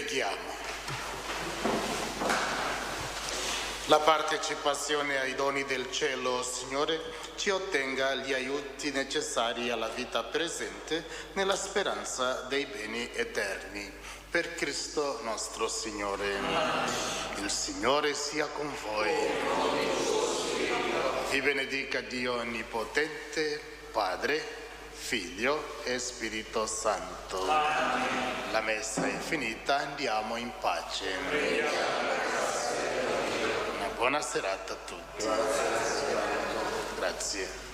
Preghiamo. La partecipazione ai doni del cielo, Signore, ci ottenga gli aiuti necessari alla vita presente nella speranza dei beni eterni. Per Cristo nostro Signore. Il Signore sia con voi. Vi benedica Dio Onnipotente, Padre, Figlio e Spirito Santo. La messa è finita, andiamo in pace. Buona serata a tutti. Grazie.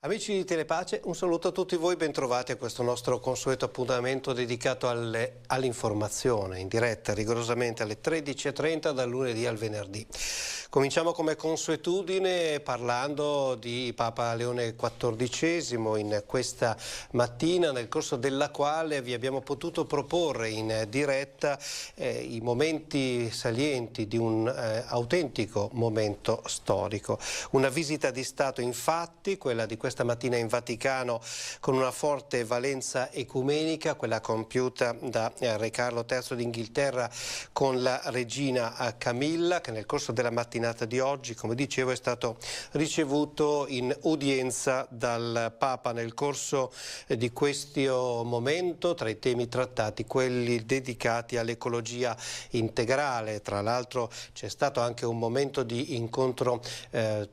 Amici di Telepace, un saluto a tutti voi, bentrovati a questo nostro consueto appuntamento dedicato all'informazione in diretta rigorosamente alle 13:30 dal lunedì al venerdì. Cominciamo come consuetudine parlando di Papa Leone XIV in questa mattina, nel corso della quale vi abbiamo potuto proporre in diretta i momenti salienti di un autentico momento storico. Una visita di Stato, infatti, quella di questa questa mattina in Vaticano con una forte valenza ecumenica, quella compiuta da Re Carlo III d'Inghilterra con la regina Camilla, che nel corso della mattinata di oggi, come dicevo, è stato ricevuto in udienza dal Papa. Nel corso di questo momento, tra i temi trattati, quelli dedicati all'ecologia integrale. Tra l'altro c'è stato anche un momento di incontro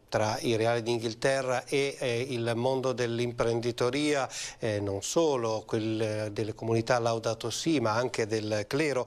tra i reali d'Inghilterra e il mondo dell'imprenditoria, non solo delle comunità Laudato Si, ma anche del clero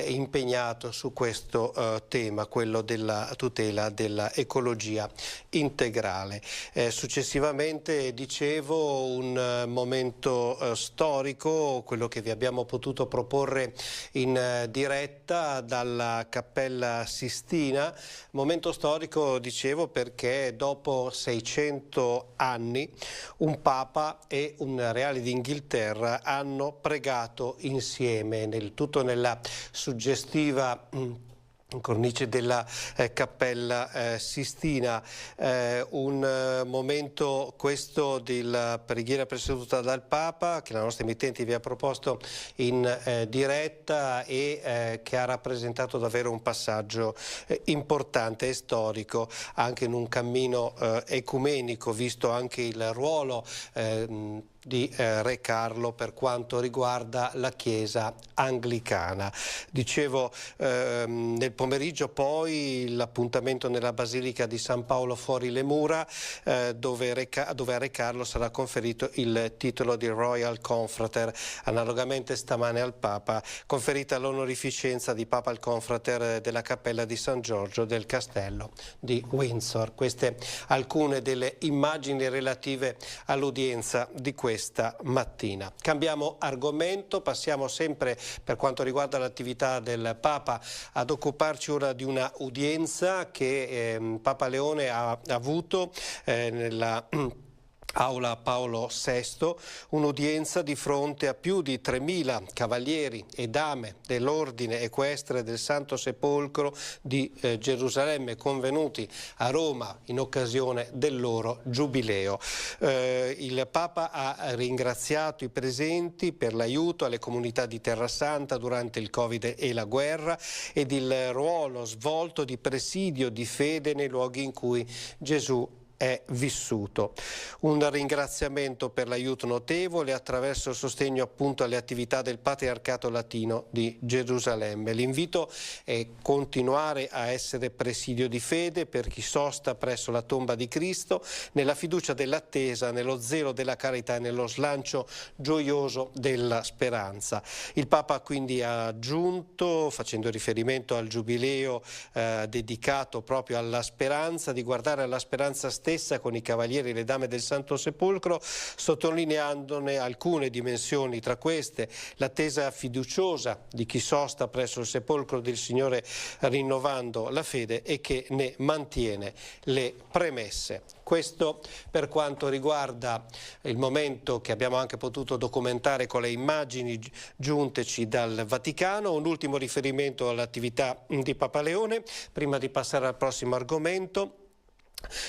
impegnato su questo tema, quello della tutela dell'ecologia integrale. Successivamente, dicevo, un momento storico, quello che vi abbiamo potuto proporre in diretta dalla Cappella Sistina. Momento storico, dicevo, perché dopo 600 anni un Papa e un Reale d'Inghilterra hanno pregato insieme, tutto nella suggestiva cornice della Cappella Sistina. Un momento questo della preghiera presieduta dal Papa, che la nostra emittente vi ha proposto in diretta e che ha rappresentato davvero un passaggio importante e storico anche in un cammino ecumenico, visto anche il ruolo di Re Carlo per quanto riguarda la Chiesa anglicana. Dicevo, nel pomeriggio poi l'appuntamento nella Basilica di San Paolo fuori le mura, dove a Re Carlo sarà conferito il titolo di Royal Confrater, analogamente stamane al Papa, conferita l'onorificenza di Papal Confrater della Cappella di San Giorgio del Castello di Windsor. Queste alcune delle immagini relative all'udienza di questa mattina. Cambiamo argomento, passiamo sempre, per quanto riguarda l'attività del Papa, ad occuparci ora di una udienza che Papa Leone ha avuto nella Aula Paolo VI, un'udienza di fronte a più di 3.000 cavalieri e dame dell'ordine equestre del Santo Sepolcro di Gerusalemme, convenuti a Roma in occasione del loro giubileo. Il Papa ha ringraziato i presenti per l'aiuto alle comunità di Terra Santa durante il Covid e la guerra ed il ruolo svolto di presidio di fede nei luoghi in cui Gesù è vissuto. Un ringraziamento per l'aiuto notevole attraverso il sostegno appunto alle attività del Patriarcato Latino di Gerusalemme. L'invito è continuare a essere presidio di fede per chi sosta presso la tomba di Cristo, nella fiducia dell'attesa, nello zelo della carità e nello slancio gioioso della speranza. Il Papa quindi ha aggiunto, facendo riferimento al giubileo dedicato proprio alla speranza, di guardare alla speranza stessa con i cavalieri e le dame del Santo Sepolcro, sottolineandone alcune dimensioni, tra queste l'attesa fiduciosa di chi sosta presso il sepolcro del Signore rinnovando la fede e che ne mantiene le premesse. Questo per quanto riguarda il momento che abbiamo anche potuto documentare con le immagini giunteci dal Vaticano. Un ultimo riferimento all'attività di Papa Leone, prima di passare al prossimo argomento.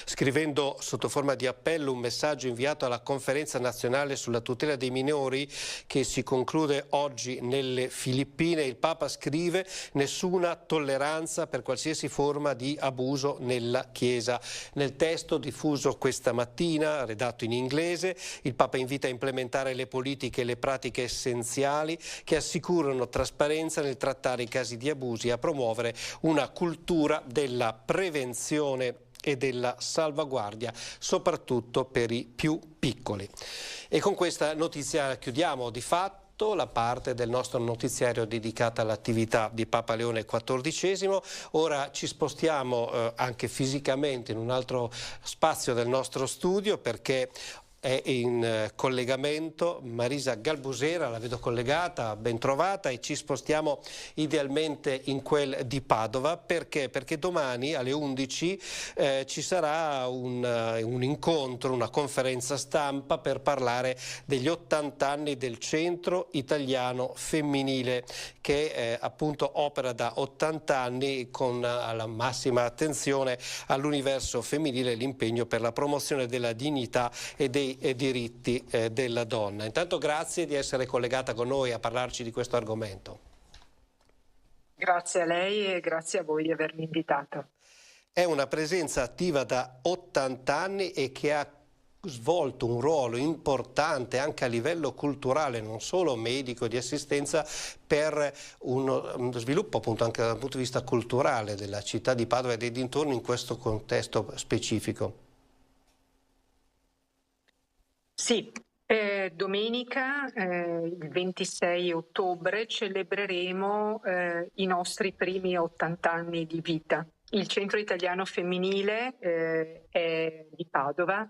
Scrivendo sotto forma di appello un messaggio inviato alla Conferenza Nazionale sulla tutela dei minori che si conclude oggi nelle Filippine, il Papa scrive: nessuna tolleranza per qualsiasi forma di abuso nella Chiesa. Nel testo diffuso questa mattina, redatto in inglese, il Papa invita a implementare le politiche e le pratiche essenziali che assicurano trasparenza nel trattare i casi di abusi e a promuovere una cultura della prevenzione e della salvaguardia, soprattutto per i più piccoli. E con questa notizia chiudiamo di fatto la parte del nostro notiziario dedicata all'attività di Papa Leone XIV. Ora ci spostiamo anche fisicamente in un altro spazio del nostro studio, perché è in collegamento Marisa Galbusera, la vedo collegata, ben trovata, e ci spostiamo idealmente in quel di Padova. Perché? Perché domani alle 11 ci sarà un incontro, una conferenza stampa per parlare degli 80 anni del Centro Italiano Femminile, che appunto opera da 80 anni con la massima attenzione all'universo femminile e l'impegno per la promozione della dignità e dei diritti della donna. Intanto grazie di essere collegata con noi a parlarci di questo argomento. Grazie a lei e grazie a voi di avermi invitato. È una presenza attiva da 80 anni e che ha svolto un ruolo importante anche a livello culturale, non solo medico, di assistenza, per uno sviluppo appunto anche dal punto di vista culturale della città di Padova e dei dintorni in questo contesto specifico. Sì, domenica, il 26 ottobre, celebreremo i nostri primi 80 anni di vita. Il Centro Italiano Femminile è di Padova,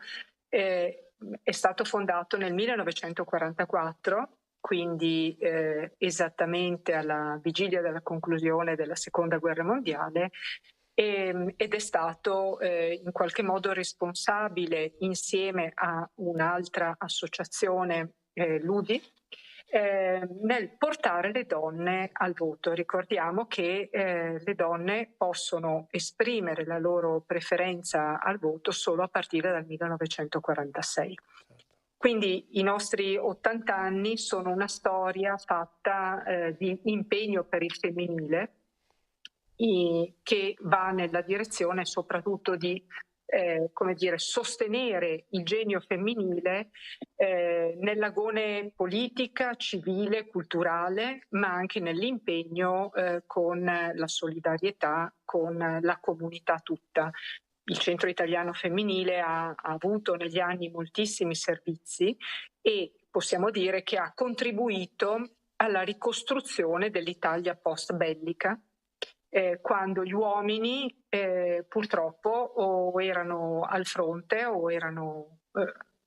è stato fondato nel 1944, quindi esattamente alla vigilia della conclusione della Seconda Guerra Mondiale, ed è stato in qualche modo responsabile, insieme a un'altra associazione, l'UDI, nel portare le donne al voto. Ricordiamo che le donne possono esprimere la loro preferenza al voto solo a partire dal 1946. Quindi i nostri 80 anni sono una storia fatta di impegno per il femminile, che va nella direzione soprattutto di sostenere il genio femminile nell'agone politica, civile, culturale, ma anche nell'impegno con la solidarietà con la comunità tutta. Il Centro Italiano Femminile ha avuto negli anni moltissimi servizi e possiamo dire che ha contribuito alla ricostruzione dell'Italia post-bellica, quando gli uomini purtroppo o erano al fronte o erano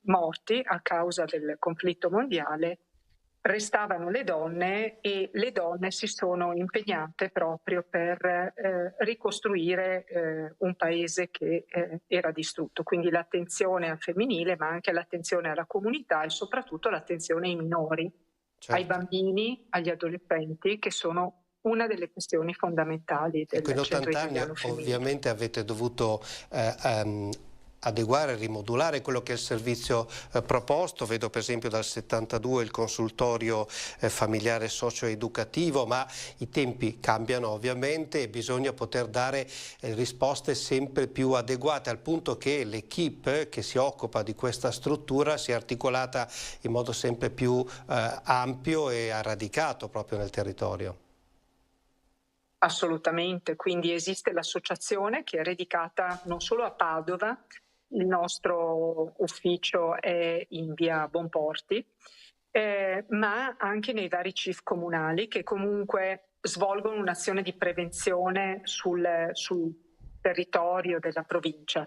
morti a causa del conflitto mondiale. Restavano le donne e le donne si sono impegnate proprio per ricostruire un paese che era distrutto. Quindi l'attenzione al femminile, ma anche l'attenzione alla comunità e soprattutto l'attenzione ai minori, certo, ai bambini, agli adolescenti, che sono una delle questioni fondamentali del Centro Italiano Femminile. Ovviamente avete dovuto adeguare, rimodulare quello che è il servizio proposto. Vedo per esempio dal 72 il consultorio familiare socio-educativo, ma i tempi cambiano ovviamente e bisogna poter dare risposte sempre più adeguate, al punto che l'equipe che si occupa di questa struttura si è articolata in modo sempre più ampio e radicato proprio nel territorio. Assolutamente, quindi esiste l'associazione che è radicata non solo a Padova, il nostro ufficio è in via Bonporti, ma anche nei vari CIF comunali che comunque svolgono un'azione di prevenzione sul territorio della provincia,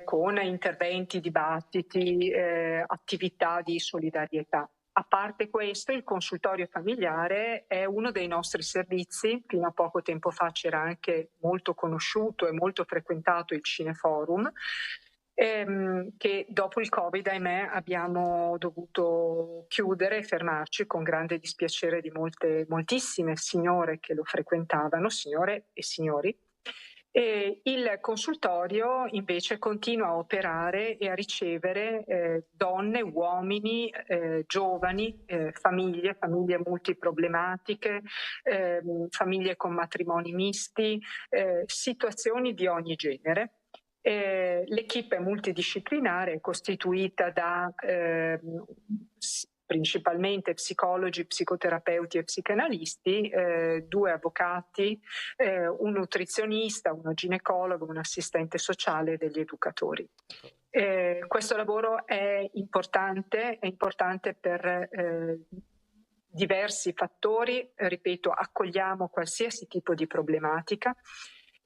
con interventi, dibattiti, attività di solidarietà. A parte questo, il consultorio familiare è uno dei nostri servizi. Fino a poco tempo fa c'era anche molto conosciuto e molto frequentato il Cineforum, che dopo il Covid, ahimè, abbiamo dovuto chiudere e fermarci con grande dispiacere di moltissime signore che lo frequentavano, signore e signori. E il consultorio invece continua a operare e a ricevere donne, uomini, giovani, famiglie multiproblematiche, famiglie con matrimoni misti, situazioni di ogni genere. L'equipe è multidisciplinare, è costituita da principalmente psicologi, psicoterapeuti e psicanalisti, 2 avvocati, un nutrizionista, uno ginecologo, un assistente sociale e degli educatori. Questo lavoro è importante per diversi fattori. Ripeto, accogliamo qualsiasi tipo di problematica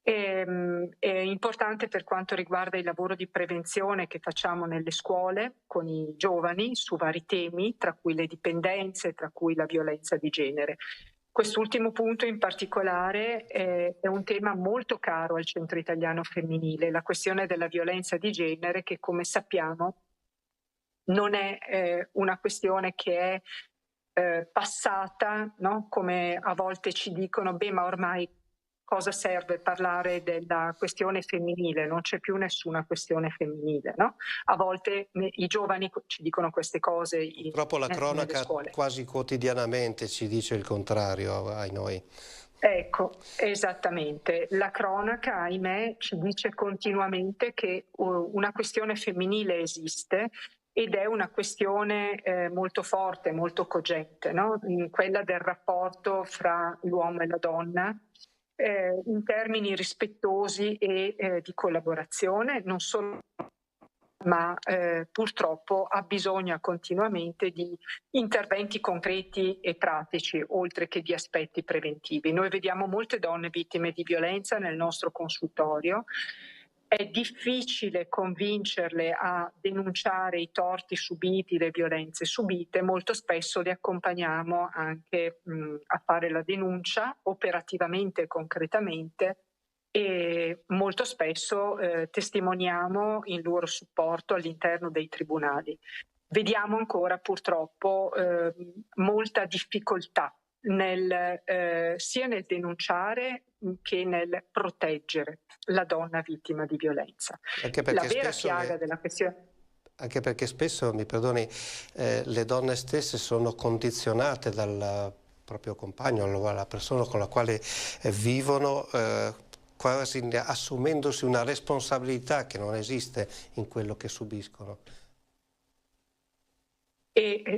È importante per quanto riguarda il lavoro di prevenzione che facciamo nelle scuole con i giovani su vari temi, tra cui le dipendenze, tra cui la violenza di genere. Quest'ultimo punto in particolare è un tema molto caro al Centro Italiano Femminile, la questione della violenza di genere, che come sappiamo non è una questione che è passata, no? Come a volte ci dicono, beh, ma ormai cosa serve parlare della questione femminile? Non c'è più nessuna questione femminile, no? A volte i giovani ci dicono queste cose. Purtroppo la cronaca quasi quotidianamente ci dice il contrario, ai noi. Ecco, esattamente. La cronaca, ahimè, ci dice continuamente che una questione femminile esiste ed è una questione molto forte, molto cogente, no? Quella del rapporto fra l'uomo e la donna, in termini rispettosi e di collaborazione, non solo, ma purtroppo abbisogna continuamente di interventi concreti e pratici, oltre che di aspetti preventivi. Noi vediamo molte donne vittime di violenza nel nostro consultorio. È difficile convincerle a denunciare i torti subiti, le violenze subite. Molto spesso le accompagniamo anche a fare la denuncia operativamente e concretamente, e molto spesso testimoniamo il loro supporto all'interno dei tribunali. Vediamo ancora purtroppo molta difficoltà sia nel denunciare che nel proteggere la donna vittima di violenza. La vera piaga della questione... Anche perché spesso, mi perdoni, le donne stesse sono condizionate dal proprio compagno, la persona con la quale vivono, quasi assumendosi una responsabilità che non esiste in quello che subiscono.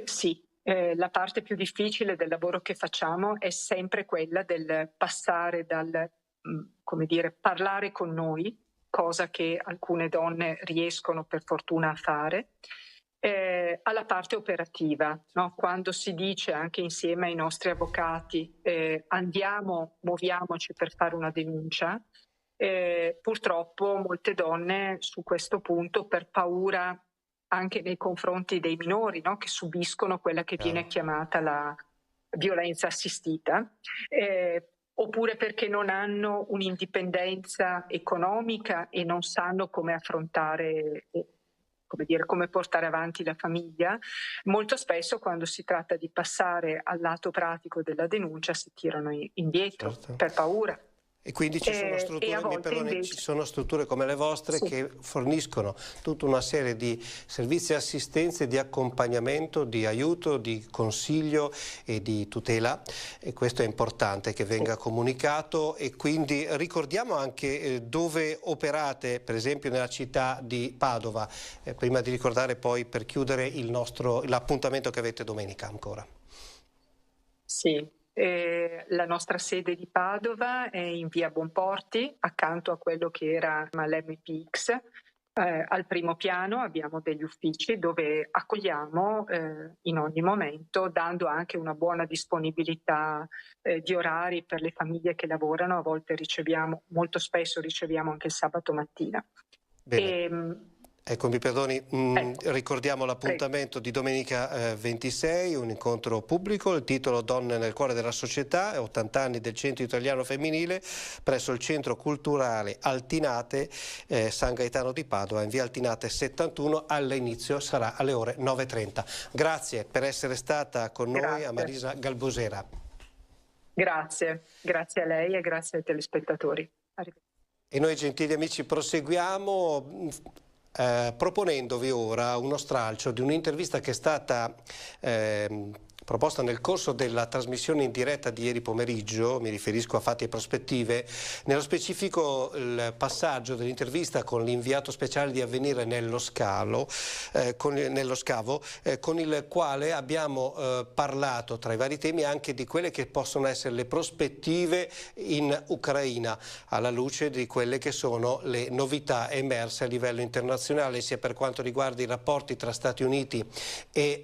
Sì. La parte più difficile del lavoro che facciamo è sempre quella del passare dal, come dire, parlare con noi, cosa che alcune donne riescono per fortuna a fare, alla parte operativa, no? Quando si dice anche insieme ai nostri avvocati andiamo, muoviamoci per fare una denuncia, purtroppo molte donne su questo punto, per paura anche nei confronti dei minori, no? Che subiscono quella che viene chiamata la violenza assistita, oppure perché non hanno un'indipendenza economica e non sanno come affrontare, come portare avanti la famiglia, molto spesso quando si tratta di passare al lato pratico della denuncia si tirano indietro, certo, per paura. E quindi ci sono strutture, ci sono strutture come le vostre, sì, che forniscono tutta una serie di servizi e assistenze, di accompagnamento, di aiuto, di consiglio e di tutela, e questo è importante che venga comunicato. E quindi ricordiamo anche dove operate, per esempio nella città di Padova, prima di ricordare poi, per chiudere, l'appuntamento che avete domenica ancora. Sì. La nostra sede di Padova è in via Bonporti, accanto a quello che era l'MPX. Al primo piano abbiamo degli uffici dove accogliamo in ogni momento, dando anche una buona disponibilità di orari per le famiglie che lavorano. A volte molto spesso riceviamo anche il sabato mattina. Bene. Ecco, mi perdoni, ricordiamo l'appuntamento di domenica 26, un incontro pubblico, il titolo Donne nel cuore della società, 80 anni del Centro Italiano Femminile, presso il Centro Culturale Altinate, San Gaetano di Padova, in via Altinate 71, all'inizio sarà alle ore 9:30. Grazie per essere stata con noi, Marisa Galbusera. Grazie a lei e grazie ai telespettatori. E noi, gentili amici, proseguiamo proponendovi ora uno stralcio di un'intervista che è stata proposta nel corso della trasmissione in diretta di ieri pomeriggio, mi riferisco a Fatti e Prospettive, nello specifico il passaggio dell'intervista con l'inviato speciale di Avvenire nello Scavo, con il quale abbiamo parlato tra i vari temi anche di quelle che possono essere le prospettive in Ucraina, alla luce di quelle che sono le novità emerse a livello internazionale, sia per quanto riguarda i rapporti tra Stati Uniti e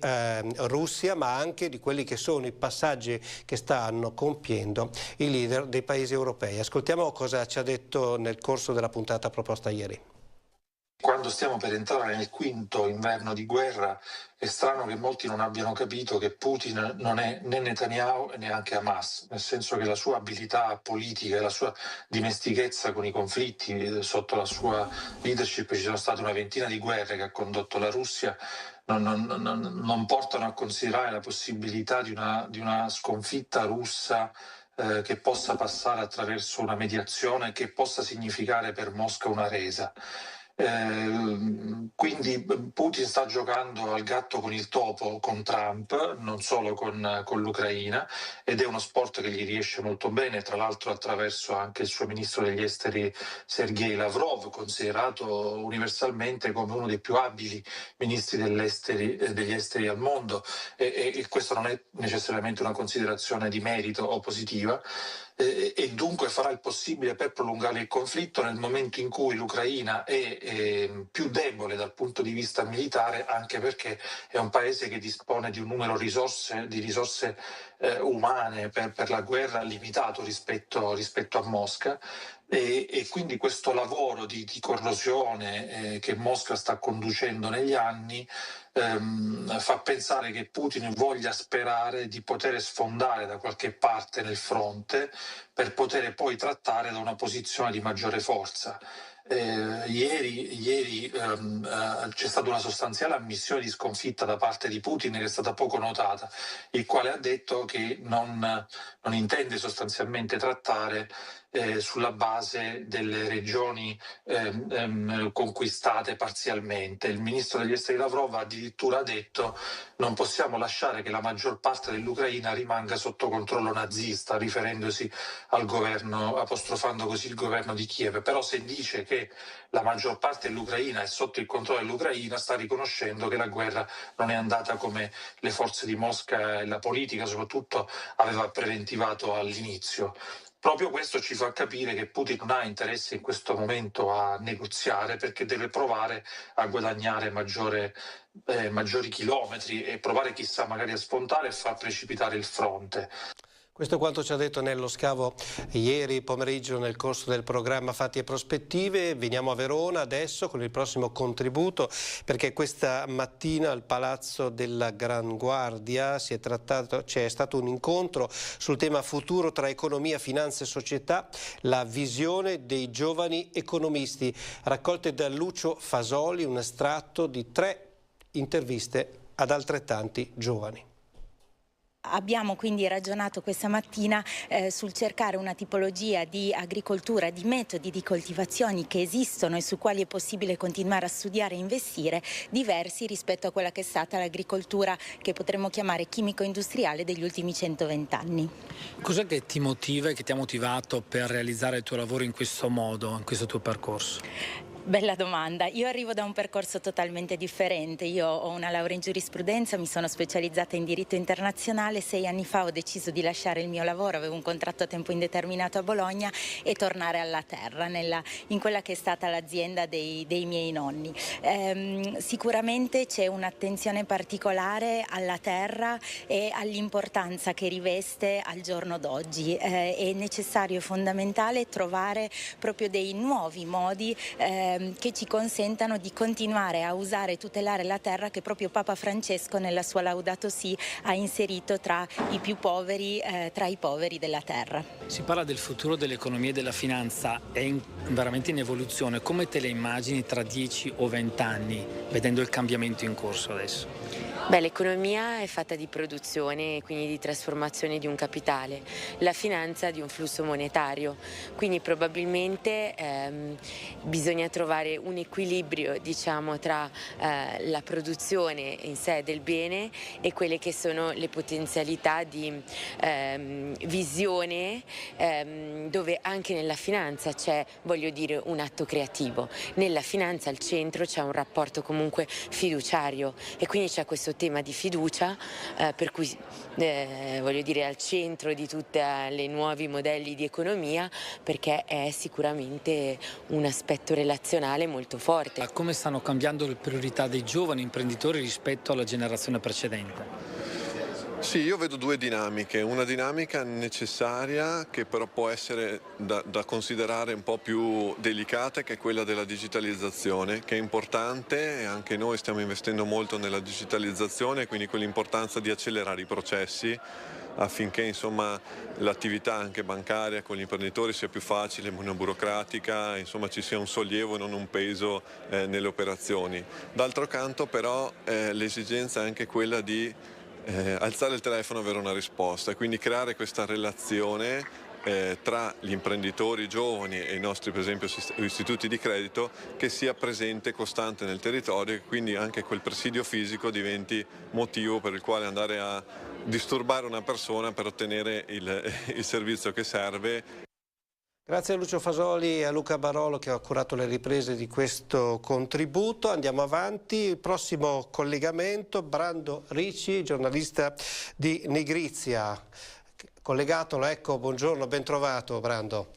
Russia, ma anche di quelli che sono i passaggi che stanno compiendo i leader dei paesi europei. Ascoltiamo cosa ci ha detto nel corso della puntata proposta ieri. Quando stiamo per entrare nel quinto inverno di guerra, è strano che molti non abbiano capito che Putin non è né Netanyahu e neanche Hamas, nel senso che la sua abilità politica e la sua dimestichezza con i conflitti, sotto la sua leadership ci sono state una ventina di guerre che ha condotto la Russia, non portano a considerare la possibilità di una sconfitta russa che possa passare attraverso una mediazione, che possa significare per Mosca una resa. Quindi Putin sta giocando al gatto con il topo con Trump, non solo con l'Ucraina, ed è uno sport che gli riesce molto bene, tra l'altro attraverso anche il suo ministro degli esteri Sergei Lavrov, considerato universalmente come uno dei più abili ministri degli esteri al mondo, e questo non è necessariamente una considerazione di merito o positiva. E dunque farà il possibile per prolungare il conflitto nel momento in cui l'Ucraina è più debole dal punto di vista militare, anche perché è un paese che dispone di un numero di risorse umane per la guerra limitato rispetto a Mosca. E quindi questo lavoro di corrosione che Mosca sta conducendo negli anni fa pensare che Putin voglia sperare di poter sfondare da qualche parte nel fronte per poter poi trattare da una posizione di maggiore forza. Ieri c'è stata una sostanziale ammissione di sconfitta da parte di Putin che è stata poco notata, il quale ha detto che non intende sostanzialmente trattare sulla base delle regioni conquistate parzialmente. Il ministro degli esteri Lavrov addirittura detto: non possiamo lasciare che la maggior parte dell'Ucraina rimanga sotto controllo nazista, riferendosi al governo, apostrofando così il governo di Kiev. Però se dice che la maggior parte dell'Ucraina è sotto il controllo dell'Ucraina, sta riconoscendo che la guerra non è andata come le forze di Mosca e la politica soprattutto aveva preventivato all'inizio. Proprio questo ci fa capire che Putin non ha interesse in questo momento a negoziare, perché deve provare a guadagnare maggiori chilometri e provare chissà magari a sfontare e far precipitare il fronte. Questo è quanto ci ha detto Nello Scavo ieri pomeriggio nel corso del programma Fatti e Prospettive. Veniamo a Verona adesso con il prossimo contributo, perché questa mattina al Palazzo della Gran Guardia c'è stato un incontro sul tema futuro tra economia, finanza e società, la visione dei giovani economisti, raccolte da Lucio Fasoli, un estratto di 3 interviste ad altrettanti giovani. Abbiamo quindi ragionato questa mattina sul cercare una tipologia di agricoltura, di metodi di coltivazioni che esistono e su quali è possibile continuare a studiare e investire, diversi rispetto a quella che è stata l'agricoltura che potremmo chiamare chimico-industriale degli ultimi 120 anni. Cos'è che ti motiva e che ti ha motivato per realizzare il tuo lavoro in questo modo, in questo tuo percorso? Bella domanda. Io arrivo da un percorso totalmente differente. Io ho una laurea in giurisprudenza, mi sono specializzata in diritto internazionale. 6 anni fa ho deciso di lasciare il mio lavoro, avevo un contratto a tempo indeterminato a Bologna, e tornare alla terra, in quella che è stata l'azienda dei miei nonni. Sicuramente c'è un'attenzione particolare alla terra e all'importanza che riveste al giorno d'oggi. È necessario e fondamentale trovare proprio dei nuovi modi che ci consentano di continuare a usare e tutelare la terra, che proprio Papa Francesco nella sua Laudato Si ha inserito tra i più poveri, tra i poveri della terra. Si parla del futuro dell'economia e della finanza, è veramente in evoluzione. Come te le immagini tra 10 o 20 anni, vedendo il cambiamento in corso adesso? Beh, l'economia è fatta di produzione, quindi di trasformazione di un capitale, la finanza di un flusso monetario, quindi probabilmente bisogna trovare un equilibrio, diciamo, tra la produzione in sé del bene e quelle che sono le potenzialità di visione, dove anche nella finanza c'è, voglio dire, un atto creativo. Nella finanza al centro c'è un rapporto comunque fiduciario e quindi c'è questo tema di fiducia, per cui voglio dire al centro di tutti i nuovi modelli di economia, perché è sicuramente un aspetto relazionale molto forte. Come stanno cambiando le priorità dei giovani imprenditori rispetto alla generazione precedente? Sì, io vedo due dinamiche, una dinamica necessaria che però può essere da considerare un po' più delicata, che è quella della digitalizzazione, che è importante e anche noi stiamo investendo molto nella digitalizzazione, quindi con l'importanza di accelerare i processi affinché insomma l'attività anche bancaria con gli imprenditori sia più facile, meno burocratica, insomma ci sia un sollievo e non un peso nelle operazioni. D'altro canto però l'esigenza è anche quella di alzare il telefono e avere una risposta, quindi creare questa relazione tra gli imprenditori giovani e i nostri per esempio istituti di credito, che sia presente e costante nel territorio, e quindi anche quel presidio fisico diventi motivo per il quale andare a disturbare una persona per ottenere il servizio che serve. Grazie a Lucio Fasoli e a Luca Barolo che ha curato le riprese di questo contributo. Andiamo avanti, il prossimo collegamento, Brando Ricci, giornalista di Nigrizia. Collegatolo, ecco, buongiorno, ben trovato Brando.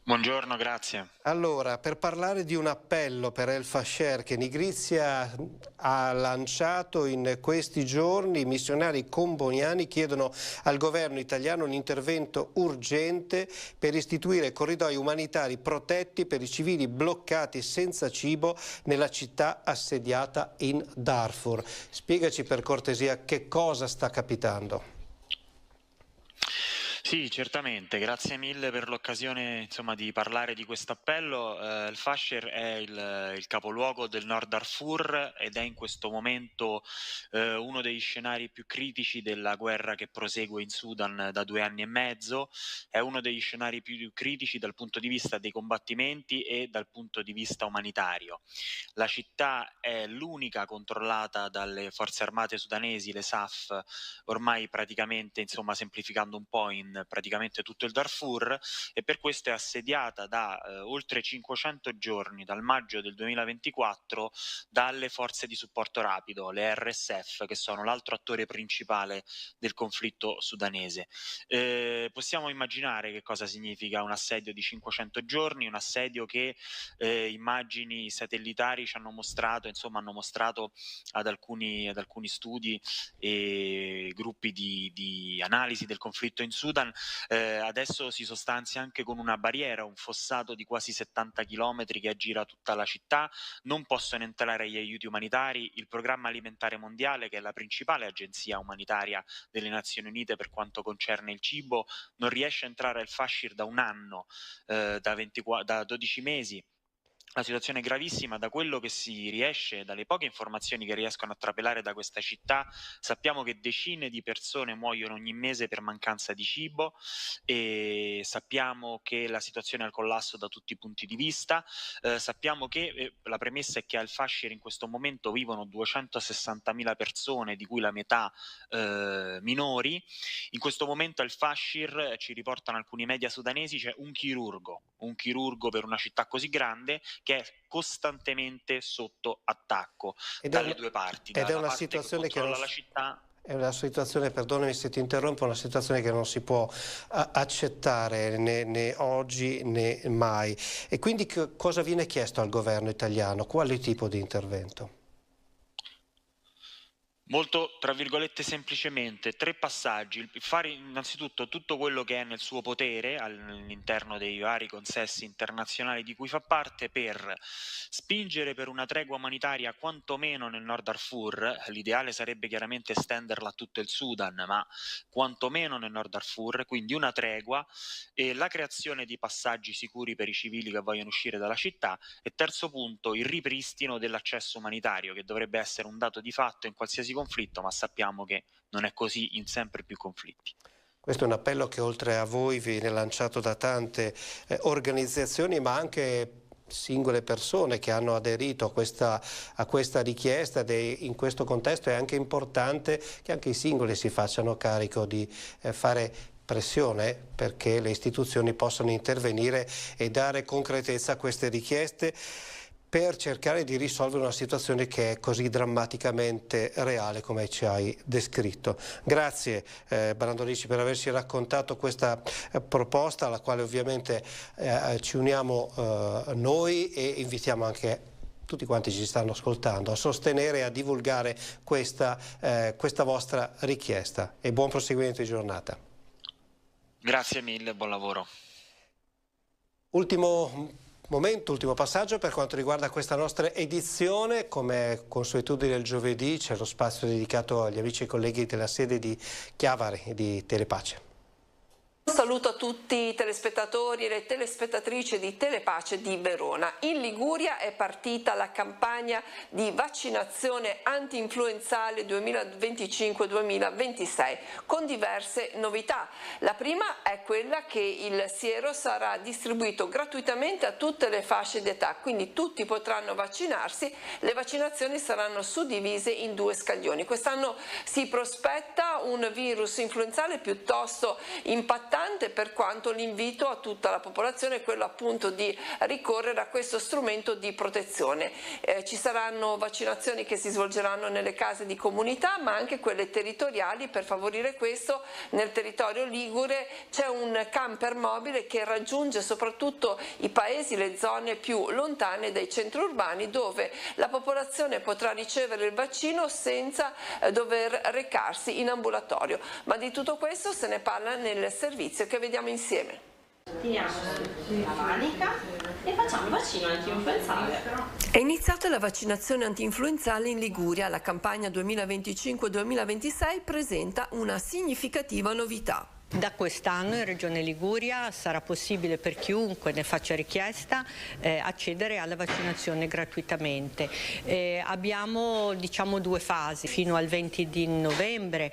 Buongiorno, grazie. Allora, per parlare di un appello per El Fasher che Nigrizia ha lanciato in questi giorni, i missionari comboniani chiedono al governo italiano un intervento urgente per istituire corridoi umanitari protetti per i civili bloccati senza cibo nella città assediata in Darfur. Spiegaci per cortesia che cosa sta capitando. Sì, certamente, grazie mille per l'occasione di parlare di questo appello. El Fasher è il capoluogo del Nord Darfur ed è in questo momento uno degli scenari più critici della guerra che prosegue in Sudan da 2 anni e mezzo, è uno degli scenari più critici dal punto di vista dei combattimenti e dal punto di vista umanitario. La città è l'unica controllata dalle forze armate sudanesi, le SAF, ormai praticamente, semplificando un po', in praticamente tutto il Darfur, e per questo è assediata da oltre 500 giorni, dal maggio del 2024, dalle forze di supporto rapido, le RSF, che sono l'altro attore principale del conflitto sudanese. Possiamo immaginare che cosa significa un assedio di 500 giorni, un assedio che immagini satellitari ci hanno mostrato, hanno mostrato ad alcuni studi e gruppi di analisi del conflitto in Sudan. Adesso si sostanzia anche con una barriera, un fossato di quasi 70 km che aggira tutta la città, non possono entrare gli aiuti umanitari, il Programma Alimentare Mondiale, che è la principale agenzia umanitaria delle Nazioni Unite per quanto concerne il cibo, non riesce a entrare al Fasher da un anno, da 12 mesi. La situazione è gravissima. Da quello che si riesce, dalle poche informazioni che riescono a trapelare da questa città, sappiamo che decine di persone muoiono ogni mese per mancanza di cibo, e sappiamo che la situazione è al collasso da tutti i punti di vista. Sappiamo che la premessa è che al Fasher in questo momento vivono 260.000 persone, di cui la metà minori. In questo momento al Fasher, ci riportano alcuni media sudanesi, c'è un chirurgo per una città così grande, che è costantemente sotto attacco dalle due parti. Ed è una situazione che la città. È una situazione, perdonami se ti interrompo, una situazione che non si può accettare né oggi né mai. E quindi cosa viene chiesto al governo italiano? Quale tipo di intervento? Molto, tra virgolette, semplicemente 3 passaggi: fare innanzitutto tutto quello che è nel suo potere all'interno dei vari consessi internazionali di cui fa parte per spingere per una tregua umanitaria quantomeno nel Nord Darfur. L'ideale sarebbe chiaramente estenderla a tutto il Sudan, ma quantomeno nel Nord Darfur, quindi una tregua e la creazione di passaggi sicuri per i civili che vogliono uscire dalla città. E terzo punto, il ripristino dell'accesso umanitario, che dovrebbe essere un dato di fatto in qualsiasi conflitto, ma sappiamo che non è così in sempre più conflitti. Questo è un appello che oltre a voi viene lanciato da tante organizzazioni, ma anche singole persone che hanno aderito a questa richiesta, ed in questo contesto è anche importante che anche i singoli si facciano carico di fare pressione perché le istituzioni possano intervenire e dare concretezza a queste richieste, per cercare di risolvere una situazione che è così drammaticamente reale come ci hai descritto. Grazie Brando Ricci per averci raccontato questa proposta, alla quale ovviamente ci uniamo noi, e invitiamo anche tutti quanti ci stanno ascoltando, a sostenere e a divulgare questa vostra richiesta. E buon proseguimento di giornata. Grazie mille, buon lavoro. Ultimo passaggio per quanto riguarda questa nostra edizione. Come consuetudine del giovedì c'è lo spazio dedicato agli amici e colleghi della sede di Chiavari e di Telepace. Un saluto a tutti i telespettatori e le telespettatrici di Telepace di Verona. In Liguria è partita la campagna di vaccinazione anti-influenzale 2025-2026 con diverse novità. La prima è quella che il siero sarà distribuito gratuitamente a tutte le fasce d'età, quindi tutti potranno vaccinarsi. Le vaccinazioni saranno suddivise in 2 scaglioni. Quest'anno si prospetta un virus influenzale piuttosto impattante, per quanto l'invito a tutta la popolazione è quello appunto di ricorrere a questo strumento di protezione. Ci saranno vaccinazioni che si svolgeranno nelle case di comunità, ma anche quelle territoriali. Per favorire questo, nel territorio ligure c'è un camper mobile che raggiunge soprattutto i paesi, le zone più lontane dai centri urbani, dove la popolazione potrà ricevere il vaccino senza dover recarsi in ambulatorio. Ma di tutto questo se ne parla nel servizio che vediamo insieme. Tiriamo la manica e facciamo il vaccino anti-influenzale. È iniziata la vaccinazione anti-influenzale in Liguria. La campagna 2025-2026 presenta una significativa novità. Da quest'anno in Regione Liguria sarà possibile per chiunque ne faccia richiesta accedere alla vaccinazione gratuitamente. Abbiamo 2 fasi. Fino al 20 di novembre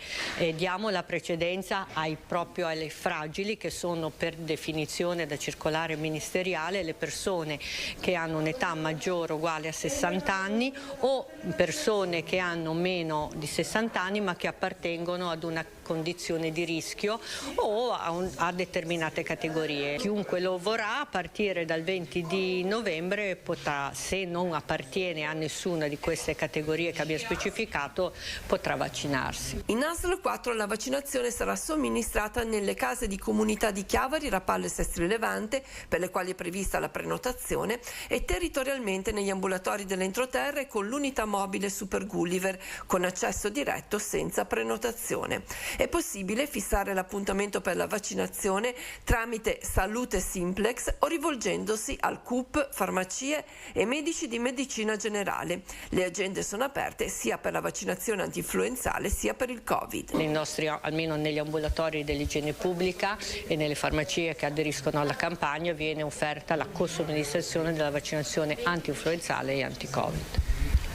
diamo la precedenza proprio alle fragili, che sono per definizione da circolare ministeriale le persone che hanno un'età maggiore o uguale a 60 anni o persone che hanno meno di 60 anni ma che appartengono ad una condizione di rischio o a determinate categorie. Chiunque lo vorrà a partire dal 20 di novembre potrà, se non appartiene a nessuna di queste categorie che abbia specificato, potrà vaccinarsi. In ASL 4 la vaccinazione sarà somministrata nelle case di comunità di Chiavari, Rapallo e Sestri Levante, per le quali è prevista la prenotazione, e territorialmente negli ambulatori dell'entroterra e con l'unità mobile Super Gulliver, con accesso diretto senza prenotazione. È possibile fissare l'appuntamento per la vaccinazione tramite Salute Simplex o rivolgendosi al CUP, farmacie e medici di medicina generale. Le agende sono aperte sia per la vaccinazione antinfluenzale sia per il Covid. Nei nostri, almeno negli ambulatori dell'igiene pubblica e nelle farmacie che aderiscono alla campagna, viene offerta la co-somministrazione della vaccinazione antinfluenzale e anti-Covid.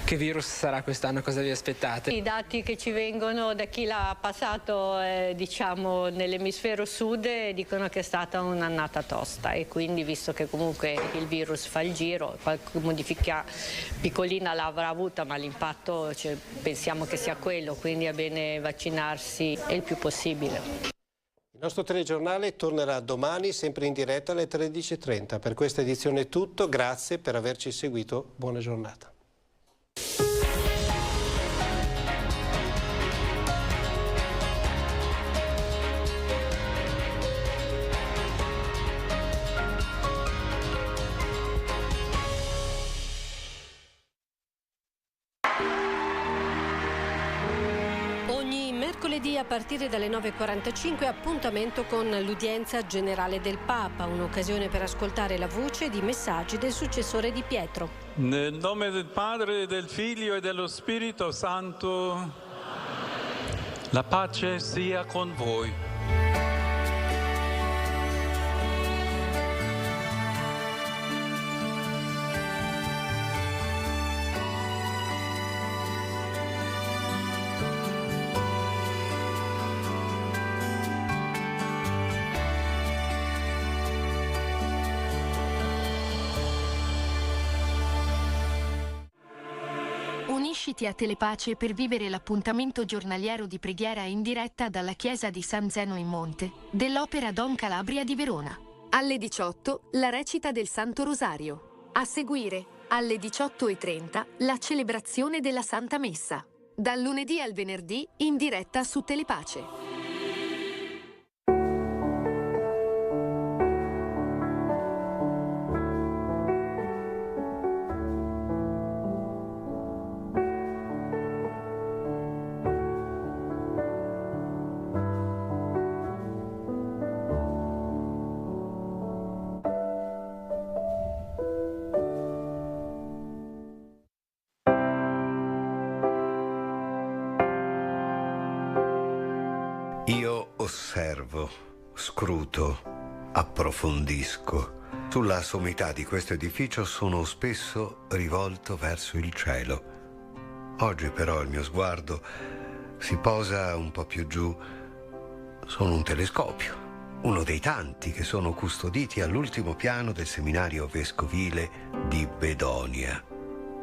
Che virus sarà quest'anno? Cosa vi aspettate? I dati che ci vengono da chi l'ha passato nell'emisfero sud dicono che è stata un'annata tosta, e quindi, visto che comunque il virus fa il giro, qualche modifica piccolina l'avrà avuta, ma l'impatto pensiamo che sia quello, quindi è bene vaccinarsi il più possibile. Il nostro telegiornale tornerà domani, sempre in diretta alle 13:30. Per questa edizione è tutto, grazie per averci seguito, buona giornata. Mercoledì a partire dalle 9:45 appuntamento con l'udienza generale del Papa, un'occasione per ascoltare la voce di messaggi del successore di Pietro. Nel nome del Padre, del Figlio e dello Spirito Santo, la pace sia con voi. Unisciti a Telepace per vivere l'appuntamento giornaliero di preghiera in diretta dalla chiesa di San Zeno in Monte dell'Opera Don Calabria di Verona. Alle 18 la recita del Santo Rosario. A seguire, alle 18:30, la celebrazione della Santa Messa. Dal lunedì al venerdì in diretta su Telepace. osservo, scruto, approfondisco. Sulla sommità di questo edificio sono spesso rivolto verso il cielo. Oggi però il mio sguardo si posa un po' più giù. Sono un telescopio, uno dei tanti che sono custoditi all'ultimo piano del seminario vescovile di Bedonia.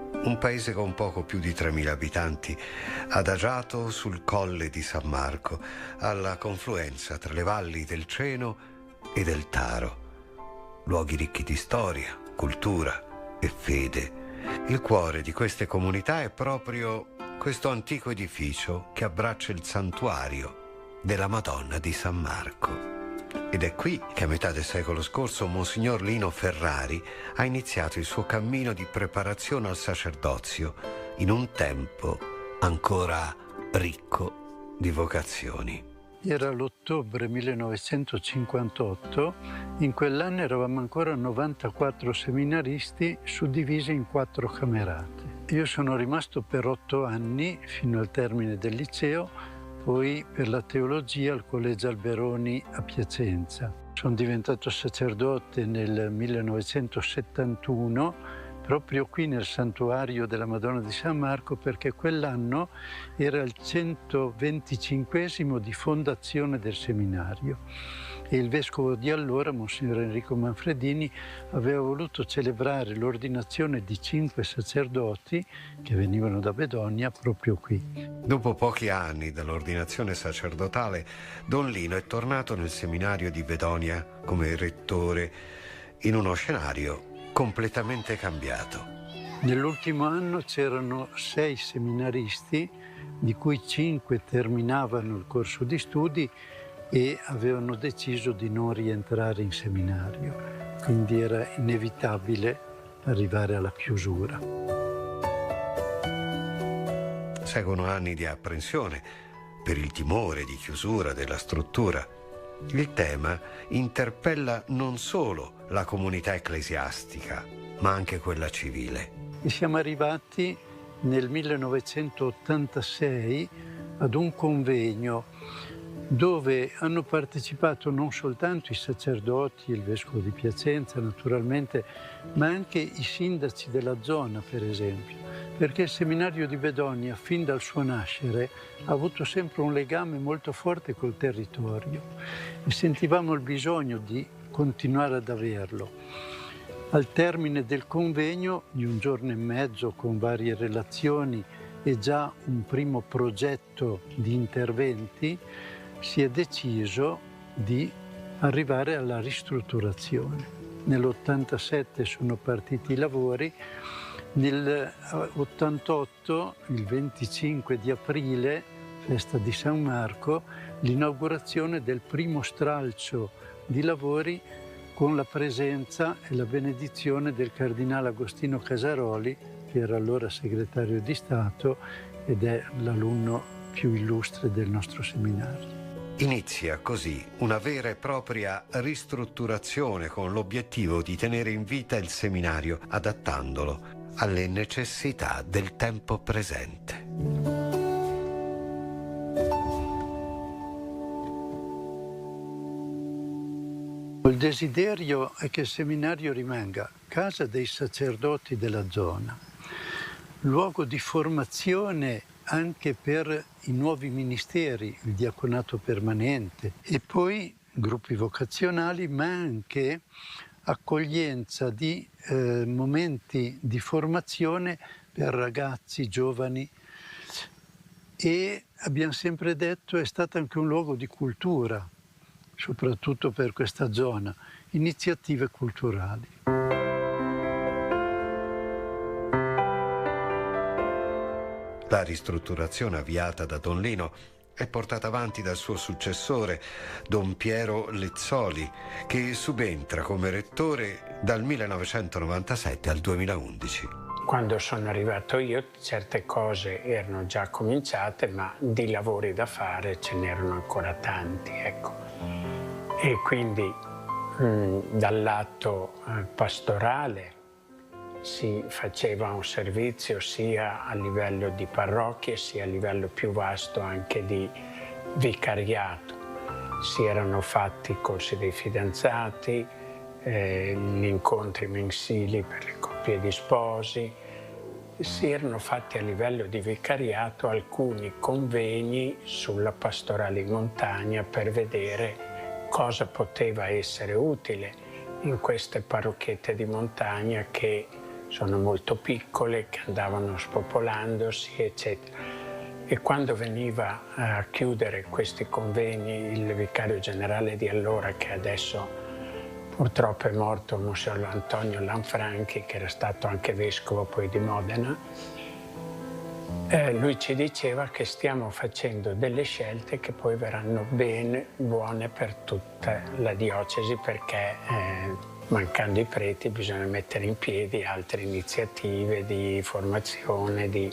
Un paese con poco più di 3.000 abitanti, adagiato sul colle di San Marco, alla confluenza tra le valli del Ceno e del Taro. Luoghi ricchi di storia, cultura e fede. Il cuore di queste comunità è proprio questo antico edificio che abbraccia il santuario della Madonna di San Marco. Ed è qui che a metà del secolo scorso Monsignor Lino Ferrari ha iniziato il suo cammino di preparazione al sacerdozio in un tempo ancora ricco di vocazioni. Era l'ottobre 1958, in quell'anno eravamo ancora 94 seminaristi suddivisi in 4 camerate. Io sono rimasto per 8 anni fino al termine del liceo, poi per la teologia al Collegio Alberoni a Piacenza. Sono diventato sacerdote nel 1971, proprio qui nel santuario della Madonna di San Marco, perché quell'anno era il 125esimo di fondazione del seminario e il vescovo di allora, Monsignor Enrico Manfredini, aveva voluto celebrare l'ordinazione di 5 sacerdoti che venivano da Bedonia proprio qui. Dopo pochi anni dall'ordinazione sacerdotale, Don Lino è tornato nel seminario di Bedonia come rettore in uno scenario completamente cambiato. Nell'ultimo anno c'erano 6 seminaristi, di cui 5 terminavano il corso di studi e avevano deciso di non rientrare in seminario. Quindi era inevitabile arrivare alla chiusura. Seguono anni di apprensione per il timore di chiusura della struttura. Il tema interpella non solo la comunità ecclesiastica, ma anche quella civile. E siamo arrivati nel 1986 ad un convegno dove hanno partecipato non soltanto i sacerdoti, il vescovo di Piacenza naturalmente, ma anche i sindaci della zona, per esempio, perché il seminario di Bedonia, fin dal suo nascere, ha avuto sempre un legame molto forte col territorio e sentivamo il bisogno di continuare ad averlo. Al termine del convegno, di un giorno e mezzo con varie relazioni e già un primo progetto di interventi, si è deciso di arrivare alla ristrutturazione. Nell'87 sono partiti i lavori, nel 88, il 25 di aprile, festa di San Marco, l'inaugurazione del primo stralcio di lavori con la presenza e la benedizione del cardinale Agostino Casaroli, che era allora segretario di Stato ed è l'alunno più illustre del nostro seminario. Inizia così una vera e propria ristrutturazione con l'obiettivo di tenere in vita il seminario, adattandolo alle necessità del tempo presente. Il desiderio è che il seminario rimanga casa dei sacerdoti della zona, luogo di formazione anche per i nuovi ministeri, il diaconato permanente e poi gruppi vocazionali, ma anche accoglienza di momenti di formazione per ragazzi, giovani, e abbiamo sempre detto è stato anche un luogo di cultura, soprattutto per questa zona, iniziative culturali. La ristrutturazione avviata da Don Lino è portata avanti dal suo successore, Don Piero Lezzoli, che subentra come rettore dal 1997 al 2011. Quando sono arrivato io certe cose erano già cominciate, ma di lavori da fare ce n'erano ancora tanti, ecco. E quindi dal lato pastorale si faceva un servizio sia a livello di parrocchie sia a livello più vasto anche di vicariato. si erano fatti corsi dei fidanzati, gli incontri mensili per le coppie di sposi, si erano fatti a livello di vicariato alcuni convegni sulla pastorale in montagna per vedere cosa poteva essere utile in queste parrocchiette di montagna che sono molto piccole, che andavano spopolandosi, eccetera. E quando veniva a chiudere questi convegni il vicario generale di allora, che adesso purtroppo è morto, Monsignor Antonio Lanfranchi, che era stato anche vescovo poi di Modena, lui ci diceva che stiamo facendo delle scelte che poi verranno buone per tutta la diocesi, perché mancando i preti bisogna mettere in piedi altre iniziative di formazione, di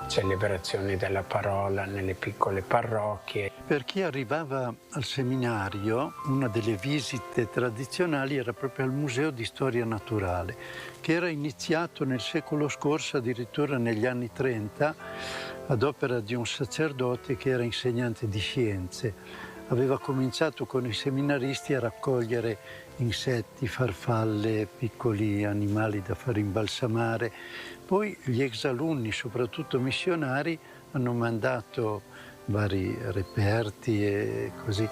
celebrazioni della parola nelle piccole parrocchie. Per chi arrivava al seminario, una delle visite tradizionali era proprio al Museo di Storia Naturale, che era iniziato nel secolo scorso, addirittura negli anni 30, ad opera di un sacerdote che era insegnante di scienze. Aveva cominciato con i seminaristi a raccogliere insetti, farfalle, piccoli animali da far imbalsamare. Poi gli exalunni, soprattutto missionari, hanno mandato vari reperti e così,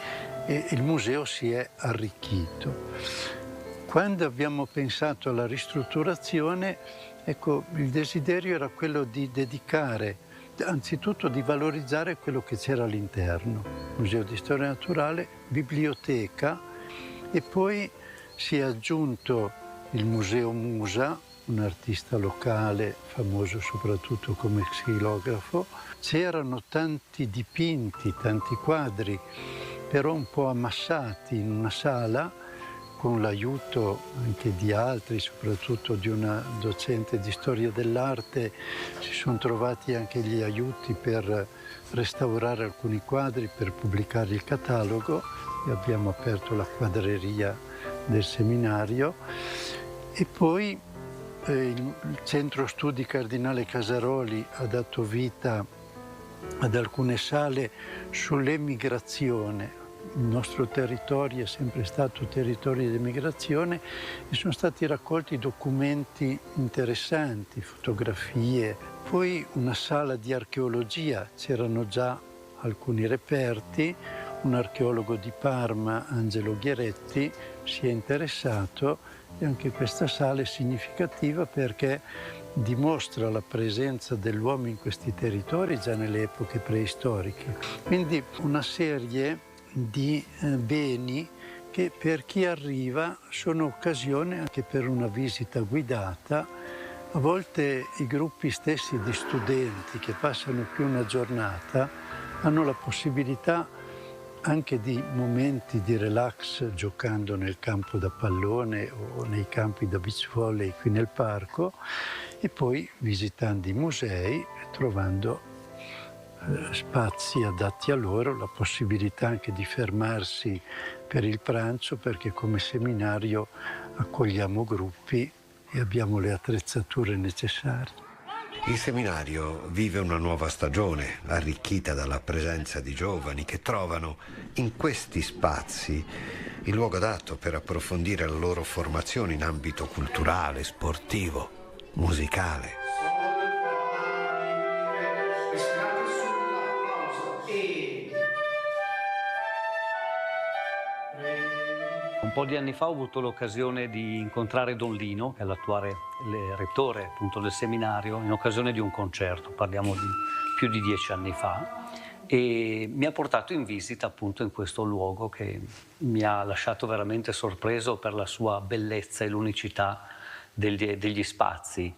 e il museo si è arricchito. Quando abbiamo pensato alla ristrutturazione, ecco, il desiderio era quello di dedicare, anzitutto di valorizzare quello che c'era all'interno, Museo di Storia Naturale, biblioteca, e poi si è aggiunto il Museo Musa, un artista locale famoso soprattutto come xilografo. C'erano tanti dipinti, tanti quadri, però un po' ammassati in una sala, con l'aiuto anche di altri, soprattutto di una docente di storia dell'arte. Si sono trovati anche gli aiuti per restaurare alcuni quadri, per pubblicare il catalogo, e abbiamo aperto la quadreria del seminario. E poi il Centro Studi Cardinale Casaroli ha dato vita ad alcune sale sull'emigrazione. Il nostro territorio è sempre stato territorio di emigrazione e sono stati raccolti documenti interessanti, fotografie. Poi una sala di archeologia, c'erano già alcuni reperti. Un archeologo di Parma, Angelo Ghieretti, si è interessato, e anche questa sala è significativa perché dimostra la presenza dell'uomo in questi territori già nelle epoche preistoriche. Quindi una serie di beni che per chi arriva sono occasione anche per una visita guidata. A volte i gruppi stessi di studenti che passano più una giornata hanno la possibilità anche di momenti di relax giocando nel campo da pallone o nei campi da beach volley qui nel parco, e poi visitando i musei, trovando spazi adatti a loro, la possibilità anche di fermarsi per il pranzo, perché come seminario accogliamo gruppi e abbiamo le attrezzature necessarie. Il seminario vive una nuova stagione, arricchita dalla presenza di giovani che trovano in questi spazi il luogo adatto per approfondire la loro formazione in ambito culturale, sportivo, musicale. Un po' di anni fa ho avuto l'occasione di incontrare Don Lino, che è l'attuale rettore appunto del seminario, in occasione di un concerto, parliamo di più di 10 anni fa, e mi ha portato in visita appunto in questo luogo che mi ha lasciato veramente sorpreso per la sua bellezza e l'unicità degli spazi.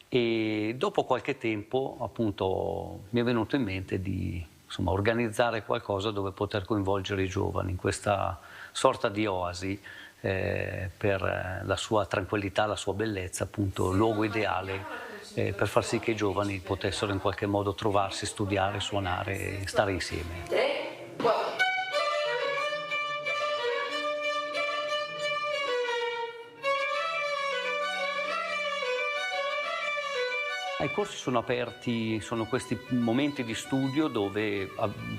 E dopo qualche tempo appunto mi è venuto in mente di organizzare qualcosa dove poter coinvolgere i giovani in questa sorta di oasi per la sua tranquillità, la sua bellezza, appunto luogo ideale per far sì che i giovani potessero in qualche modo trovarsi, studiare, suonare e stare insieme. 3, 4. I corsi sono aperti, sono questi momenti di studio dove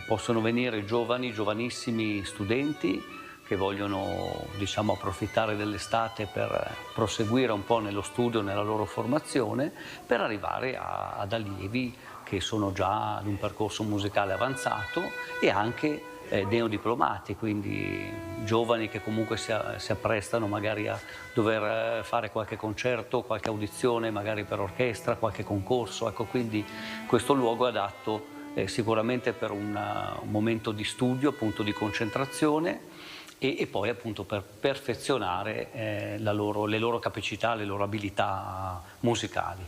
possono venire giovanissimi studenti che vogliono, diciamo, approfittare dell'estate per proseguire un po' nello studio, nella loro formazione, per arrivare ad allievi che sono già ad un percorso musicale avanzato e anche neodiplomati, quindi giovani che comunque si apprestano magari a dover fare qualche concerto, qualche audizione magari per orchestra, qualche concorso. Ecco, quindi questo luogo è adatto sicuramente per un momento di studio, appunto di concentrazione e poi appunto per perfezionare le loro capacità, le loro abilità musicali.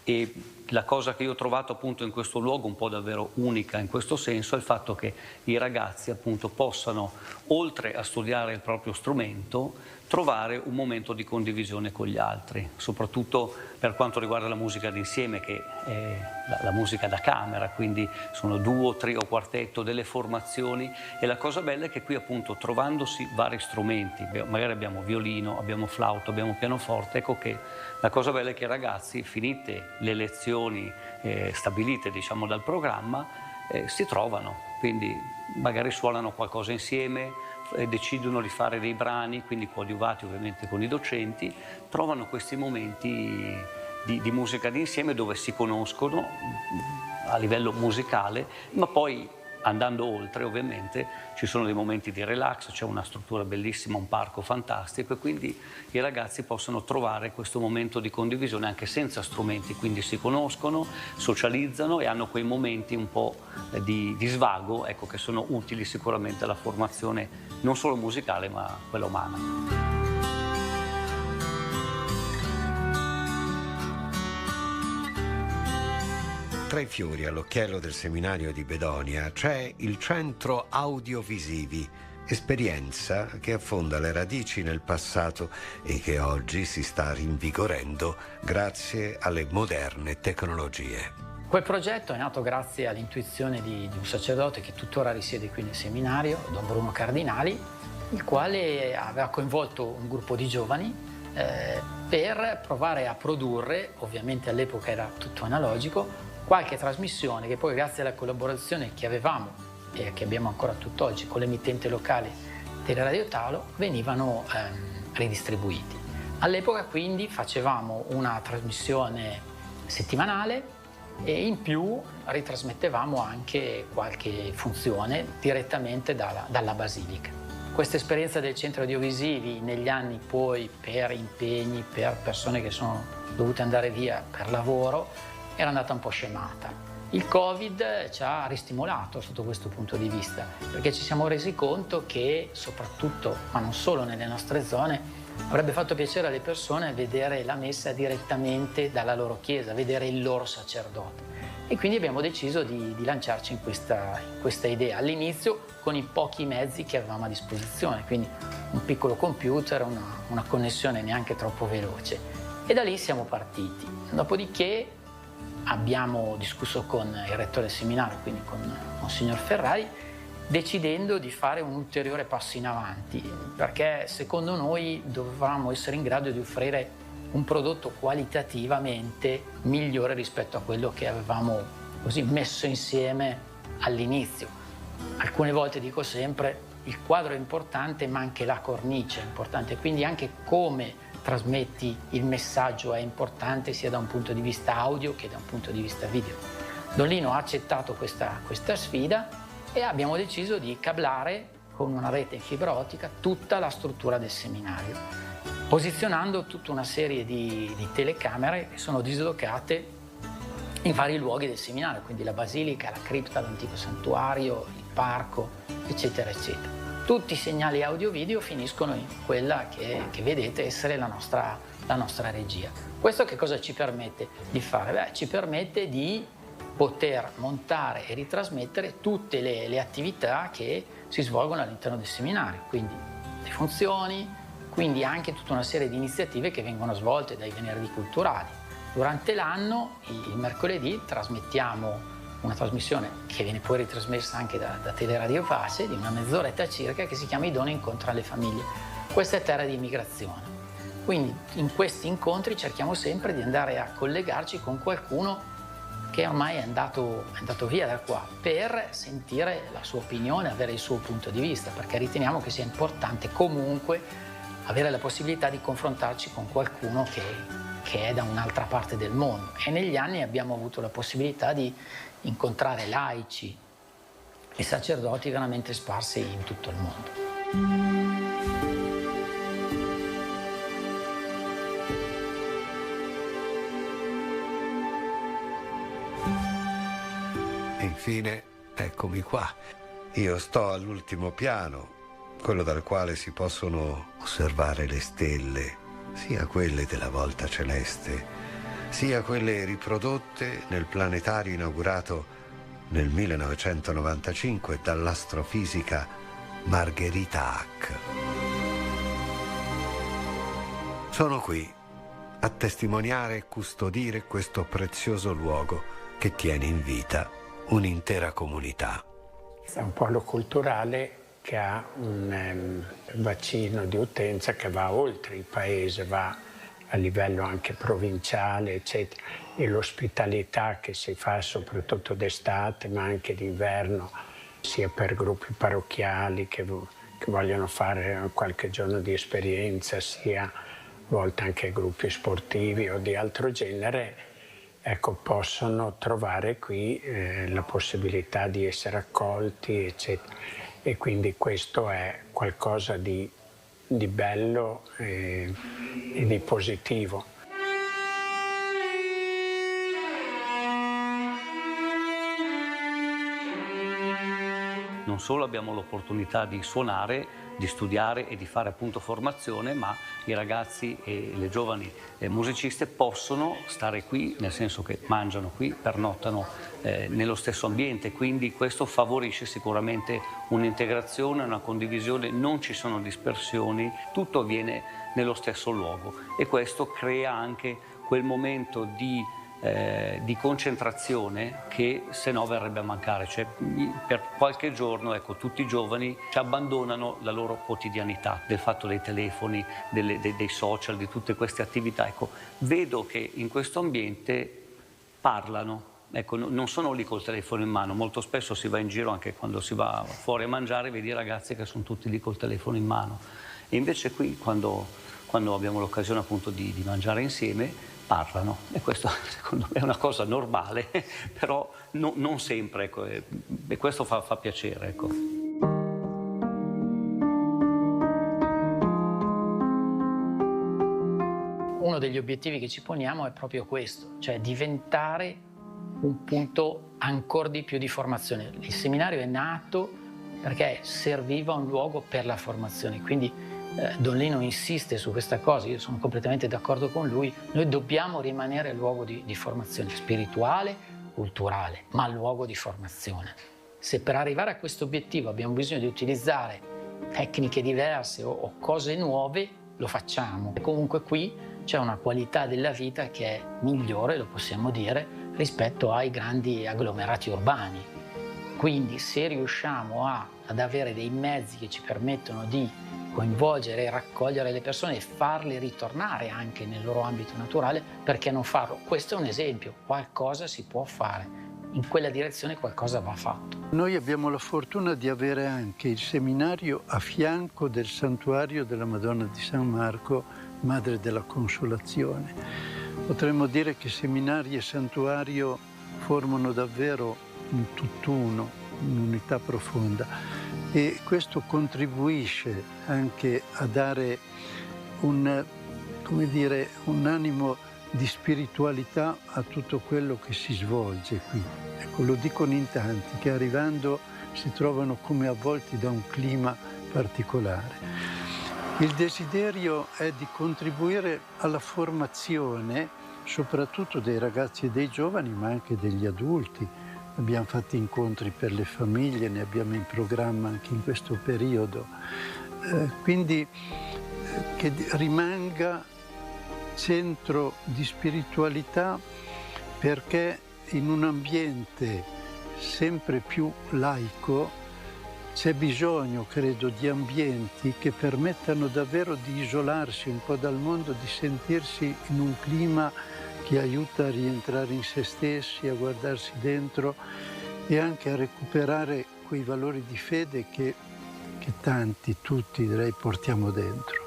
E la cosa che io ho trovato appunto in questo luogo un po' davvero unica in questo senso è il fatto che i ragazzi appunto possano, oltre a studiare il proprio strumento, trovare un momento di condivisione con gli altri, soprattutto per quanto riguarda la musica d'insieme, che è la musica da camera, quindi sono duo, trio, quartetto, delle formazioni, e la cosa bella è che qui appunto trovandosi vari strumenti, magari abbiamo violino, abbiamo flauto, abbiamo pianoforte, ecco che la cosa bella è che i ragazzi, finite le lezioni stabilite diciamo dal programma, si trovano, quindi magari suonano qualcosa insieme, decidono di fare dei brani, quindi coadiuvati ovviamente con i docenti, trovano questi momenti di musica d'insieme dove si conoscono a livello musicale, ma poi andando oltre ovviamente ci sono dei momenti di relax, c'è una struttura bellissima, un parco fantastico, e quindi i ragazzi possono trovare questo momento di condivisione anche senza strumenti, quindi si conoscono, socializzano e hanno quei momenti un po' di svago, ecco, che sono utili sicuramente alla formazione non solo musicale ma quella umana. Tra i fiori all'occhiello del seminario di Bedonia c'è il Centro Audiovisivi, esperienza che affonda le radici nel passato e che oggi si sta rinvigorendo grazie alle moderne tecnologie. Quel progetto è nato grazie all'intuizione di un sacerdote che tuttora risiede qui nel seminario, Don Bruno Cardinali, il quale aveva coinvolto un gruppo di giovani per provare a produrre, ovviamente all'epoca era tutto analogico, qualche trasmissione che poi grazie alla collaborazione che avevamo e che abbiamo ancora tutt'oggi con l'emittente locale Teleradio Talo venivano ridistribuiti. All'epoca quindi facevamo una trasmissione settimanale e in più ritrasmettevamo anche qualche funzione direttamente dalla Basilica. Questa esperienza del centro audiovisivi negli anni poi per impegni, per persone che sono dovute andare via per lavoro, era andata un po' scemata. Il Covid ci ha ristimolato sotto questo punto di vista, perché ci siamo resi conto che soprattutto, ma non solo nelle nostre zone, avrebbe fatto piacere alle persone vedere la messa direttamente dalla loro chiesa, vedere il loro sacerdote. E quindi abbiamo deciso di lanciarci in questa idea, all'inizio con i pochi mezzi che avevamo a disposizione, quindi un piccolo computer, una connessione neanche troppo veloce. E da lì siamo partiti. Dopodiché abbiamo discusso con il rettore del seminario, quindi con Monsignor Ferrari, decidendo di fare un ulteriore passo in avanti, perché secondo noi dovevamo essere in grado di offrire un prodotto qualitativamente migliore rispetto a quello che avevamo così messo insieme all'inizio. Alcune volte dico sempre, il quadro è importante ma anche la cornice è importante, quindi anche come trasmetti il messaggio è importante sia da un punto di vista audio che da un punto di vista video. Don Lino ha accettato questa sfida e abbiamo deciso di cablare con una rete in fibra ottica tutta la struttura del seminario, posizionando tutta una serie di telecamere che sono dislocate in vari luoghi del seminario, quindi la basilica, la cripta, l'antico santuario, il parco, eccetera, eccetera. Tutti i segnali audio-video finiscono in quella che vedete essere la nostra regia. Questo che cosa ci permette di fare? Beh, ci permette di poter montare e ritrasmettere tutte le attività che si svolgono all'interno del seminario, quindi le funzioni, quindi anche tutta una serie di iniziative che vengono svolte dai venerdì culturali. Durante l'anno, il mercoledì, trasmettiamo una trasmissione che viene poi ritrasmessa anche da Teleradio Pace di una mezz'oretta circa, che si chiama I doni incontrano le famiglie. Questa è terra di immigrazione. Quindi in questi incontri cerchiamo sempre di andare a collegarci con qualcuno che ormai è andato via da qua, per sentire la sua opinione, avere il suo punto di vista, perché riteniamo che sia importante comunque avere la possibilità di confrontarci con qualcuno che è da un'altra parte del mondo. E negli anni abbiamo avuto la possibilità di incontrare laici e sacerdoti veramente sparsi in tutto il mondo. Infine, eccomi qua. Io sto all'ultimo piano, quello dal quale si possono osservare le stelle, sia quelle della volta celeste, sia quelle riprodotte nel planetario inaugurato nel 1995 dall'astrofisica Margherita Hack. Sono qui a testimoniare e custodire questo prezioso luogo che tiene in vita un'intera comunità. È un polo culturale che ha un bacino di utenza che va oltre il paese, va a livello anche provinciale, eccetera. E l'ospitalità che si fa soprattutto d'estate, ma anche d'inverno, sia per gruppi parrocchiali che vogliono fare qualche giorno di esperienza, sia a volte anche gruppi sportivi o di altro genere, ecco, possono trovare qui la possibilità di essere accolti, eccetera. E quindi questo è qualcosa di bello e di positivo. Non solo abbiamo l'opportunità di suonare, di studiare e di fare appunto formazione, ma i ragazzi e le giovani musiciste possono stare qui, nel senso che mangiano qui, pernottano nello stesso ambiente, quindi questo favorisce sicuramente un'integrazione, una condivisione, non ci sono dispersioni, tutto avviene nello stesso luogo e questo crea anche quel momento di concentrazione che se no verrebbe a mancare, cioè per qualche giorno ecco, tutti i giovani ci abbandonano la loro quotidianità, del fatto dei telefoni, dei social, di tutte queste attività. Ecco, vedo che in questo ambiente parlano, ecco, non sono lì col telefono in mano, molto spesso si va in giro anche quando si va fuori a mangiare, vedi i ragazzi che sono tutti lì col telefono in mano e invece qui quando abbiamo l'occasione appunto di mangiare insieme parlano e questo secondo me è una cosa normale, però non sempre, ecco, e questo fa piacere. Ecco. Uno degli obiettivi che ci poniamo è proprio questo, cioè diventare un punto ancora di più di formazione. Il seminario è nato perché serviva un luogo per la formazione, quindi Don Lino insiste su questa cosa, io sono completamente d'accordo con lui, noi dobbiamo rimanere luogo di formazione spirituale, culturale, ma luogo di formazione. Se per arrivare a questo obiettivo abbiamo bisogno di utilizzare tecniche diverse o cose nuove, lo facciamo. Comunque qui c'è una qualità della vita che è migliore, lo possiamo dire, rispetto ai grandi agglomerati urbani. Quindi se riusciamo ad avere dei mezzi che ci permettono di coinvolgere e raccogliere le persone e farle ritornare anche nel loro ambito naturale, perché non farlo? Questo è un esempio, qualcosa si può fare, in quella direzione qualcosa va fatto. Noi abbiamo la fortuna di avere anche il seminario a fianco del santuario della Madonna di San Marco, Madre della Consolazione. Potremmo dire che seminario e santuario formano davvero un tutt'uno, un'unità profonda. E questo contribuisce anche a dare un animo di spiritualità a tutto quello che si svolge qui. Ecco, lo dicono in tanti che arrivando si trovano come avvolti da un clima particolare. Il desiderio è di contribuire alla formazione, soprattutto dei ragazzi e dei giovani, ma anche degli adulti. Abbiamo fatto incontri per le famiglie, ne abbiamo in programma anche in questo periodo. Quindi che rimanga centro di spiritualità, perché in un ambiente sempre più laico c'è bisogno, credo, di ambienti che permettano davvero di isolarsi un po' dal mondo, di sentirsi in un clima che aiuta a rientrare in se stessi, a guardarsi dentro e anche a recuperare quei valori di fede che tanti, tutti direi, portiamo dentro.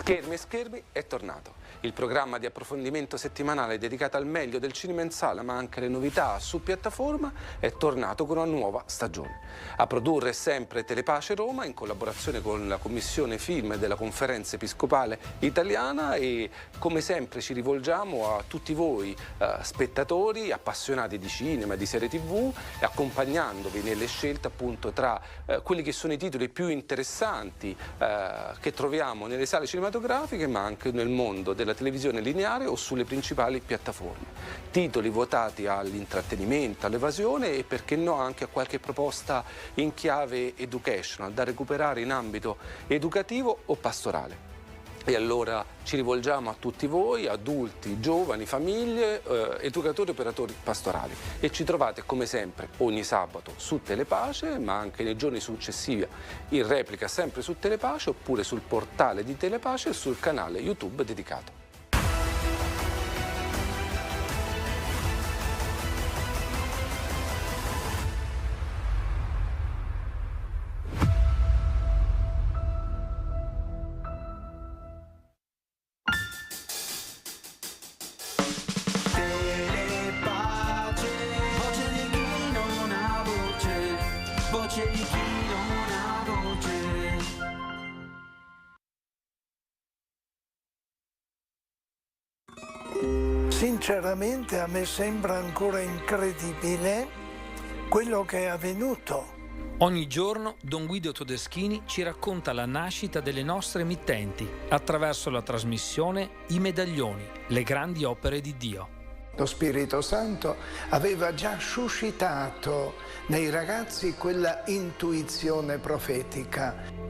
Schermi e Schermi è tornato, il programma di approfondimento settimanale dedicato al meglio del cinema in sala ma anche alle novità su piattaforma è tornato con una nuova stagione. A produrre sempre Telepace Roma in collaborazione con la Commissione Film della Conferenza Episcopale Italiana e come sempre ci rivolgiamo a tutti voi spettatori appassionati di cinema, di serie TV, accompagnandovi nelle scelte appunto tra quelli che sono i titoli più interessanti che troviamo nelle sale cinematografiche ma anche nel mondo della televisione lineare o sulle principali piattaforme. Titoli votati all'intrattenimento, all'evasione e perché no anche a qualche proposta in chiave educational da recuperare in ambito educativo o pastorale. E allora ci rivolgiamo a tutti voi, adulti, giovani, famiglie, educatori e operatori pastorali e ci trovate come sempre ogni sabato su Telepace ma anche nei giorni successivi in replica sempre su Telepace oppure sul portale di Telepace e sul canale YouTube dedicato. Sinceramente a me sembra ancora incredibile quello che è avvenuto. Ogni giorno Don Guido Todeschini ci racconta la nascita delle nostre emittenti attraverso la trasmissione I Medaglioni, le grandi opere di Dio. Lo Spirito Santo aveva già suscitato nei ragazzi quella intuizione profetica.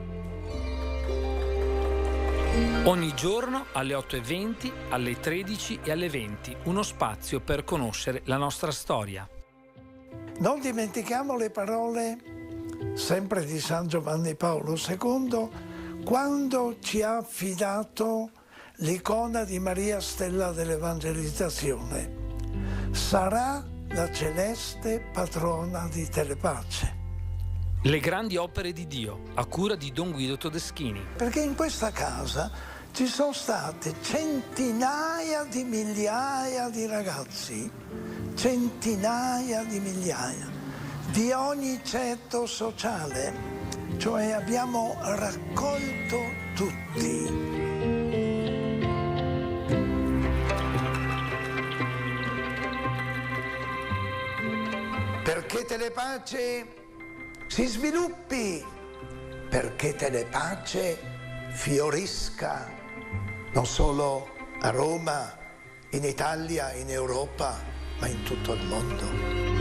Ogni giorno alle 8:20, alle 13 e alle 20, uno spazio per conoscere la nostra storia. Non dimentichiamo le parole sempre di San Giovanni Paolo II quando ci ha affidato l'icona di Maria Stella dell'Evangelizzazione. Sarà la celeste patrona di Telepace. Le grandi opere di Dio, a cura di Don Guido Todeschini. Perché in questa casa ci sono state centinaia di migliaia di ragazzi, centinaia di migliaia, di ogni ceto sociale, cioè abbiamo raccolto tutti. Perché Telepace si sviluppi, perché Telepace fiorisca non solo a Roma, in Italia, in Europa, ma in tutto il mondo.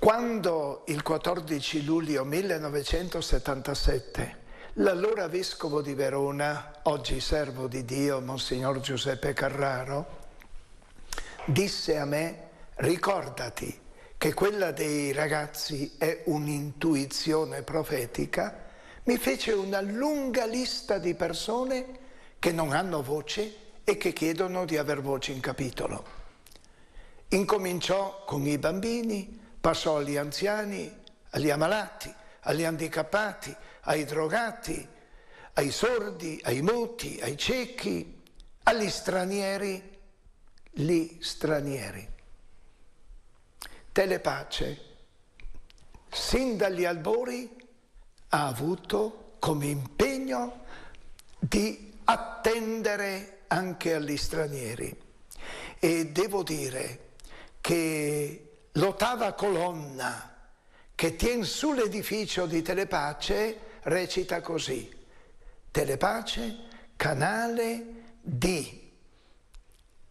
Quando il 14 luglio 1977 l'allora vescovo di Verona, oggi servo di Dio, Monsignor Giuseppe Carraro, disse a me: ricordati che quella dei ragazzi è un'intuizione profetica, mi fece una lunga lista di persone che non hanno voce e che chiedono di aver voce in capitolo. Incominciò con i bambini, passò agli anziani, agli ammalati, agli handicappati, ai drogati, ai sordi, ai muti, ai ciechi, agli stranieri, gli stranieri. Telepace, sin dagli albori, ha avuto come impegno di attendere anche agli stranieri. E devo dire che l'ottava colonna che tiene sull'edificio di Telepace recita così: Telepace, canale di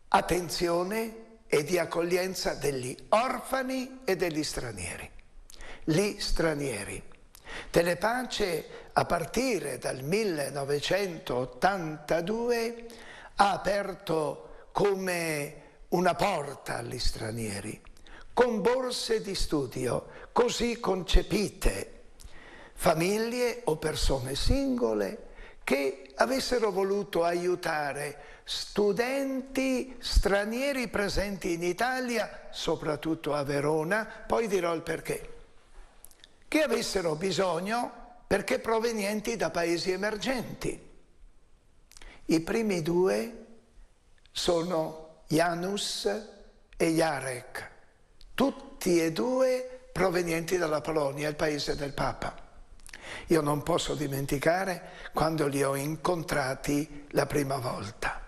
attenzione e di accoglienza degli orfani e degli stranieri. Gli stranieri. Telepace, a partire dal 1982, ha aperto come una porta agli stranieri, con borse di studio così concepite, famiglie o persone singole che avessero voluto aiutare studenti stranieri presenti in Italia, soprattutto a Verona, poi dirò il perché, che avessero bisogno perché provenienti da paesi emergenti. I primi due sono Janus e Jarek, tutti e due provenienti dalla Polonia, il paese del Papa. Io non posso dimenticare quando li ho incontrati la prima volta.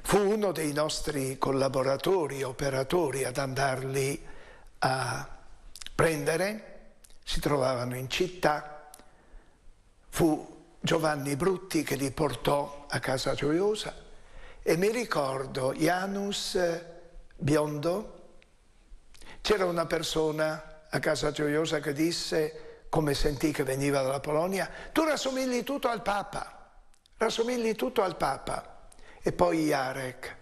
Fu uno dei nostri collaboratori, operatori, ad andarli a prendere, si trovavano in città, fu Giovanni Brutti che li portò a Casa Gioiosa e mi ricordo Janus biondo, c'era una persona a Casa Gioiosa che disse, come sentì che veniva dalla Polonia: tu rassomigli tutto al Papa, rassomigli tutto al Papa. E poi Jarek,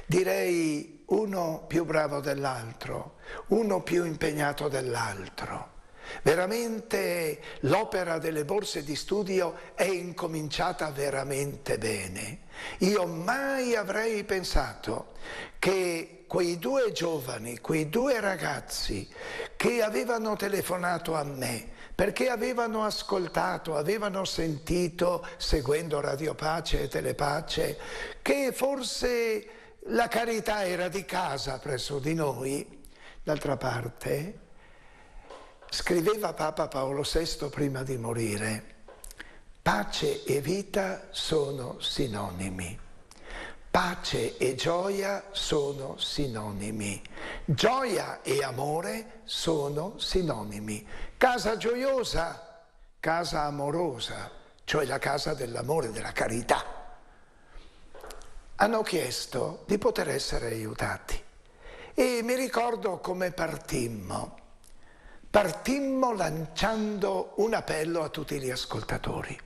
direi uno più bravo dell'altro, uno più impegnato dell'altro. Veramente l'opera delle borse di studio è incominciata veramente bene. Io mai avrei pensato che quei due giovani, quei due ragazzi che avevano telefonato a me perché avevano ascoltato, avevano sentito, seguendo Radio Pace e Telepace, che forse la carità era di casa presso di noi. D'altra parte, scriveva Papa Paolo VI prima di morire: pace e vita sono sinonimi. Pace e gioia sono sinonimi. Gioia e amore sono sinonimi. Casa gioiosa, casa amorosa, cioè la casa dell'amore, della carità. Hanno chiesto di poter essere aiutati. E mi ricordo come partimmo. Partimmo lanciando un appello a tutti gli ascoltatori.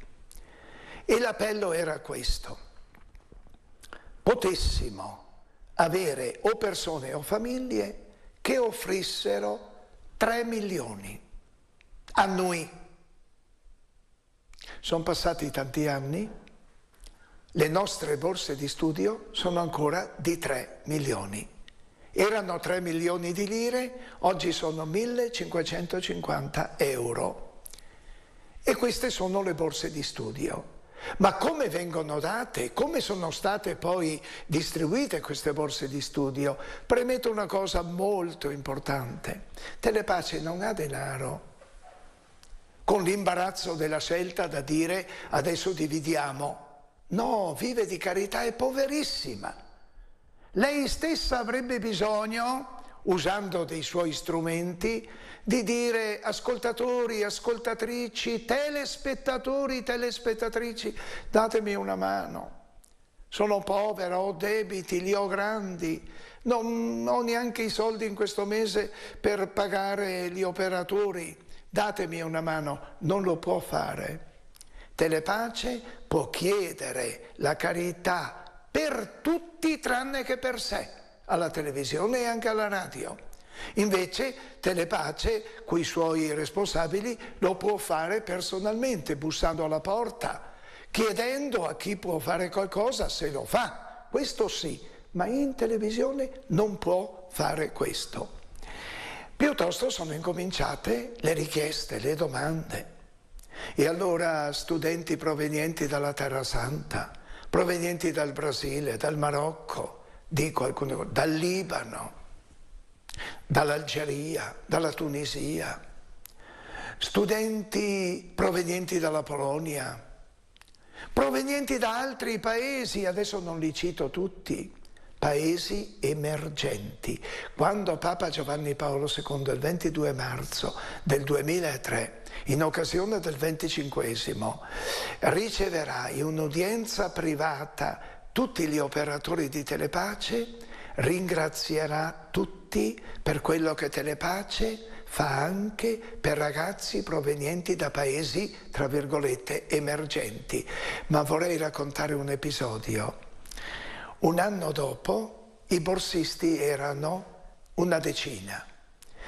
E l'appello era questo: potessimo avere o persone o famiglie che offrissero 3 milioni annui. Sono passati tanti anni, le nostre borse di studio sono ancora di 3 milioni. Erano 3 milioni di lire, oggi sono 1.550 euro. E queste sono le borse di studio. Ma come vengono date, come sono state poi distribuite queste borse di studio? Premetto una cosa molto importante: Telepace non ha denaro, con l'imbarazzo della scelta da dire adesso dividiamo. No, vive di carità, è poverissima. Lei stessa avrebbe bisogno, usando dei suoi strumenti, di dire: ascoltatori, ascoltatrici, telespettatori, telespettatrici, datemi una mano. Sono povera, ho debiti, li ho grandi, Non ho neanche i soldi in questo mese per pagare gli operatori, datemi una mano. Non lo può fare. Telepace può chiedere la carità per tutti tranne che per sé, alla televisione e anche alla radio. Invece Telepace, coi suoi responsabili, lo può fare personalmente, bussando alla porta, chiedendo a chi può fare qualcosa se lo fa. Questo sì, ma in televisione non può fare questo. Piuttosto sono incominciate le richieste, le domande. E allora studenti provenienti dalla Terra Santa, provenienti dal Brasile, dal Marocco, dico alcune, dal Libano, dall'Algeria, dalla Tunisia, studenti provenienti dalla Polonia, provenienti da altri paesi, adesso non li cito tutti, paesi emergenti. Quando Papa Giovanni Paolo II, il 22 marzo del 2003, in occasione del 25esimo, riceverà in un'udienza privata tutti gli operatori di Telepace, ringrazierà tutti per quello che Telepace fa anche per ragazzi provenienti da paesi, tra virgolette, emergenti. Ma vorrei raccontare un episodio. Un anno dopo i borsisti erano una decina.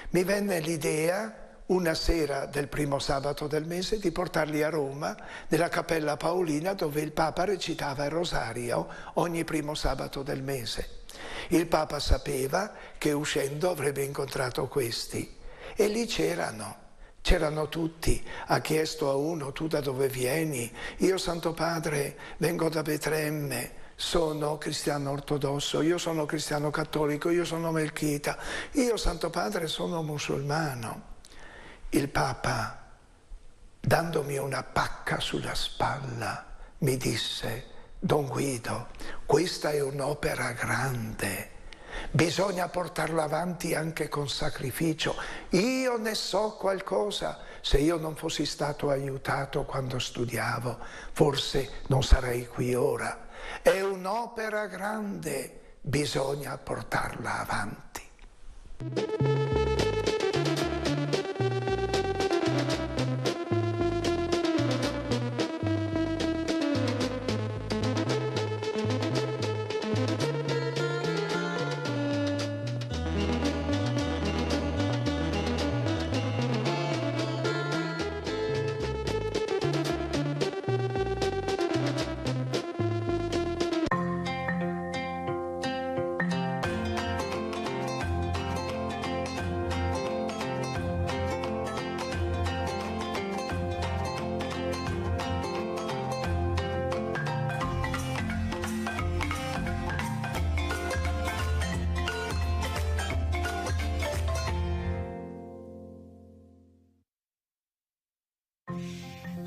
Mi venne l'idea, una sera del primo sabato del mese, di portarli a Roma, nella Cappella Paolina, dove il Papa recitava il rosario ogni primo sabato del mese. Il Papa sapeva che uscendo avrebbe incontrato questi e lì c'erano tutti. Ha chiesto a uno: tu da dove vieni? Io, Santo Padre, vengo da Betlemme, sono cristiano ortodosso, io sono cristiano cattolico, io sono melchita, io, Santo Padre, sono musulmano. Il Papa, dandomi una pacca sulla spalla, mi disse: Don Guido, questa è un'opera grande, bisogna portarla avanti anche con sacrificio. Io ne so qualcosa, se io non fossi stato aiutato quando studiavo, forse non sarei qui ora. È un'opera grande, bisogna portarla avanti.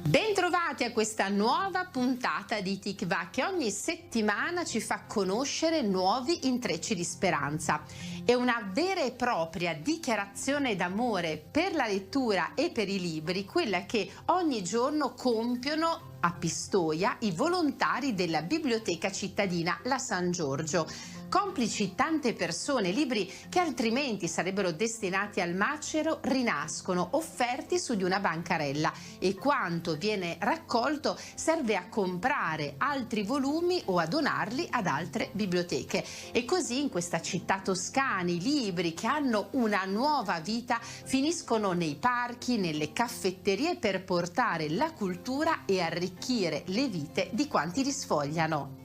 Bentrovati a questa nuova puntata di Tikva che ogni settimana ci fa conoscere nuovi intrecci di speranza. È una vera e propria dichiarazione d'amore per la lettura e per i libri, quella che ogni giorno compiono a Pistoia i volontari della Biblioteca Cittadina La San Giorgio. Complici tante persone, libri che altrimenti sarebbero destinati al macero rinascono, offerti su di una bancarella, e quanto viene raccolto serve a comprare altri volumi o a donarli ad altre biblioteche. E così in questa città toscana i libri che hanno una nuova vita finiscono nei parchi, nelle caffetterie, per portare la cultura e arricchire le vite di quanti li sfogliano.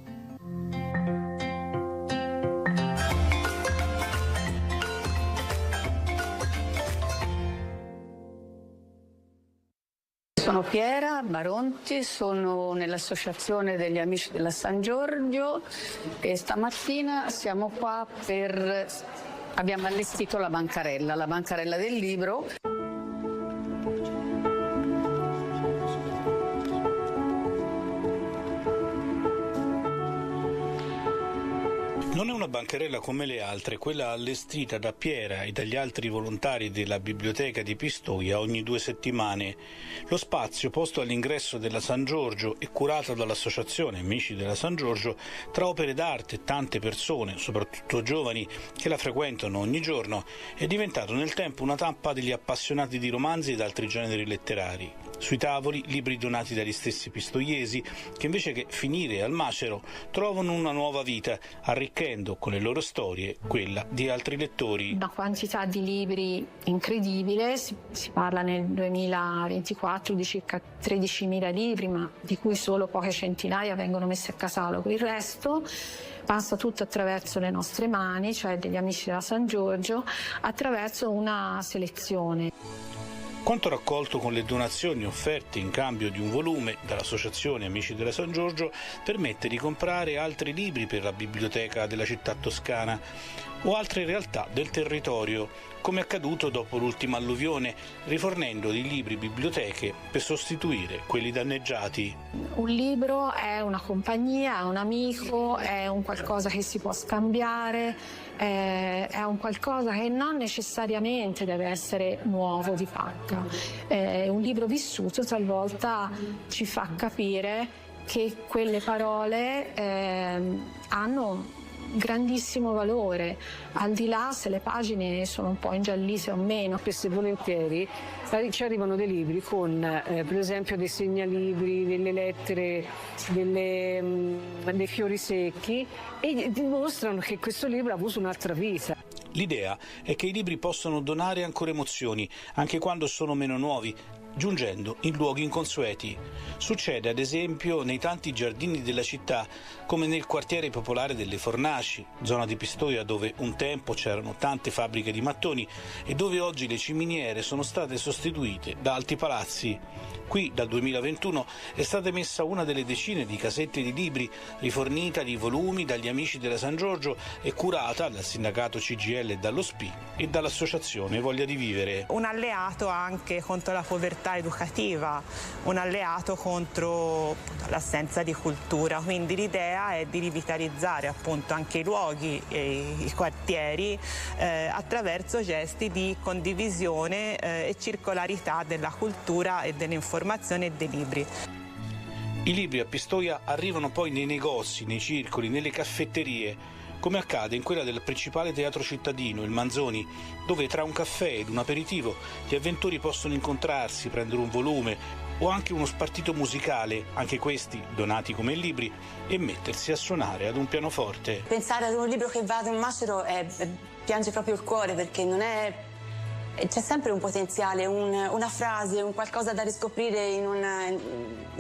Sono Piera Baronti, sono nell'associazione degli amici della San Giorgio e stamattina siamo qua abbiamo allestito la bancarella del libro. Non è una bancarella come le altre, quella allestita da Piera e dagli altri volontari della biblioteca di Pistoia ogni 2 settimane. Lo spazio, posto all'ingresso della San Giorgio e curato dall'associazione Amici della San Giorgio, tra opere d'arte e tante persone, soprattutto giovani, che la frequentano ogni giorno, è diventato nel tempo una tappa degli appassionati di romanzi ed altri generi letterari. Sui tavoli libri donati dagli stessi pistoiesi, che invece che finire al macero trovano una nuova vita, arricchendo con le loro storie quella di altri lettori. Una quantità di libri incredibile, si parla nel 2024 di circa 13.000 libri, ma di cui solo poche centinaia vengono messi a catalogo. Il resto passa tutto attraverso le nostre mani, cioè degli Amici della San Giorgio, attraverso una selezione. Quanto raccolto con le donazioni offerte in cambio di un volume dall'Associazione Amici della San Giorgio permette di comprare altri libri per la biblioteca della città toscana o altre realtà del territorio, come accaduto dopo l'ultima alluvione, rifornendo di libri biblioteche per sostituire quelli danneggiati. Un libro è una compagnia, è un amico, è un qualcosa che si può scambiare, è un qualcosa che non necessariamente deve essere nuovo di pacca. Un libro vissuto talvolta ci fa capire che quelle parole hanno grandissimo valore, al di là se le pagine sono un po' ingiallite o meno. Spesso e volentieri ci arrivano dei libri con per esempio dei segnalibri, delle lettere, dei fiori secchi, e dimostrano che questo libro ha avuto un'altra vita. L'idea è che i libri possano donare ancora emozioni, anche quando sono meno nuovi, giungendo in luoghi inconsueti. Succede ad esempio nei tanti giardini della città, come nel quartiere popolare delle Fornaci, zona di Pistoia dove un tempo c'erano tante fabbriche di mattoni e dove oggi le ciminiere sono state sostituite da alti palazzi. Qui dal 2021 è stata messa una delle decine di casette di libri, rifornita di volumi dagli Amici della San Giorgio e curata dal sindacato CGIL e dallo SPI e dall'associazione Voglia di Vivere. Un alleato anche contro la povertà educativa, un alleato contro l'assenza di cultura, quindi l'idea è di rivitalizzare appunto anche i luoghi e i quartieri attraverso gesti di condivisione e circolarità della cultura e dell'informazione e dei libri. I libri a Pistoia arrivano poi nei negozi, nei circoli, nelle caffetterie, come accade in quella del principale teatro cittadino, il Manzoni, dove tra un caffè ed un aperitivo gli avventori possono incontrarsi, prendere un volume o anche uno spartito musicale, anche questi donati come libri, e mettersi a suonare ad un pianoforte. Pensare ad un libro che va ad un macero piange proprio il cuore, perché non è... c'è sempre un potenziale, una frase, un qualcosa da riscoprire in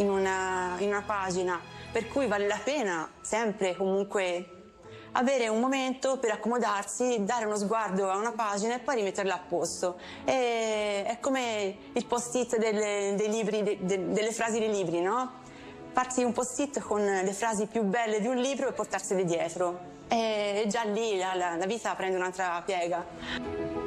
una pagina, per cui vale la pena sempre comunque avere un momento per accomodarsi, dare uno sguardo a una pagina e poi rimetterla a posto. È come il post-it dei libri, delle frasi dei libri, no? Farsi un post-it con le frasi più belle di un libro e portarsele dietro. E già lì la vita prende un'altra piega.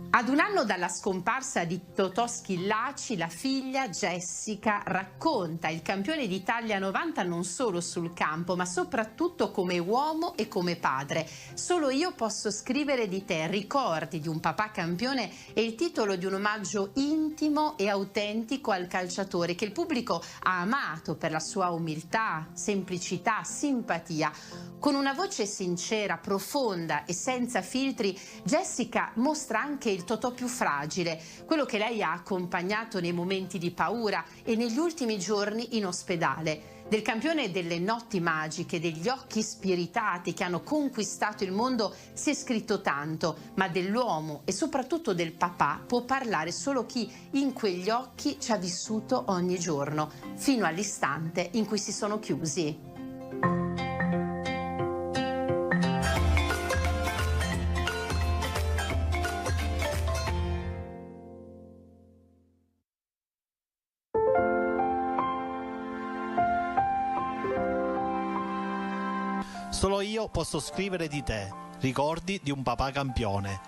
Ad un anno dalla scomparsa di Totò Schillaci, la figlia Jessica racconta il campione d'Italia 90 non solo sul campo, ma soprattutto come uomo e come padre. Solo io posso scrivere di te, ricordi di un papà campione, è il titolo di un omaggio intimo e autentico al calciatore che il pubblico ha amato per la sua umiltà, semplicità, simpatia. Con una voce sincera, profonda e senza filtri, Jessica mostra anche il Totò più fragile, quello che lei ha accompagnato nei momenti di paura e negli ultimi giorni in ospedale. Del campione delle notti magiche, degli occhi spiritati che hanno conquistato il mondo si è scritto tanto, ma dell'uomo e soprattutto del papà può parlare solo chi in quegli occhi ci ha vissuto ogni giorno, fino all'istante in cui si sono chiusi. Solo io posso scrivere di te. Ricordi di un papà campione.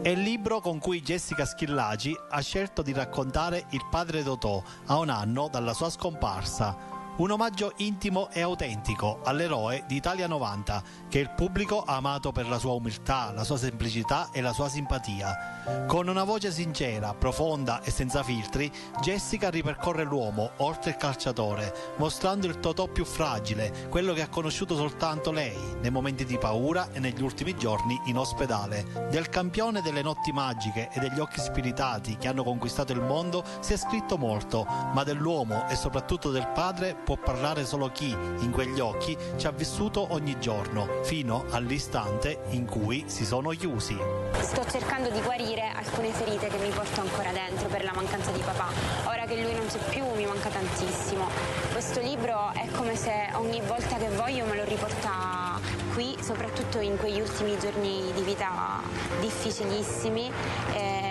È il libro con cui Jessica Schillaci ha scelto di raccontare il padre Totò a un anno dalla sua scomparsa. Un omaggio intimo e autentico all'eroe di Italia 90, che il pubblico ha amato per la sua umiltà, la sua semplicità e la sua simpatia. Con una voce sincera, profonda e senza filtri, Jessica ripercorre l'uomo oltre il calciatore, mostrando il Totò più fragile, quello che ha conosciuto soltanto lei, nei momenti di paura e negli ultimi giorni in ospedale. Del campione delle notti magiche e degli occhi spiritati che hanno conquistato il mondo si è scritto molto, ma dell'uomo e soprattutto del padre può parlare solo chi, in quegli occhi, ci ha vissuto ogni giorno, fino all'istante in cui si sono chiusi. Sto cercando di guarire alcune ferite che mi porto ancora dentro per la mancanza di papà. Ora che lui non c'è più mi manca tantissimo. Questo libro è come se ogni volta che voglio me lo riporta qui, soprattutto in quegli ultimi giorni di vita difficilissimi,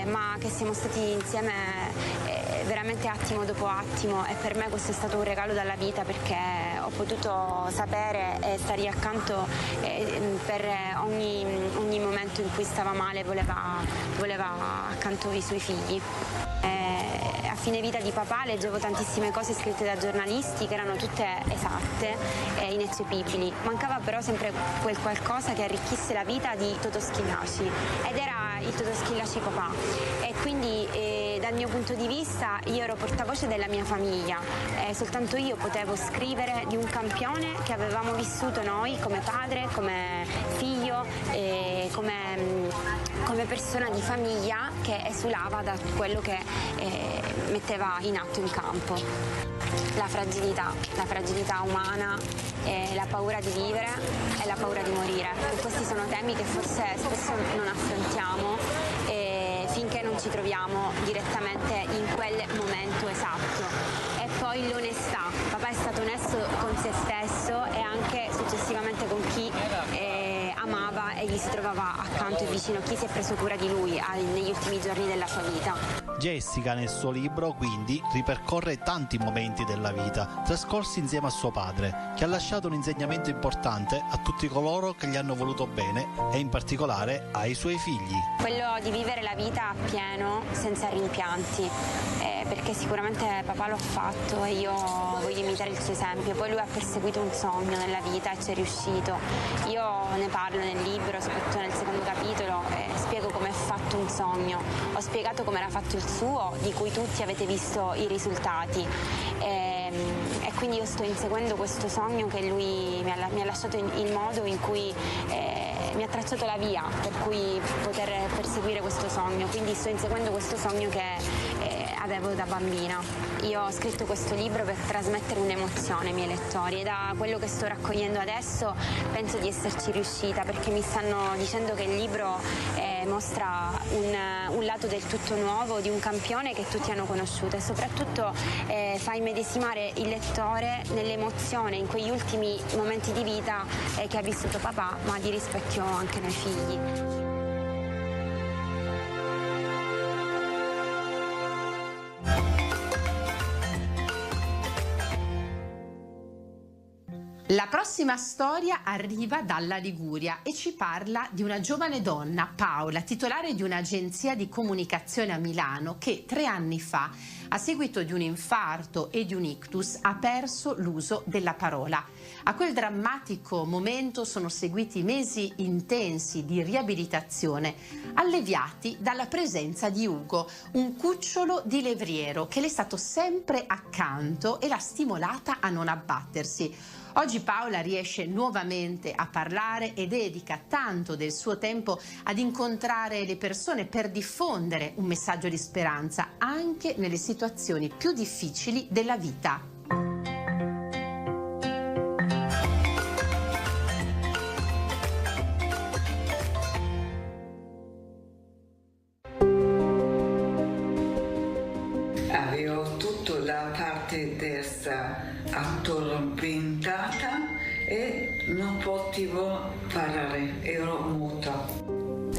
ma che siamo stati insieme veramente attimo dopo attimo, e per me questo è stato un regalo dalla vita, perché ho potuto sapere e stargli accanto per ogni momento in cui stava male, voleva accanto i suoi figli. A fine vita di papà leggevo tantissime cose scritte da giornalisti che erano tutte esatte e ineccepibili. Mancava però sempre quel qualcosa che arricchisse la vita di Totò Schillaci, ed era il Totò Schillaci papà. E quindi dal mio punto di vista io ero portavoce della mia famiglia, soltanto io potevo scrivere di un campione che avevamo vissuto noi come padre, come figlio, come persona di famiglia che esulava da quello che metteva in atto in campo. La fragilità umana, la paura di vivere e la paura di morire. E questi sono temi che forse spesso non affrontiamo finché non ci troviamo direttamente in quel momento esatto. E poi l'onestà. Papà è stato onesto con se stesso e anche successivamente con chi amava e gli si trovava accanto e vicino, chi si è preso cura di lui negli ultimi giorni della sua vita. Jessica nel suo libro quindi ripercorre tanti momenti della vita trascorsi insieme a suo padre, che ha lasciato un insegnamento importante a tutti coloro che gli hanno voluto bene e in particolare ai suoi figli. Quello di vivere la vita a pieno senza rimpianti, perché sicuramente papà l'ha fatto e io voglio imitare il suo esempio. Poi lui ha perseguito un sogno nella vita e ci è riuscito. Io ne parlo nel libro, soprattutto nel secondo capitolo, spiego come è fatto un sogno. Ho spiegato come era fatto il suo, di cui tutti avete visto i risultati. E quindi io sto inseguendo questo sogno che lui mi ha lasciato il modo in cui mi ha tracciato la via per cui poter perseguire questo sogno. Quindi sto inseguendo questo sogno che avevo da bambina. Io ho scritto questo libro per trasmettere un'emozione ai miei lettori, e da quello che sto raccogliendo adesso penso di esserci riuscita, perché mi stanno dicendo che il libro mostra un lato del tutto nuovo di un campione che tutti hanno conosciuto, e soprattutto fa immedesimare il lettore nell'emozione in quegli ultimi momenti di vita che ha vissuto papà, ma di rispecchio anche nei figli. La prossima storia arriva dalla Liguria e ci parla di una giovane donna, Paola, titolare di un'agenzia di comunicazione a Milano, che 3 anni fa, a seguito di un infarto e di un ictus, ha perso l'uso della parola. A quel drammatico momento sono seguiti mesi intensi di riabilitazione, alleviati dalla presenza di Ugo, un cucciolo di levriero che le è stato sempre accanto e l'ha stimolata a non abbattersi. Oggi Paola riesce nuovamente a parlare e dedica tanto del suo tempo ad incontrare le persone per diffondere un messaggio di speranza anche nelle situazioni più difficili della vita. Avevo tutto la parte destra addormentata e non potevo parlare, ero muta.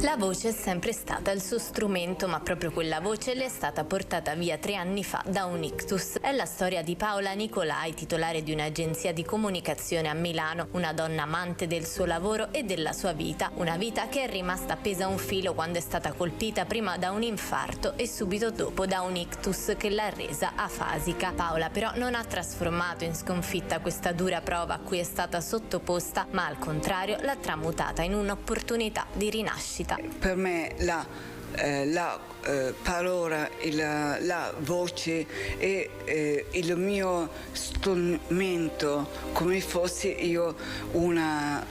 La voce è sempre stata il suo strumento, ma proprio quella voce le è stata portata via 3 anni fa da un ictus. È la storia di Paola Nicolai, titolare di un'agenzia di comunicazione a Milano, una donna amante del suo lavoro e della sua vita, una vita che è rimasta appesa a un filo quando è stata colpita prima da un infarto e subito dopo da un ictus che l'ha resa afasica. Paola però non ha trasformato in sconfitta questa dura prova a cui è stata sottoposta, ma al contrario l'ha tramutata in un'opportunità di rinascita. Per me la parola, la voce è il mio strumento, come fossi io una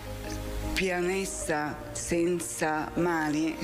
pianista senza mani.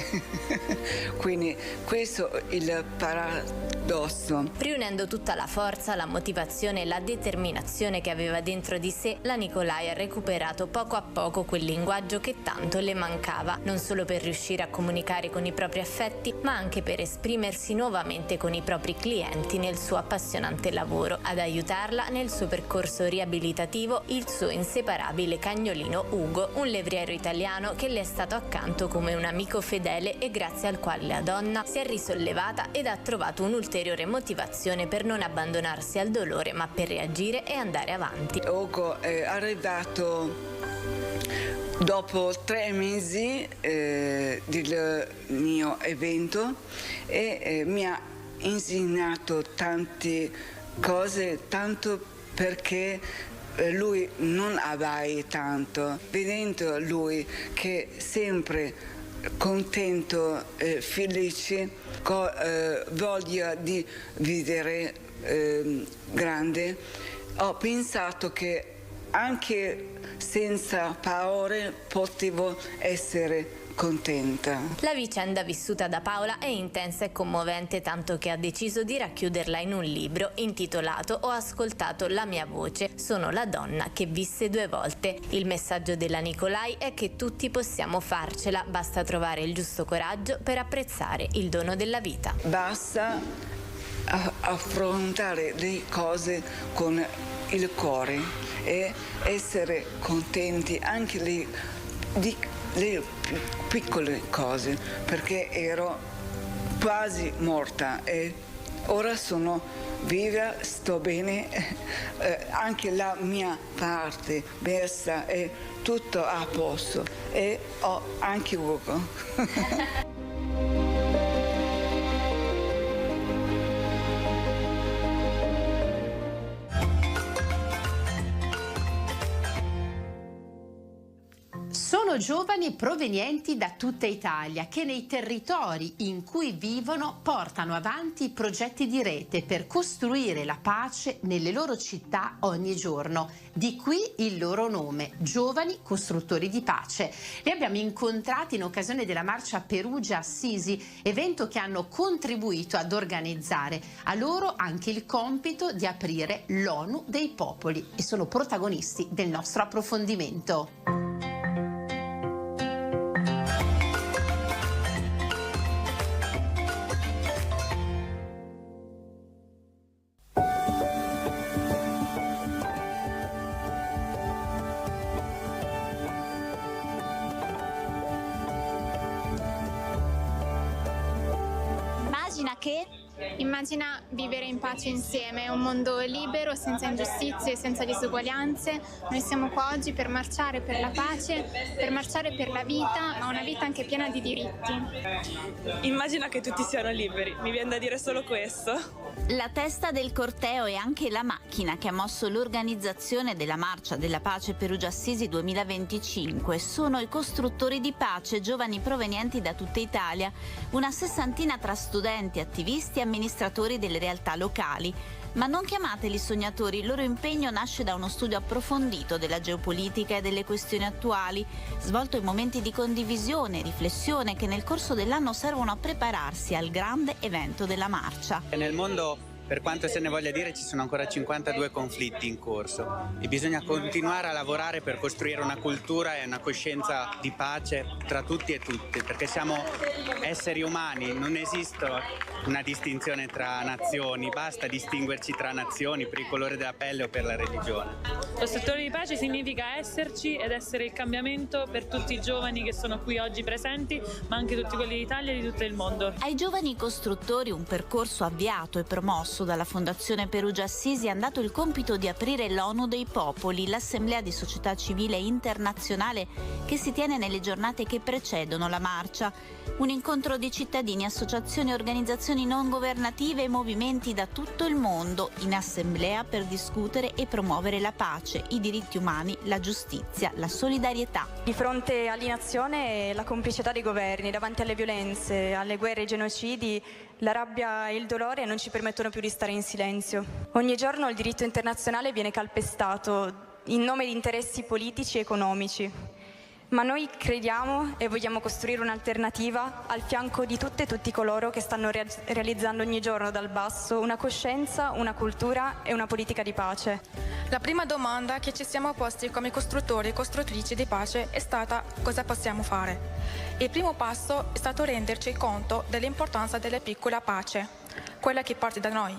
Quindi questo è il paradosso. Riunendo tutta la forza, la motivazione e la determinazione che aveva dentro di sé, la Nicolai ha recuperato poco a poco quel linguaggio che tanto le mancava, non solo per riuscire a comunicare con i propri affetti, ma anche per esprimersi nuovamente con i propri clienti nel suo appassionante lavoro. Ad aiutarla nel suo percorso riabilitativo il suo inseparabile cagnolino Ugo, un levriero italiano che le è stato accanto come un amico fedele e grazie al quale la donna si è risollevata ed ha trovato un'ulteriore motivazione per non abbandonarsi al dolore, ma per reagire e andare avanti. Ugo è arrivato dopo 3 mesi del mio evento e mi ha insegnato tante cose, tanto perché lui non aveva tanto, vedendo lui che sempre contento, felice, voglia di vivere grande, ho pensato che anche senza parole potevo essere contenta. La vicenda vissuta da Paola è intensa e commovente, tanto che ha deciso di racchiuderla in un libro intitolato Ho ascoltato la mia voce, sono la donna che visse 2 volte. Il messaggio della Nicolai è che tutti possiamo farcela, basta trovare il giusto coraggio per apprezzare il dono della vita. Basta affrontare le cose con il cuore e essere contenti anche le piccole cose, perché ero quasi morta e ora sono viva, sto bene, anche la mia parte versa è tutto a posto e ho anche Ugo. Sono giovani provenienti da tutta Italia che nei territori in cui vivono portano avanti progetti di rete per costruire la pace nelle loro città ogni giorno. Di qui il loro nome, Giovani Costruttori di Pace. Li abbiamo incontrati in occasione della marcia Perugia-Assisi, evento che hanno contribuito ad organizzare. A loro anche il compito di aprire l'ONU dei popoli e sono protagonisti del nostro approfondimento. Immagina vivere in pace insieme, un mondo libero, senza ingiustizie, senza disuguaglianze. Noi siamo qua oggi per marciare per la pace, per marciare per la vita, ma una vita anche piena di diritti. Immagina che tutti siano liberi, mi viene da dire solo questo. La testa del corteo e anche la macchina che ha mosso l'organizzazione della Marcia della Pace Perugia-Assisi 2025 sono i costruttori di pace, giovani provenienti da tutta Italia, una 60ina tra studenti, attivisti e amministratori delle realtà locali. Ma non chiamateli sognatori, il loro impegno nasce da uno studio approfondito della geopolitica e delle questioni attuali, svolto in momenti di condivisione e riflessione che nel corso dell'anno servono a prepararsi al grande evento della marcia. Nel mondo per quanto se ne voglia dire, ci sono ancora 52 conflitti in corso e bisogna continuare a lavorare per costruire una cultura e una coscienza di pace tra tutti e tutte, perché siamo esseri umani, non esiste una distinzione tra nazioni, basta distinguerci tra nazioni per il colore della pelle o per la religione. Costruttori di pace significa esserci ed essere il cambiamento per tutti i giovani che sono qui oggi presenti, ma anche tutti quelli d'Italia e di tutto il mondo. Ai giovani costruttori un percorso avviato e promosso dalla Fondazione Perugia Assisi è andato il compito di aprire l'ONU dei Popoli, l'assemblea di società civile internazionale che si tiene nelle giornate che precedono la marcia. Un incontro di cittadini, associazioni, organizzazioni non governative e movimenti da tutto il mondo in assemblea per discutere e promuovere la pace, i diritti umani, la giustizia, la solidarietà. Di fronte all'inazione e la complicità dei governi, davanti alle violenze, alle guerre e ai genocidi, la rabbia e il dolore non ci permettono più di stare in silenzio. Ogni giorno il diritto internazionale viene calpestato in nome di interessi politici e economici. Ma noi crediamo e vogliamo costruire un'alternativa al fianco di tutte e tutti coloro che stanno realizzando ogni giorno dal basso una coscienza, una cultura e una politica di pace. La prima domanda che ci siamo posti come costruttori e costruttrici di pace è stata: cosa possiamo fare? Il primo passo è stato renderci conto dell'importanza della piccola pace, quella che parte da noi,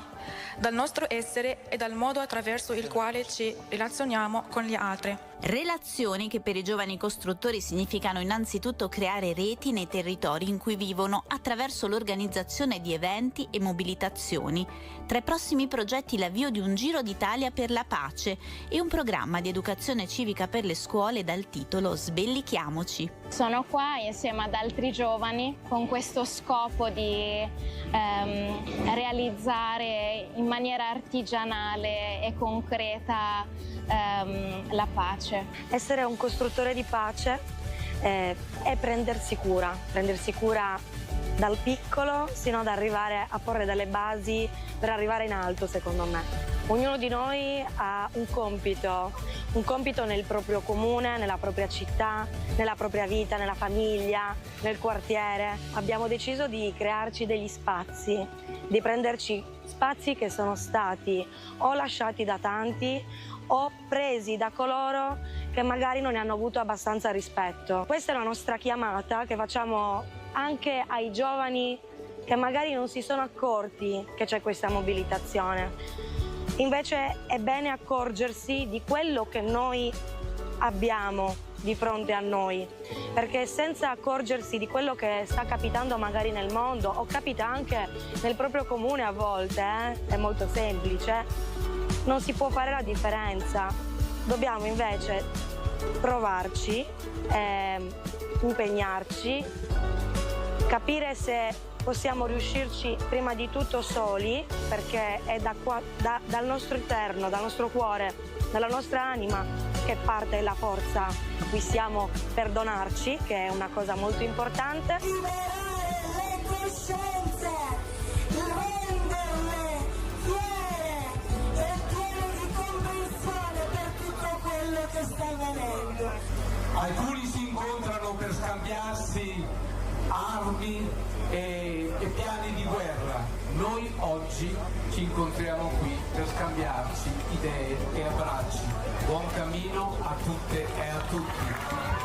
dal nostro essere e dal modo attraverso il quale ci relazioniamo con gli altri. Relazioni che per i giovani costruttori significano innanzitutto creare reti nei territori in cui vivono attraverso l'organizzazione di eventi e mobilitazioni. Tra i prossimi progetti l'avvio di un Giro d'Italia per la pace e un programma di educazione civica per le scuole dal titolo Sbellichiamoci. Sono qua insieme ad altri giovani con questo scopo di realizzare in maniera artigianale e concreta la pace. Essere un costruttore di pace è prendersi cura dal piccolo sino ad arrivare a porre delle basi per arrivare in alto, secondo me. Ognuno di noi ha un compito nel proprio comune, nella propria città, nella propria vita, nella famiglia, nel quartiere. Abbiamo deciso di crearci degli spazi, di prenderci spazi che sono stati o lasciati da tanti o presi da coloro che magari non ne hanno avuto abbastanza rispetto. Questa è la nostra chiamata che facciamo anche ai giovani che magari non si sono accorti che c'è questa mobilitazione. Invece è bene accorgersi di quello che noi abbiamo di fronte a noi, perché senza accorgersi di quello che sta capitando magari nel mondo o capita anche nel proprio comune a volte, è molto semplice, non si può fare la differenza. Dobbiamo invece provarci, impegnarci, capire se possiamo riuscirci prima di tutto soli, perché è dal nostro interno, dal nostro cuore, dalla nostra anima che parte la forza. Acquistiamo per donarci, che è una cosa molto importante. Liberare le coscienze, renderle fiere e piene di comprensione per tutto quello che sta avvenendo. Alcuni si incontrano per scambiarsi armi e piani di guerra. Noi oggi ci incontriamo qui per scambiarci idee e abbracci. Buon cammino a tutte e a tutti.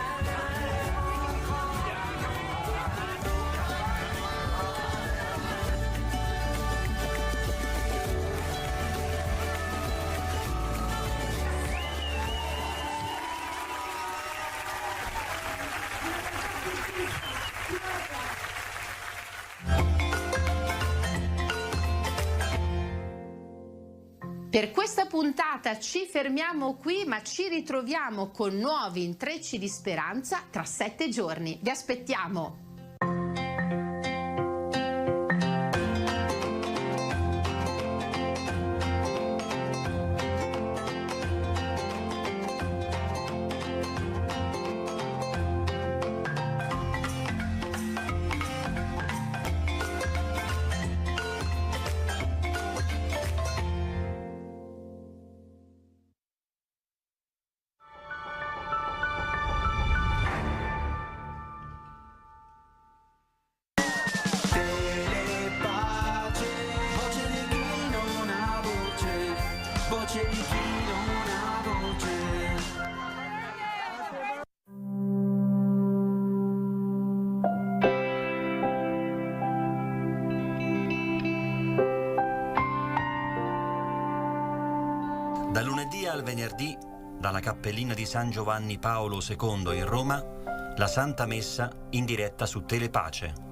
Per questa puntata ci fermiamo qui, ma ci ritroviamo con nuovi intrecci di speranza tra 7 giorni. Vi aspettiamo! pace di chi non ha voce. Da lunedì al venerdì, dalla cappellina di San Giovanni Paolo II in Roma, la Santa Messa in diretta su Telepace.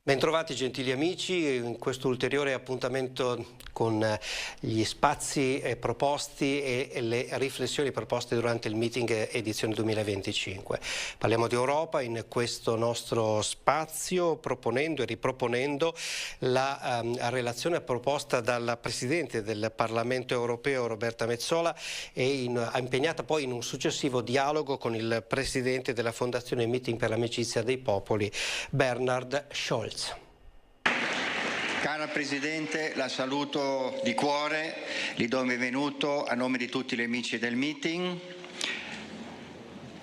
Bentrovati gentili amici in questo ulteriore appuntamento con gli spazi proposti e le riflessioni proposte durante il meeting edizione 2025. Parliamo di Europa in questo nostro spazio proponendo e riproponendo la relazione proposta dalla Presidente del Parlamento Europeo Roberta Metsola e impegnata poi in un successivo dialogo con il Presidente della Fondazione Meeting per l'Amicizia dei Popoli Bernhard Scholz. Cara Presidente, la saluto di cuore, gli do il benvenuto a nome di tutti gli amici del meeting.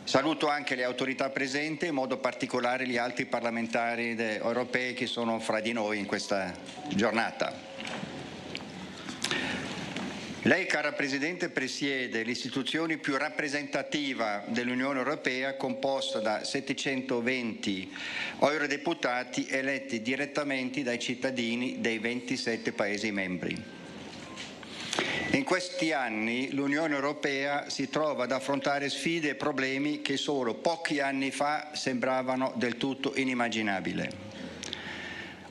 Saluto anche le autorità presenti, in modo particolare gli altri parlamentari europei che sono fra di noi in questa giornata. Lei, cara Presidente, presiede l'istituzione più rappresentativa dell'Unione Europea, composta da 720 eurodeputati eletti direttamente dai cittadini dei 27 Paesi membri. In questi anni l'Unione Europea si trova ad affrontare sfide e problemi che solo pochi anni fa sembravano del tutto inimmaginabili.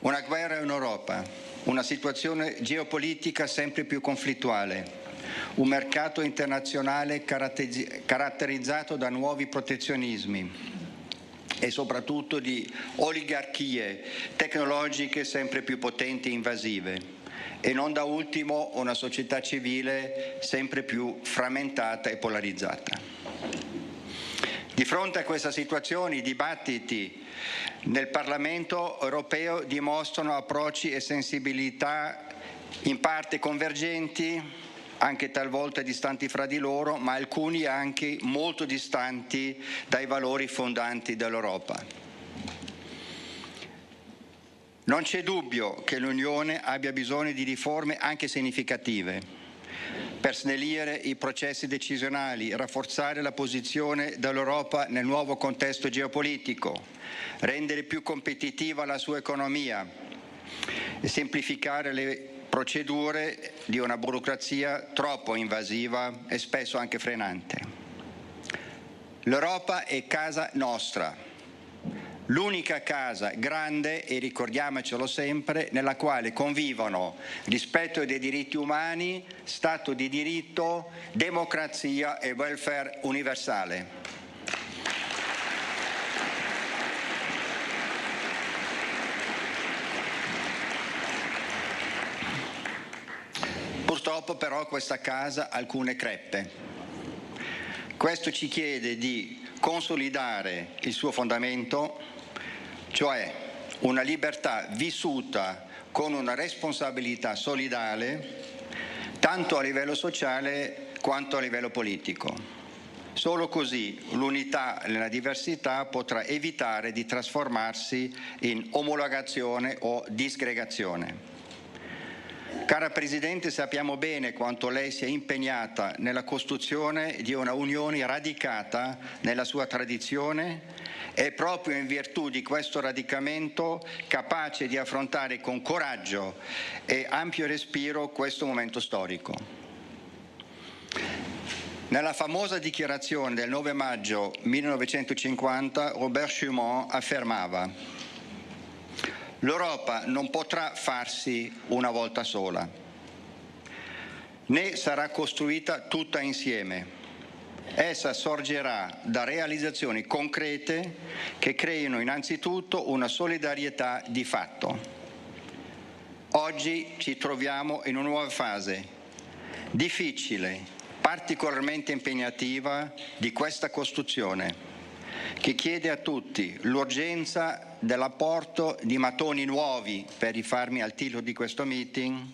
Una guerra in Europa, una situazione geopolitica sempre più conflittuale, un mercato internazionale caratterizzato da nuovi protezionismi e soprattutto di oligarchie tecnologiche sempre più potenti e invasive e non da ultimo una società civile sempre più frammentata e polarizzata. Di fronte a questa situazione i dibattiti nel Parlamento europeo dimostrano approcci e sensibilità in parte convergenti, anche talvolta distanti fra di loro, ma alcuni anche molto distanti dai valori fondanti dell'Europa. Non c'è dubbio che l'Unione abbia bisogno di riforme anche significative per snellire i processi decisionali, rafforzare la posizione dell'Europa nel nuovo contesto geopolitico, rendere più competitiva la sua economia e semplificare le procedure di una burocrazia troppo invasiva e spesso anche frenante. L'Europa è casa nostra. L'unica casa grande, e ricordiamocelo sempre, nella quale convivono rispetto dei diritti umani, Stato di diritto, democrazia e welfare universale. Purtroppo però questa casa ha alcune crepe. Questo ci chiede di consolidare il suo fondamento, cioè una libertà vissuta con una responsabilità solidale tanto a livello sociale quanto a livello politico. Solo così l'unità nella diversità potrà evitare di trasformarsi in omologazione o disgregazione. Cara Presidente, sappiamo bene quanto lei sia impegnata nella costruzione di una Unione radicata nella sua tradizione e proprio in virtù di questo radicamento capace di affrontare con coraggio e ampio respiro questo momento storico. Nella famosa dichiarazione del 9 maggio 1950 Robert Schuman affermava: l'Europa non potrà farsi una volta sola, né sarà costruita tutta insieme. Essa sorgerà da realizzazioni concrete che creino innanzitutto una solidarietà di fatto. Oggi ci troviamo in una nuova fase, difficile, particolarmente impegnativa di questa costruzione. che chiede a tutti l'urgenza dell'apporto di mattoni nuovi per rifarmi al titolo di questo meeting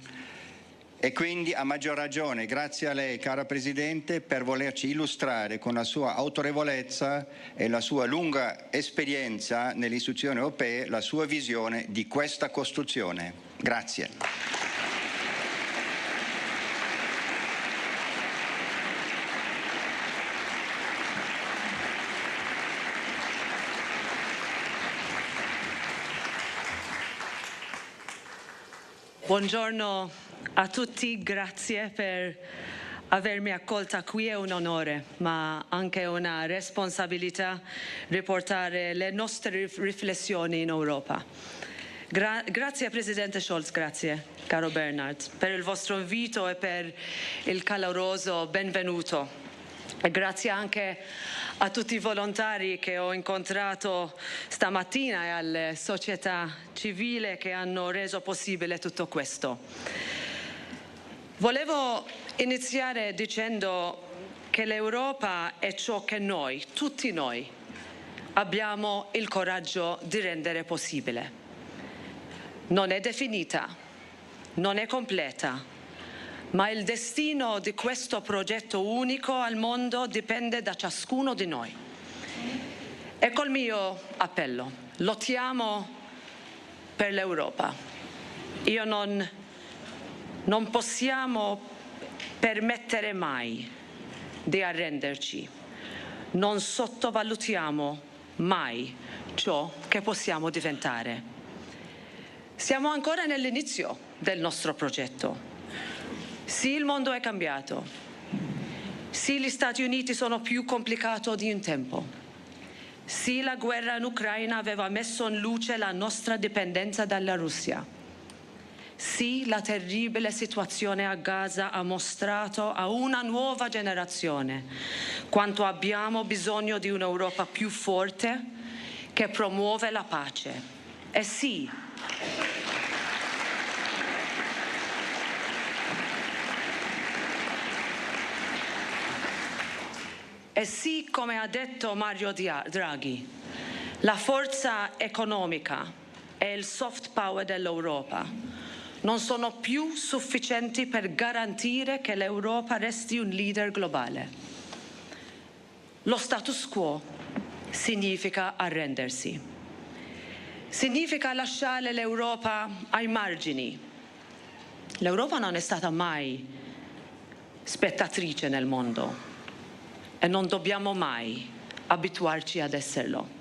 e quindi a maggior ragione grazie a lei, cara Presidente, per volerci illustrare con la sua autorevolezza e la sua lunga esperienza nelle istituzioni europee la sua visione di questa costruzione. Grazie. Buongiorno a tutti, grazie per avermi accolta qui. È un onore, ma anche una responsabilità riportare le nostre riflessioni in Europa. Grazie Presidente Scholz, grazie caro Bernhard, per il vostro invito e per il caloroso benvenuto. E grazie anche a tutti i volontari che ho incontrato stamattina e alle società civili che hanno reso possibile tutto questo. Volevo iniziare dicendo che l'Europa è ciò che noi, tutti noi, abbiamo il coraggio di rendere possibile. Non è definita, non è completa, ma il destino di questo progetto unico al mondo dipende da ciascuno di noi. Ecco il mio appello: lottiamo per l'Europa. Non possiamo permettere mai di arrenderci. Non sottovalutiamo mai ciò che possiamo diventare. Siamo ancora nell'inizio del nostro progetto. Sì, il mondo è cambiato. Sì, gli Stati Uniti sono più complicati di un tempo. Sì, la guerra in Ucraina aveva messo in luce la nostra dipendenza dalla Russia. Sì, la terribile situazione a Gaza ha mostrato a una nuova generazione quanto abbiamo bisogno di un'Europa più forte che promuove la pace. E sì, e sì, come ha detto Mario Draghi, la forza economica e il soft power dell'Europa non sono più sufficienti per garantire che l'Europa resti un leader globale. Lo status quo significa arrendersi. Significa lasciare l'Europa ai margini. L'Europa non è stata mai spettatrice nel mondo e non dobbiamo mai abituarci ad esserlo.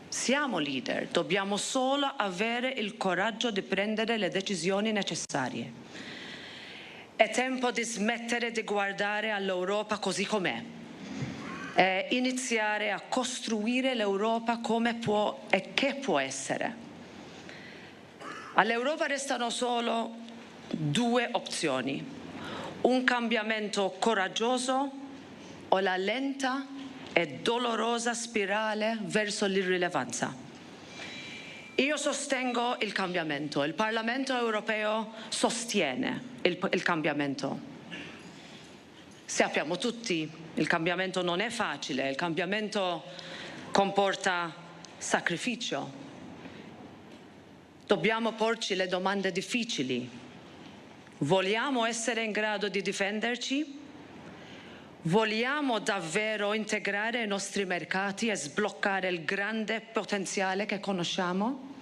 Siamo leader, dobbiamo solo avere il coraggio di prendere le decisioni necessarie. È tempo di smettere di guardare all'Europa così com'è e iniziare a costruire l'Europa come può e che può essere. All'Europa restano solo due opzioni: un cambiamento coraggioso o la lenta e dolorosa spirale verso l'irrilevanza. Io sostengo il cambiamento, il Parlamento europeo sostiene il cambiamento. Sappiamo tutti, il cambiamento non è facile, il cambiamento comporta sacrificio. Dobbiamo porci le domande difficili. Vogliamo essere in grado di difenderci? Vogliamo davvero integrare i nostri mercati e sbloccare il grande potenziale che conosciamo?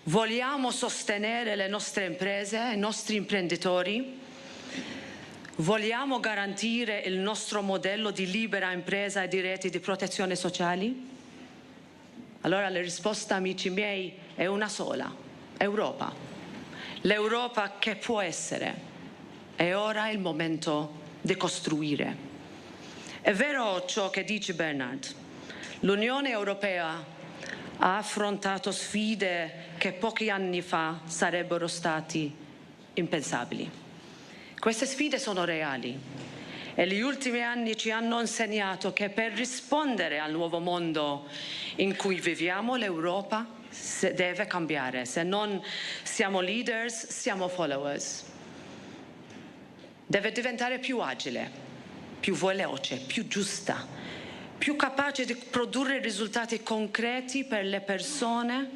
Vogliamo sostenere le nostre imprese, i nostri imprenditori? Vogliamo garantire il nostro modello di libera impresa e di reti di protezione sociali? Allora la risposta, amici miei, è una sola: Europa. L'Europa che può essere. E ora è il momento di costruire. È vero ciò che dice Bernhard. L'Unione Europea ha affrontato sfide che pochi anni fa sarebbero stati impensabili. Queste sfide sono reali e gli ultimi anni ci hanno insegnato che per rispondere al nuovo mondo in cui viviamo l'Europa deve cambiare. Se non siamo leaders, siamo followers. Deve diventare più agile, più veloce, più giusta, più capace di produrre risultati concreti per le persone,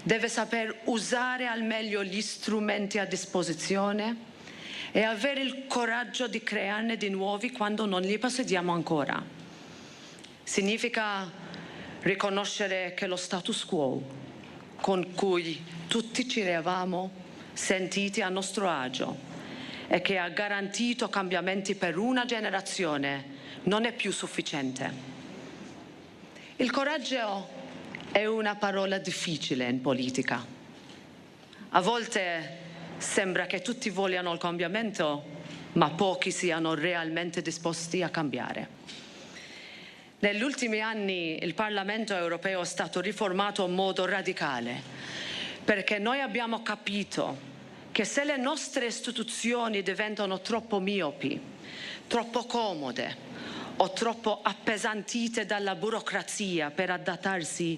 deve saper usare al meglio gli strumenti a disposizione e avere il coraggio di crearne di nuovi quando non li possediamo ancora. Significa riconoscere che lo status quo con cui tutti ci eravamo sentiti a nostro agio e che ha garantito cambiamenti per una generazione non è più sufficiente. Il coraggio è una parola difficile in politica. A volte sembra che tutti vogliano il cambiamento, ma pochi siano realmente disposti a cambiare. Negli ultimi anni il Parlamento europeo è stato riformato in modo radicale, perché noi abbiamo capito che se le nostre istituzioni diventano troppo miopi, troppo comode o troppo appesantite dalla burocrazia per adattarsi,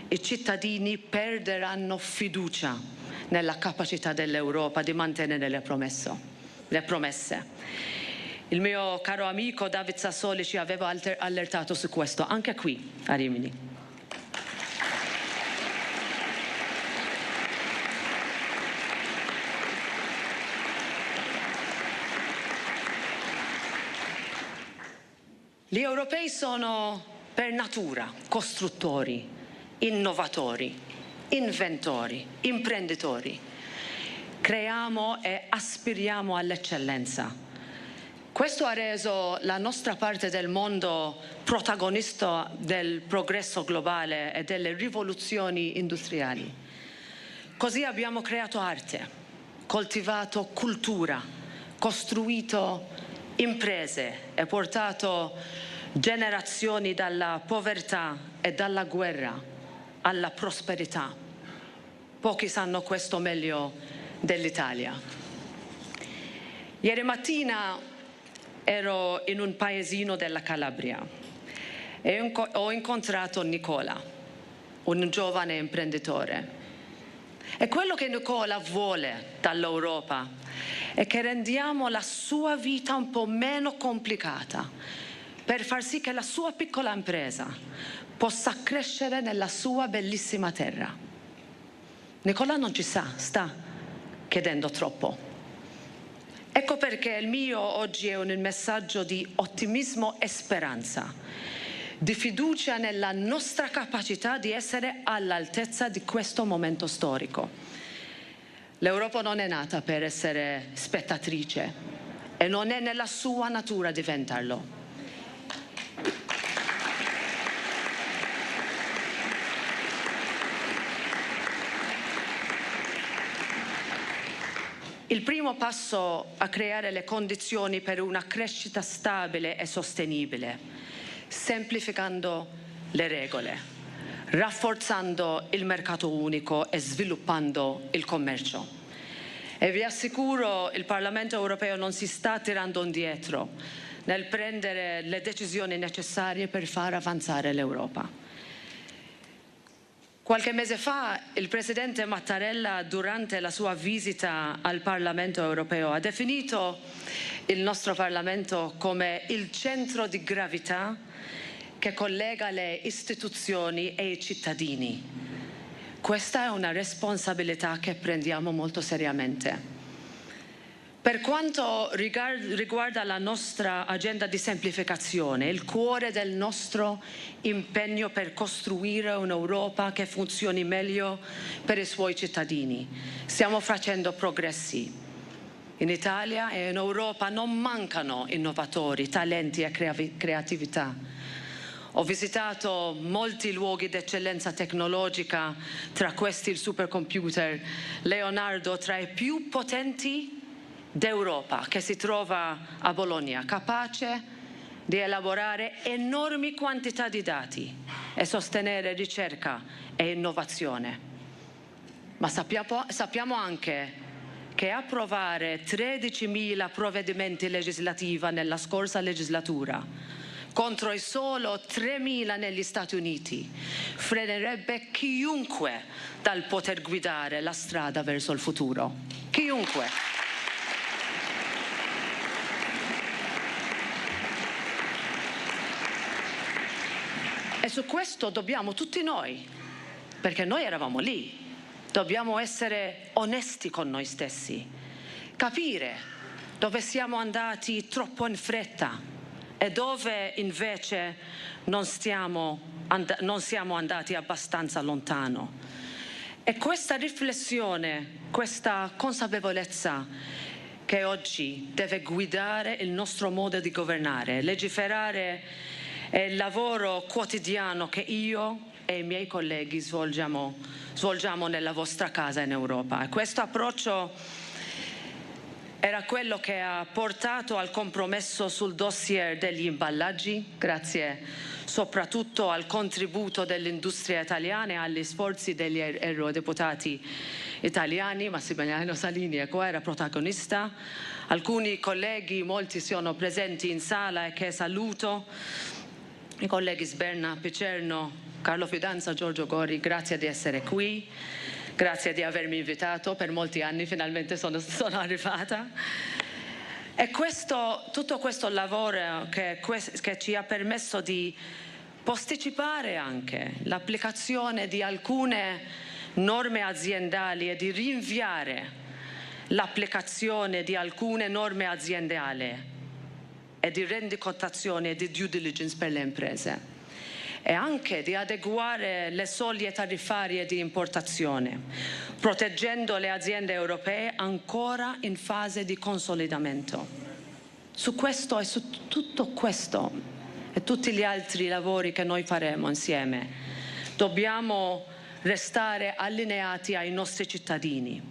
i cittadini perderanno fiducia nella capacità dell'Europa di mantenere le promesse. Il mio caro amico David Sassoli ci aveva allertato su questo, anche qui a Rimini. Gli europei sono per natura costruttori, innovatori, inventori, imprenditori. Creiamo e aspiriamo all'eccellenza. Questo ha reso la nostra parte del mondo protagonista del progresso globale e delle rivoluzioni industriali. Così abbiamo creato arte, coltivato cultura, costruito imprese e portato generazioni dalla povertà e dalla guerra alla prosperità. Pochi sanno questo meglio dell'Italia. Ieri mattina ero in un paesino della Calabria e ho incontrato Nicola, un giovane imprenditore. E quello che Nicola vuole dall'Europa è che rendiamo la sua vita un po' meno complicata per far sì che la sua piccola impresa possa crescere nella sua bellissima terra. Nicola non ci sa, sta chiedendo troppo. Ecco perché il mio oggi è un messaggio di ottimismo e speranza, di fiducia nella nostra capacità di essere all'altezza di questo momento storico. L'Europa non è nata per essere spettatrice e non è nella sua natura diventarlo. Il primo passo a creare le condizioni per una crescita stabile e sostenibile, semplificando le regole, rafforzando il mercato unico e sviluppando il commercio. E vi assicuro, il Parlamento europeo non si sta tirando indietro nel prendere le decisioni necessarie per far avanzare l'Europa. Qualche mese fa il Presidente Mattarella, durante la sua visita al Parlamento europeo, ha definito il nostro Parlamento come il centro di gravità che collega le istituzioni e i cittadini. Questa è una responsabilità che prendiamo molto seriamente. Per quanto riguarda la nostra agenda di semplificazione, il cuore del nostro impegno per costruire un'Europa che funzioni meglio per i suoi cittadini, stiamo facendo progressi. In Italia e in Europa non mancano innovatori, talenti e creatività. Ho visitato molti luoghi d'eccellenza tecnologica, tra questi il supercomputer Leonardo, tra i più potenti d'Europa, che si trova a Bologna, capace di elaborare enormi quantità di dati e sostenere ricerca e innovazione. Ma sappiamo anche che approvare 13.000 provvedimenti legislativi nella scorsa legislatura contro i solo 3.000 negli Stati Uniti frenerebbe chiunque dal poter guidare la strada verso il futuro. Chiunque. su questo dobbiamo tutti noi, perché noi eravamo lì, dobbiamo essere onesti con noi stessi, capire dove siamo andati troppo in fretta e dove invece non siamo andati abbastanza lontano. E questa riflessione, questa consapevolezza che oggi deve guidare il nostro modo di governare, legiferare è il lavoro quotidiano che io e i miei colleghi svolgiamo nella vostra casa in Europa. E questo approccio era quello che ha portato al compromesso sul dossier degli imballaggi, grazie soprattutto al contributo dell'industria italiana e agli sforzi degli eurodeputati italiani. Massimiliano Salini era protagonista. Alcuni colleghi, molti sono presenti in sala e che saluto. I colleghi Sberna, Picerno, Carlo Fidanza, Giorgio Gori, grazie di essere qui. Grazie di avermi invitato, per molti anni finalmente sono arrivata. E tutto questo lavoro che ci ha permesso di posticipare anche l'applicazione di alcune norme aziendali e di rinviare l'applicazione di alcune norme aziendali e di rendicontazione e di due diligence per le imprese, e anche di adeguare le soglie tariffarie di importazione, proteggendo le aziende europee ancora in fase di consolidamento. Su questo e su tutto questo e tutti gli altri lavori che noi faremo insieme, dobbiamo restare allineati ai nostri cittadini.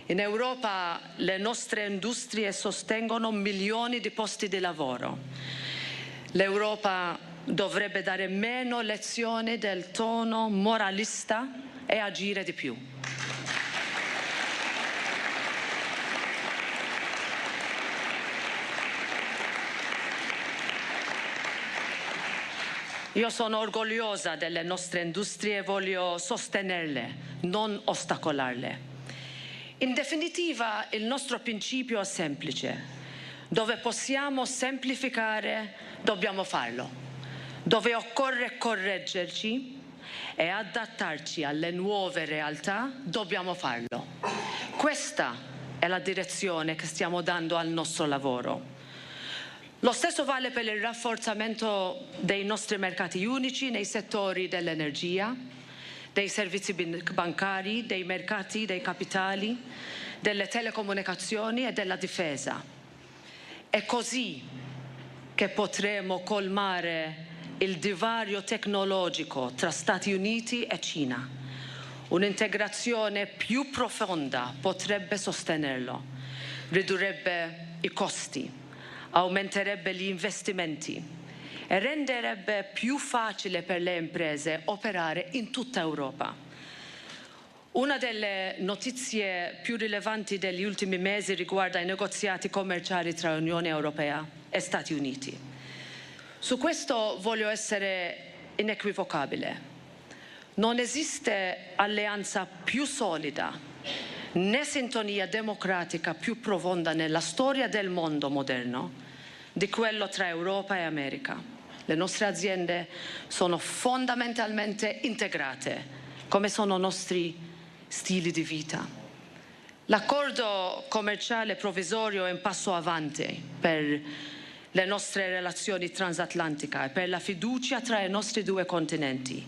In Europa le nostre industrie sostengono milioni di posti di lavoro. L'Europa dovrebbe dare meno lezioni del tono moralista e agire di più. Io sono orgogliosa delle nostre industrie e voglio sostenerle, non ostacolarle. In definitiva, il nostro principio è semplice. Dove possiamo semplificare, dobbiamo farlo. Dove occorre correggerci e adattarci alle nuove realtà, dobbiamo farlo. Questa è la direzione che stiamo dando al nostro lavoro. Lo stesso vale per il rafforzamento dei nostri mercati unici nei settori dell'energia, dei servizi bancari, dei mercati dei capitali, delle telecomunicazioni e della difesa. È così che potremo colmare il divario tecnologico tra Stati Uniti e Cina. Un'integrazione più profonda potrebbe sostenerlo, ridurrebbe i costi, aumenterebbe gli investimenti e renderebbe più facile per le imprese operare in tutta Europa. Una delle notizie più rilevanti degli ultimi mesi riguarda i negoziati commerciali tra Unione Europea e Stati Uniti. Su questo voglio essere inequivocabile. Non esiste alleanza più solida né sintonia democratica più profonda nella storia del mondo moderno di quello tra Europa e America. Le nostre aziende sono fondamentalmente integrate, come sono i nostri stili di vita. L'accordo commerciale provvisorio è un passo avanti per le nostre relazioni transatlantiche e per la fiducia tra i nostri due continenti.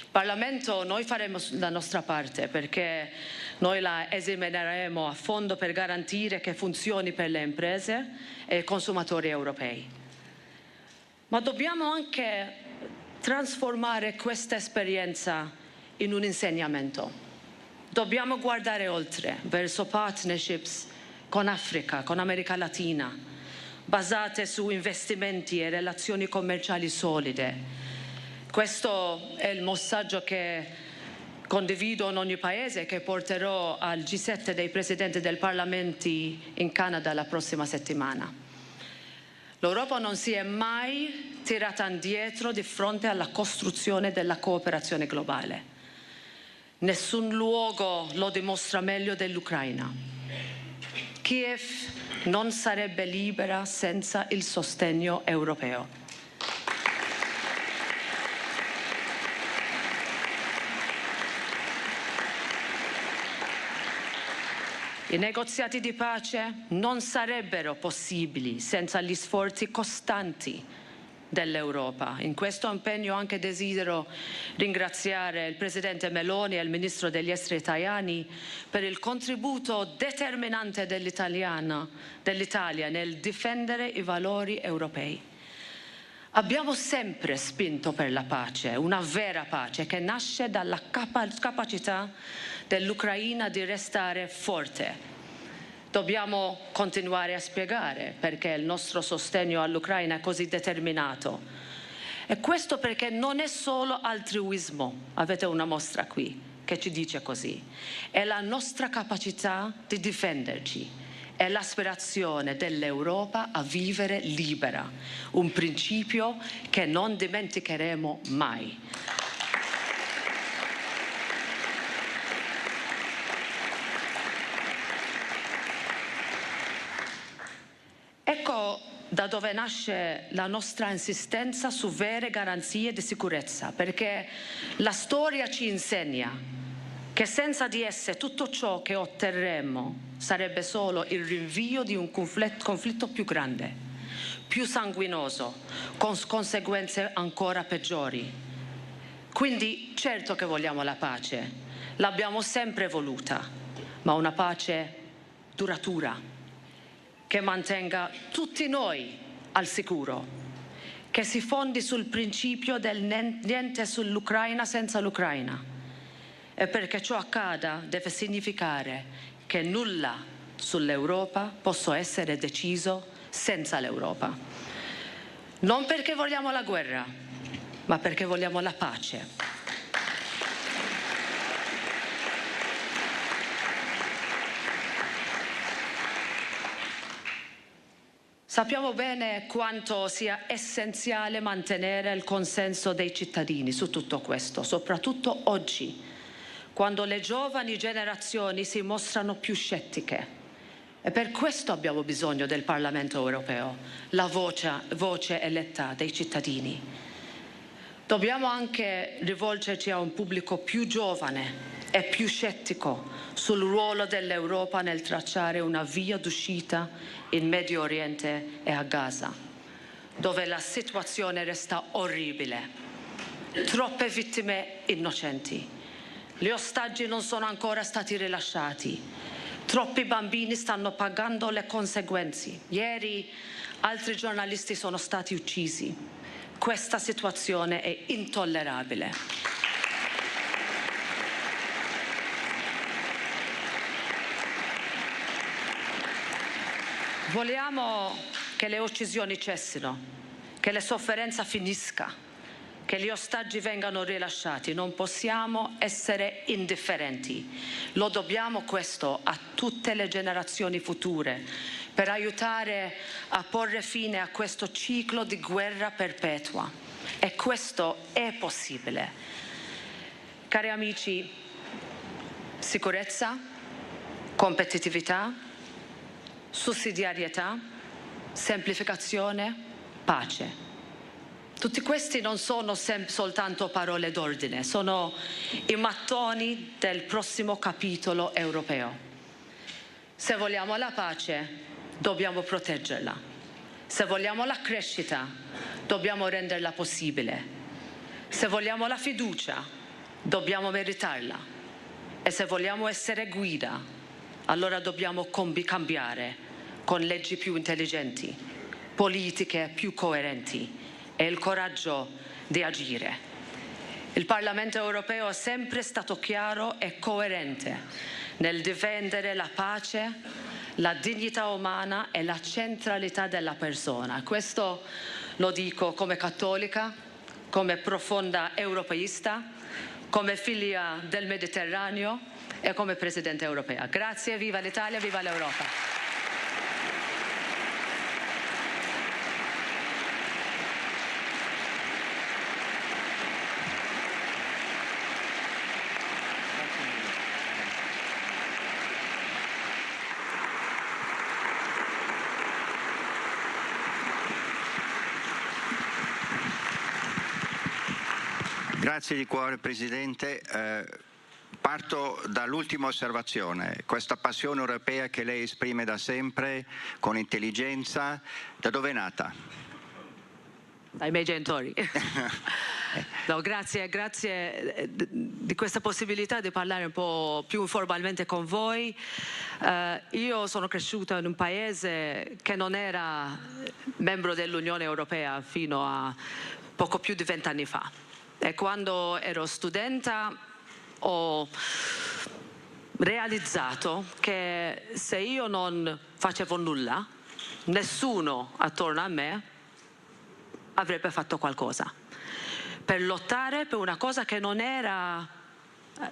Parlamento, noi faremo la nostra parte perché noi la esamineremo a fondo per garantire che funzioni per le imprese e i consumatori europei. Ma dobbiamo anche trasformare questa esperienza in un insegnamento. Dobbiamo guardare oltre, verso partnerships con Africa, con America Latina, basate su investimenti e relazioni commerciali solide. Questo è il messaggio che condivido in ogni paese, che porterò al G7 dei presidenti del Parlamento in Canada la prossima settimana. L'Europa non si è mai tirata indietro di fronte alla costruzione della cooperazione globale. Nessun luogo lo dimostra meglio dell'Ucraina. Kiev non sarebbe libera senza il sostegno europeo. I negoziati di pace non sarebbero possibili senza gli sforzi costanti dell'Europa. In questo impegno anche desidero ringraziare il Presidente Meloni e il Ministro degli Esteri Tajani per il contributo determinante dell'Italia nel difendere i valori europei. Abbiamo sempre spinto per la pace, una vera pace che nasce dalla capacità dell'Ucraina di restare forte. Dobbiamo continuare a spiegare perché il nostro sostegno all'Ucraina è così determinato. E questo perché non è solo altruismo, avete una mostra qui che ci dice così, è la nostra capacità di difenderci, è l'aspirazione dell'Europa a vivere libera, un principio che non dimenticheremo mai. Ecco da dove nasce la nostra insistenza su vere garanzie di sicurezza, perché la storia ci insegna che senza di esse tutto ciò che otterremo sarebbe solo il rinvio di un conflitto più grande, più sanguinoso, con conseguenze ancora peggiori. Quindi certo che vogliamo la pace, l'abbiamo sempre voluta, ma una pace duratura, che mantenga tutti noi al sicuro, che si fondi sul principio del niente sull'Ucraina senza l'Ucraina. E perché ciò accada deve significare che nulla sull'Europa possa essere deciso senza l'Europa. Non perché vogliamo la guerra, ma perché vogliamo la pace. Sappiamo bene quanto sia essenziale mantenere il consenso dei cittadini su tutto questo, soprattutto oggi, quando le giovani generazioni si mostrano più scettiche. E per questo abbiamo bisogno del Parlamento europeo, la voce eletta dei cittadini. Dobbiamo anche rivolgerci a un pubblico più giovane e più scettico sul ruolo dell'Europa nel tracciare una via d'uscita in Medio Oriente e a Gaza, dove la situazione resta orribile. Troppe vittime innocenti. Gli ostaggi non sono ancora stati rilasciati. Troppi bambini stanno pagando le conseguenze. Ieri altri giornalisti sono stati uccisi. Questa situazione è intollerabile. Vogliamo che le uccisioni cessino, che la sofferenza finisca, che gli ostaggi vengano rilasciati. Non possiamo essere indifferenti. Lo dobbiamo questo a tutte le generazioni future per aiutare a porre fine a questo ciclo di guerra perpetua. E questo è possibile. Cari amici, sicurezza, competitività, sussidiarietà, semplificazione, pace. Tutti questi non sono soltanto parole d'ordine, sono i mattoni del prossimo capitolo europeo. Se vogliamo la pace, dobbiamo proteggerla. Se vogliamo la crescita, dobbiamo renderla possibile. Se vogliamo la fiducia, dobbiamo meritarla. E se vogliamo essere guida, allora dobbiamo cambiare con leggi più intelligenti, politiche più coerenti e il coraggio di agire. Il Parlamento europeo è sempre stato chiaro e coerente nel difendere la pace, la dignità umana e la centralità della persona. Questo lo dico come cattolica, come profonda europeista, come figlia del Mediterraneo e come Presidente europea. Grazie, viva l'Italia, viva l'Europa. Grazie di cuore Presidente. Parto dall'ultima osservazione, questa passione europea che lei esprime da sempre, con intelligenza, da dove è nata? Dai miei genitori. No, grazie di questa possibilità di parlare un po' più informalmente con voi. Io sono cresciuta in un paese che non era membro dell'Unione Europea fino a poco più di 20 anni fa. E quando ero studenta ho realizzato che se io non facevo nulla, nessuno attorno a me avrebbe fatto qualcosa per lottare per una cosa che non era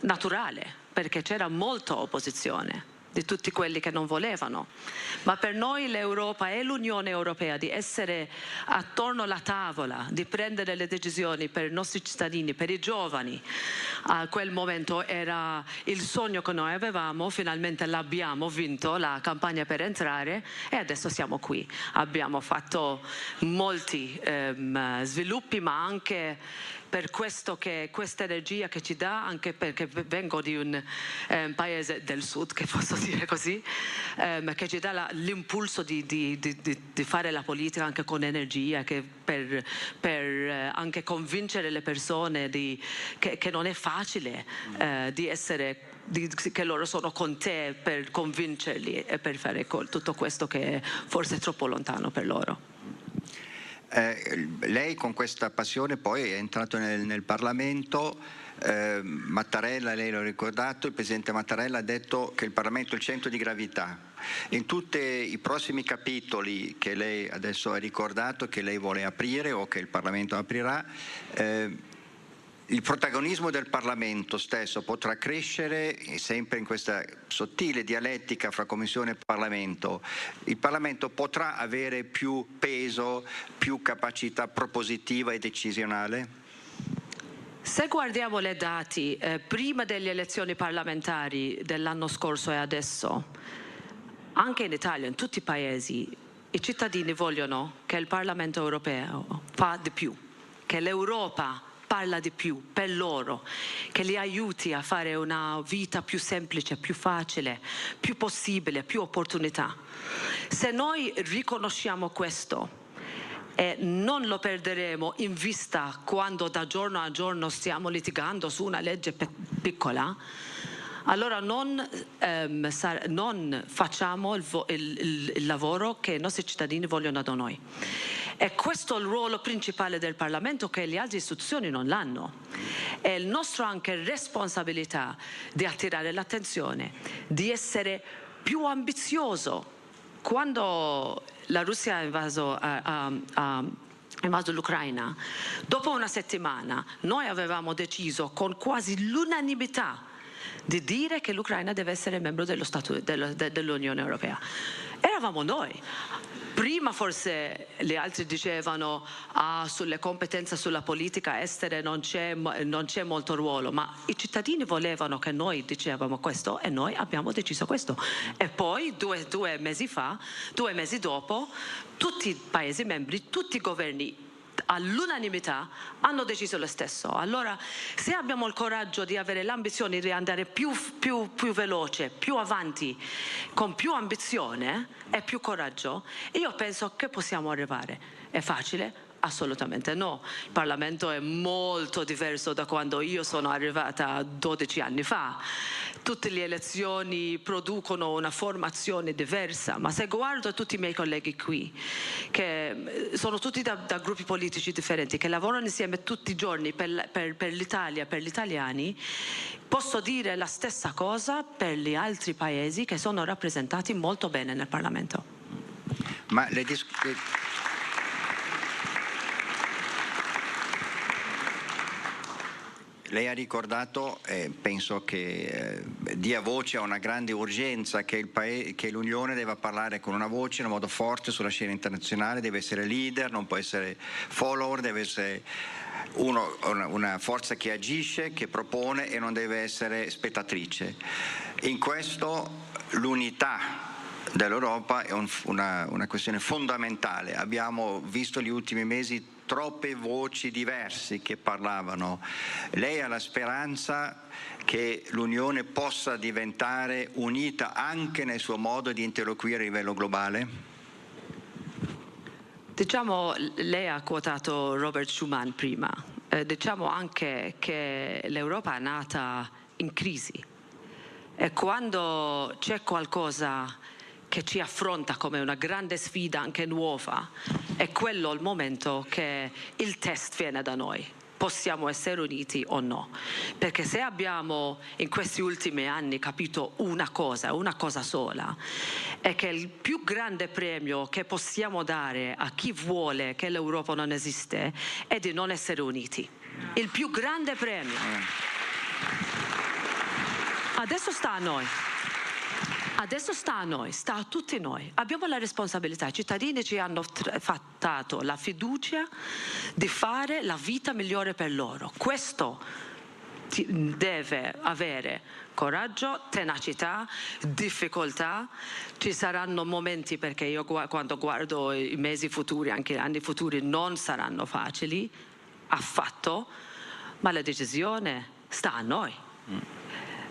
naturale, perché c'era molta opposizione di tutti quelli che non volevano. Ma per noi l'Europa e l'Unione Europea di essere attorno alla tavola, di prendere le decisioni per i nostri cittadini, per i giovani, a quel momento era il sogno che noi avevamo. Finalmente l'abbiamo vinto, la campagna per entrare, e adesso siamo qui. Abbiamo fatto molti sviluppi, ma anche per questo che questa energia che ci dà, anche perché vengo di un paese del sud, che posso dire così, che ci dà l'impulso di fare la politica anche con energia, che per anche convincere le persone che non è facile di essere, che loro sono con te, per convincerli e per fare tutto questo che forse è troppo lontano per loro. Lei con questa passione poi è entrato nel Parlamento. Mattarella, lei l'ha ricordato, il Presidente Mattarella ha detto che il Parlamento è il centro di gravità. In tutti i prossimi capitoli che lei adesso ha ricordato, che lei vuole aprire o che il Parlamento aprirà, il protagonismo del Parlamento stesso potrà crescere sempre in questa sottile dialettica fra Commissione e Parlamento. Il Parlamento potrà avere più peso, più capacità propositiva e decisionale? Se guardiamo le dati, prima delle elezioni parlamentari dell'anno scorso e adesso, anche in Italia, in tutti i paesi, i cittadini vogliono che il Parlamento europeo fa di più, che l'Europa parla di più per loro, che li aiuti a fare una vita più semplice, più facile, più possibile, più opportunità. Se noi riconosciamo questo e non lo perderemo in vista quando da giorno a giorno stiamo litigando su una legge piccola, allora non facciamo il lavoro che i nostri cittadini vogliono da noi. E questo è il ruolo principale del Parlamento, che le altre istituzioni non l'hanno. È il nostro anche responsabilità di attirare l'attenzione, di essere più ambizioso. Quando la Russia ha invaso l'Ucraina, dopo una settimana noi avevamo deciso con quasi l'unanimità di dire che l'Ucraina deve essere membro dell'Unione Europea. Eravamo noi. Prima forse gli altri dicevano sulle competenze sulla politica estera non c'è molto ruolo, ma i cittadini volevano che noi dicevamo questo e noi abbiamo deciso questo. E poi due mesi dopo, tutti i Paesi membri, tutti i governi all'unanimità hanno deciso lo stesso. Allora, se abbiamo il coraggio di avere l'ambizione di andare più veloce, più avanti, con più ambizione e più coraggio, io penso che possiamo arrivare. È facile? Assolutamente no. Il Parlamento è molto diverso da quando io sono arrivata 12 anni fa. Tutte le elezioni producono una formazione diversa, ma se guardo tutti i miei colleghi qui, che sono tutti da gruppi politici differenti, che lavorano insieme tutti i giorni per l'Italia, per gli italiani, posso dire la stessa cosa per gli altri paesi che sono rappresentati molto bene nel Parlamento. Ma lei ha ricordato, penso che dia voce a una grande urgenza, che l'Unione deve parlare con una voce in un modo forte sulla scena internazionale, deve essere leader, non può essere follower, deve essere una forza che agisce, che propone e non deve essere spettatrice. In questo l'unità dell'Europa è una questione fondamentale. Abbiamo visto negli ultimi mesi troppe voci diverse che parlavano. Lei ha la speranza che l'Unione possa diventare unita anche nel suo modo di interloquire a livello globale? Diciamo, lei ha quotato Robert Schuman prima, diciamo anche che l'Europa è nata in crisi e quando c'è qualcosa che ci affronta come una grande sfida anche nuova, è quello il momento che il test viene da noi. Possiamo essere uniti o no? Perché se abbiamo in questi ultimi anni capito una cosa sola, è che il più grande premio che possiamo dare a chi vuole che l'Europa non esiste è di non essere uniti. Il più grande premio. Adesso sta a noi. Adesso sta a noi, sta a tutti noi. Abbiamo la responsabilità, i cittadini ci hanno dato la fiducia di fare la vita migliore per loro. Questo deve avere coraggio, tenacità, difficoltà. Ci saranno momenti, perché io quando guardo i mesi futuri, anche gli anni futuri, non saranno facili affatto, ma la decisione sta a noi.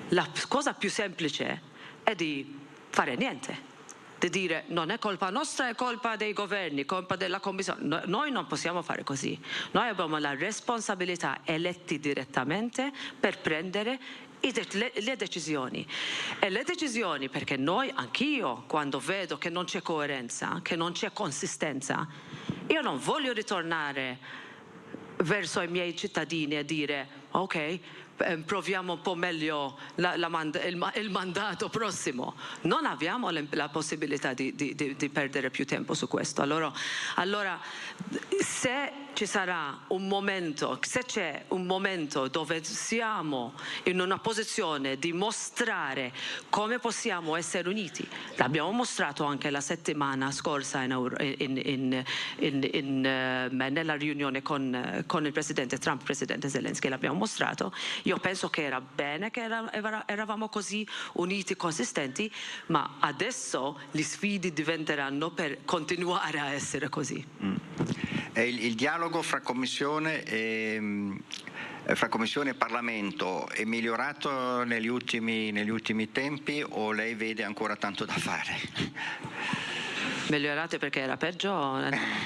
La cosa più semplice è di fare niente, di dire non è colpa nostra, è colpa dei governi, colpa della Commissione. Noi non possiamo fare così. Noi abbiamo la responsabilità, eletti direttamente, per prendere le decisioni. E le decisioni, perché noi, anch'io, quando vedo che non c'è coerenza, che non c'è consistenza, io non voglio ritornare verso i miei cittadini e dire ok, proviamo un po' meglio il mandato prossimo. Non abbiamo la possibilità di perdere più tempo su questo. Allora se ci sarà un momento, se c'è un momento dove siamo in una posizione di mostrare come possiamo essere uniti, l'abbiamo mostrato anche la settimana scorsa nella riunione con il presidente Trump, presidente Zelensky, l'abbiamo mostrato. Io penso che era bene che eravamo così uniti, consistenti, ma adesso gli sfide diventeranno per continuare a essere così. Il dialogo fra Commissione e Parlamento è migliorato negli ultimi tempi o lei vede ancora tanto da fare? Migliorato perché era peggio?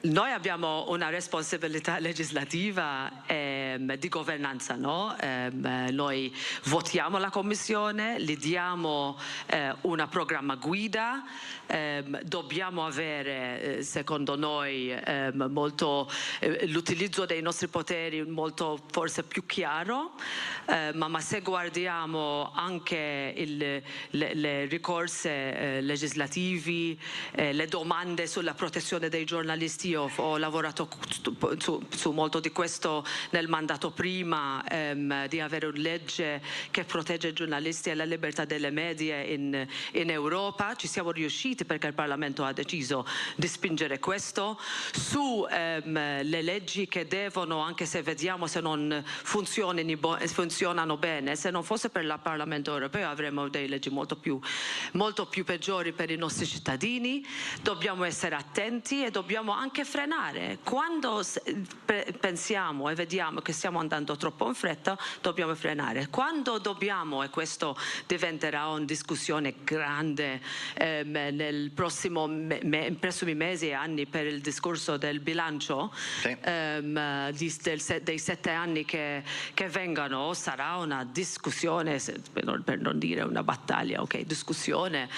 Noi abbiamo una responsabilità legislativa di governanza, no? Noi votiamo la Commissione, gli diamo un programma guida, dobbiamo avere, secondo noi, l'utilizzo dei nostri poteri molto forse più chiaro, ma se guardiamo anche le ricorse legislativi, le domande sulla protezione dei giornalisti, io ho lavorato su molto di questo nel mandato prima, di avere una legge che protegge i giornalisti e la libertà delle medie in Europa. Ci siamo riusciti perché il Parlamento ha deciso di spingere questo. Su le leggi che devono, anche se vediamo se non funzionano bene, se non fosse per il Parlamento europeo avremmo delle leggi molto più peggiori per i nostri cittadini. Dobbiamo essere attenti e dobbiamo anche frenare. Quando pensiamo e vediamo che stiamo andando troppo in fretta, dobbiamo frenare. Quando dobbiamo, e questo diventerà una discussione grande nei prossimi mesi e anni per il discorso del bilancio, sì, dei 7 anni che vengano, sarà una discussione, per non dire una battaglia, discussione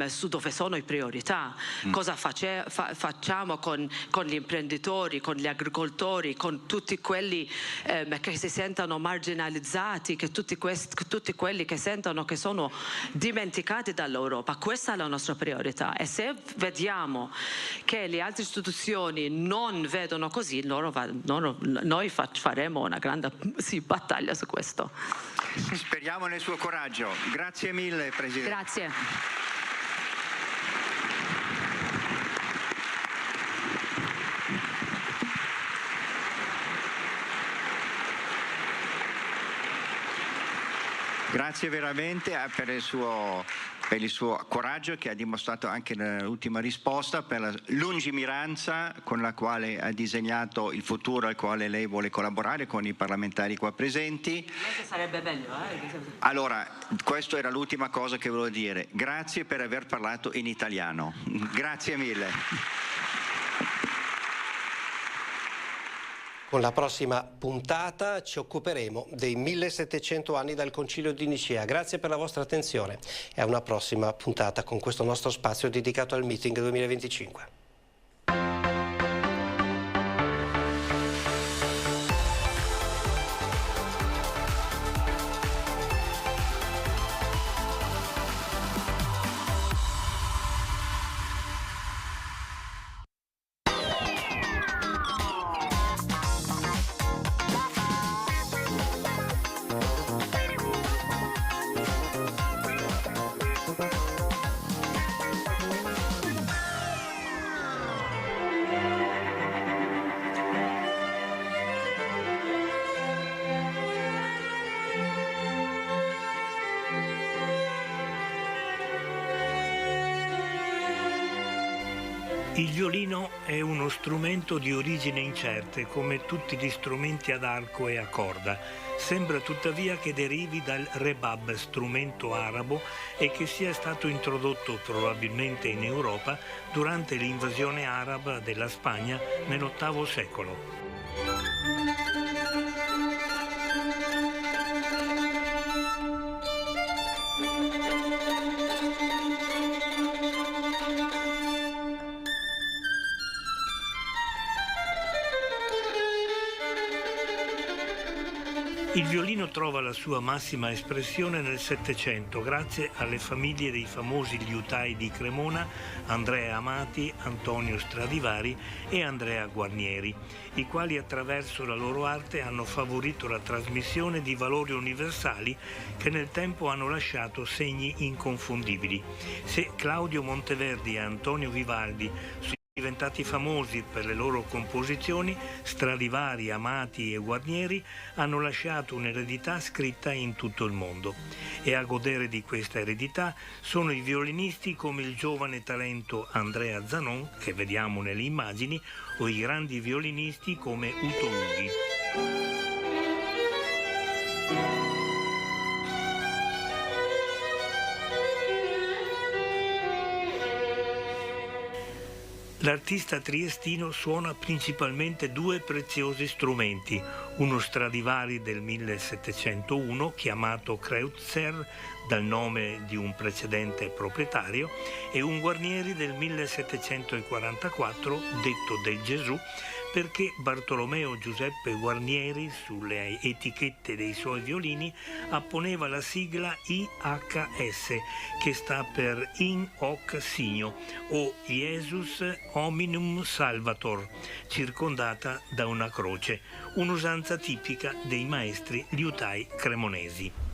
su dove sono le priorità, cosa facciamo con gli imprenditori, con gli agricoltori, con tutti quelli che si sentono marginalizzati, tutti quelli che sentono che sono dimenticati dall'Europa. Questa è la nostra priorità, e se vediamo che le altre istituzioni non vedono così, noi faremo una grande battaglia su questo. Speriamo nel suo coraggio. Grazie mille, Presidente. Grazie. Grazie veramente per il suo coraggio che ha dimostrato anche nell'ultima risposta, per la lungimiranza con la quale ha disegnato il futuro al quale lei vuole collaborare con i parlamentari qua presenti. Sarebbe bello, Allora, questa era l'ultima cosa che volevo dire. Grazie per aver parlato in italiano. Grazie mille. Con la prossima puntata ci occuperemo dei 1700 anni dal Concilio di Nicea. Grazie per la vostra attenzione e a una prossima puntata con questo nostro spazio dedicato al Meeting 2025. Il violino è uno strumento di origine incerte, come tutti gli strumenti ad arco e a corda. Sembra tuttavia che derivi dal rebab, strumento arabo, e che sia stato introdotto probabilmente in Europa durante l'invasione araba della Spagna nell'VIII secolo. Il violino trova la sua massima espressione nel Settecento grazie alle famiglie dei famosi liutai di Cremona, Andrea Amati, Antonio Stradivari e Andrea Guarnieri, i quali attraverso la loro arte hanno favorito la trasmissione di valori universali che nel tempo hanno lasciato segni inconfondibili. Se Claudio Monteverdi e Antonio Vivaldi diventati famosi per le loro composizioni, Stradivari, Amati e Guarnieri hanno lasciato un'eredità scritta in tutto il mondo. E a godere di questa eredità sono i violinisti come il giovane talento Andrea Zanon, che vediamo nelle immagini, o i grandi violinisti come Uto Ughi. L'artista triestino suona principalmente due preziosi strumenti, uno Stradivari del 1701 chiamato Kreutzer dal nome di un precedente proprietario e un Guarnieri del 1744 detto del Gesù perché Bartolomeo Giuseppe Guarnieri sulle etichette dei suoi violini apponeva la sigla IHS che sta per In Hoc Signo o Jesus Hominum Salvator, circondata da una croce, un'usanza tipica dei maestri liutai cremonesi.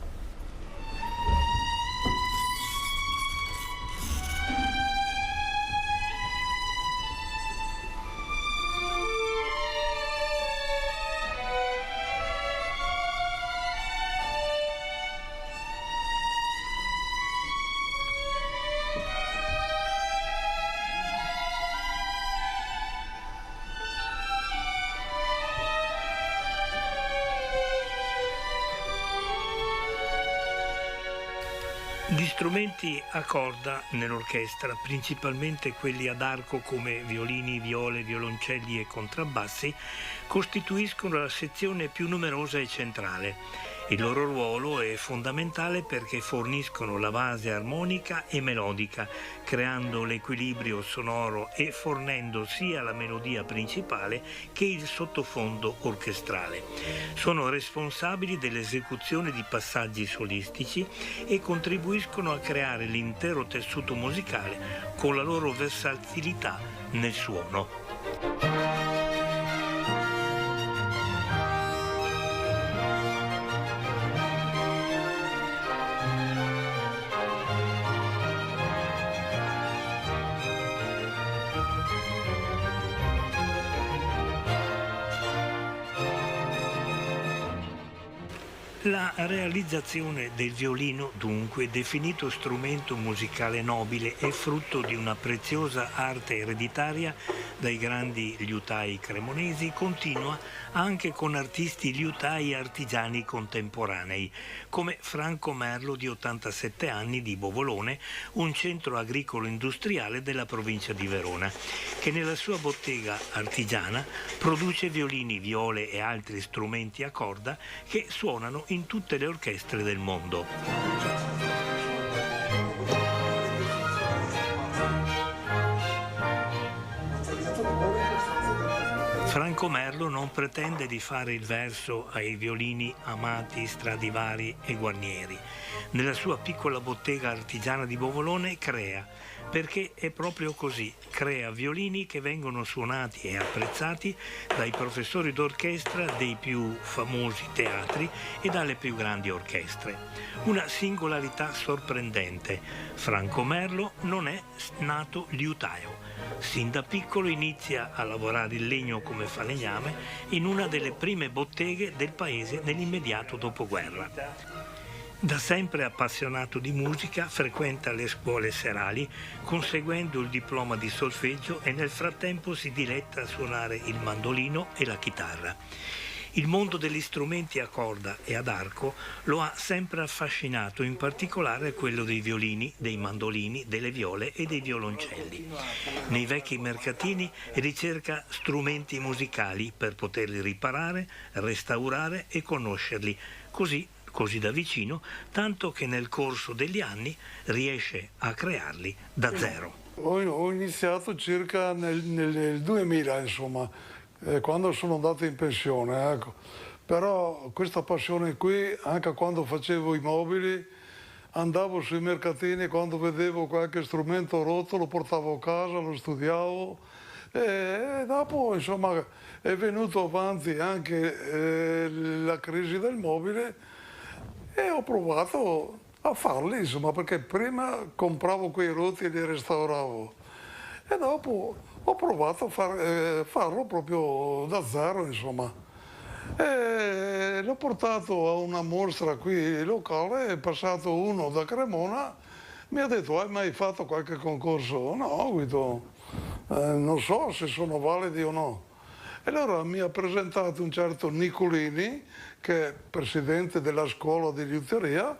Gli strumenti a corda nell'orchestra, principalmente quelli ad arco come violini, viole, violoncelli e contrabbassi, costituiscono la sezione più numerosa e centrale. Il loro ruolo è fondamentale perché forniscono la base armonica e melodica, creando l'equilibrio sonoro e fornendo sia la melodia principale che il sottofondo orchestrale. Sono responsabili dell'esecuzione di passaggi solistici e contribuiscono a creare l'intero tessuto musicale con la loro versatilità nel suono. La realizzazione del violino, dunque, definito strumento musicale nobile, è frutto di una preziosa arte ereditaria dai grandi liutai cremonesi, continua anche con artisti liutai artigiani contemporanei, come Franco Merlo di 87 anni di Bovolone, un centro agricolo industriale della provincia di Verona, che nella sua bottega artigiana produce violini, viole e altri strumenti a corda che suonano in tutte le orchestre del mondo. Franco Merlo non pretende di fare il verso ai violini Amati, Stradivari e Guarnieri. Nella sua piccola bottega artigiana di Bovolone crea, perché è proprio così, crea violini che vengono suonati e apprezzati dai professori d'orchestra dei più famosi teatri e dalle più grandi orchestre. Una singolarità sorprendente. Franco Merlo non è nato liutaio. Sin da piccolo inizia a lavorare il legno come falegname in una delle prime botteghe del paese nell'immediato dopoguerra. Da sempre appassionato di musica, frequenta le scuole serali, conseguendo il diploma di solfeggio, e nel frattempo si diletta a suonare il mandolino e la chitarra. Il mondo degli strumenti a corda e ad arco lo ha sempre affascinato, in particolare quello dei violini, dei mandolini, delle viole e dei violoncelli. Nei vecchi mercatini ricerca strumenti musicali per poterli riparare, restaurare e conoscerli, così da vicino, tanto che nel corso degli anni riesce a crearli da zero. Ho iniziato circa nel 2000, insomma, quando sono andato in pensione, ecco. Però questa passione qui, anche quando facevo i mobili, andavo sui mercatini, quando vedevo qualche strumento rotto lo portavo a casa, lo studiavo, e dopo, insomma, è venuto avanti anche la crisi del mobile, e ho provato a farli, insomma, perché prima compravo quei rotti e li restauravo, e dopo ho provato a farlo proprio da zero, insomma. E l'ho portato a una mostra qui locale, è passato uno da Cremona, mi ha detto: hai mai fatto qualche concorso? No, Guido, non so se sono validi o no. E allora mi ha presentato un certo Nicolini, che è presidente della scuola di liuteria,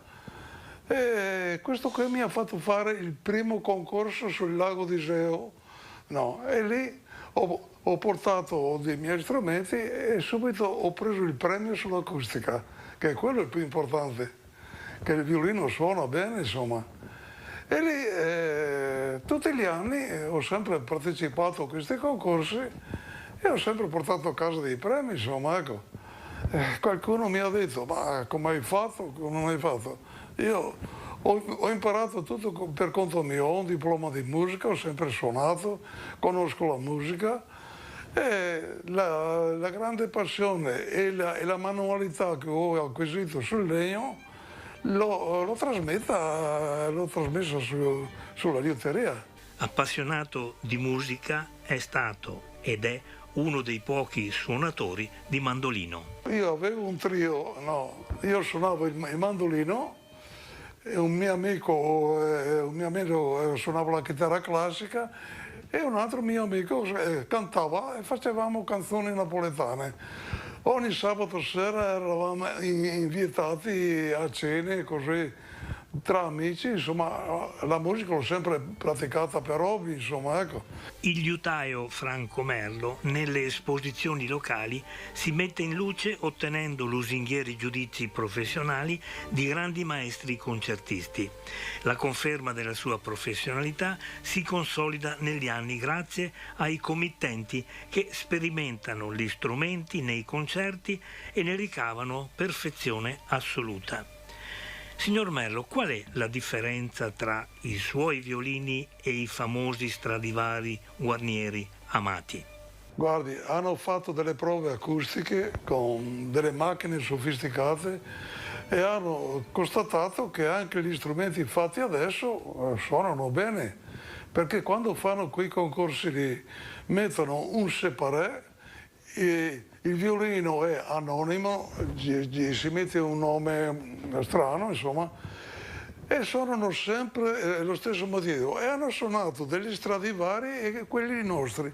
e questo qui mi ha fatto fare il primo concorso sul lago di Iseo. No, e lì ho portato dei miei strumenti e subito ho preso il premio sull'acustica, che è quello il più importante, che il violino suona bene, insomma. E lì tutti gli anni ho sempre partecipato a questi concorsi e ho sempre portato a casa dei premi, insomma, ecco. Qualcuno mi ha detto: ma come hai fatto? Come non hai fatto? Io ho imparato tutto per conto mio, ho un diploma di musica, ho sempre suonato, conosco la musica, e la grande passione e la manualità che ho acquisito sul legno l'ho trasmessa sulla liuteria. Appassionato di musica, è stato ed è uno dei pochi suonatori di mandolino. Io avevo un trio, no, io suonavo il mandolino, e un mio amico suonava la chitarra classica e un altro mio amico cantava e facevamo canzoni napoletane. Ogni sabato sera eravamo invitati a cene, così, tra amici, insomma, la musica l'ho sempre praticata per hobby, insomma, ecco. Il liutaio Franco Merlo nelle esposizioni locali si mette in luce ottenendo lusinghieri giudizi professionali di grandi maestri concertisti. La conferma della sua professionalità si consolida negli anni grazie ai committenti che sperimentano gli strumenti nei concerti e ne ricavano perfezione assoluta. Signor Merlo, qual è la differenza tra i suoi violini e i famosi Stradivari, Guarnieri, Amati? Guardi, hanno fatto delle prove acustiche con delle macchine sofisticate e hanno constatato che anche gli strumenti fatti adesso suonano bene, perché quando fanno quei concorsi lì mettono un separé, il il violino è anonimo, gli si mette un nome strano, insomma, e suonano sempre lo stesso motivo. E hanno suonato degli Stradivari e quelli nostri.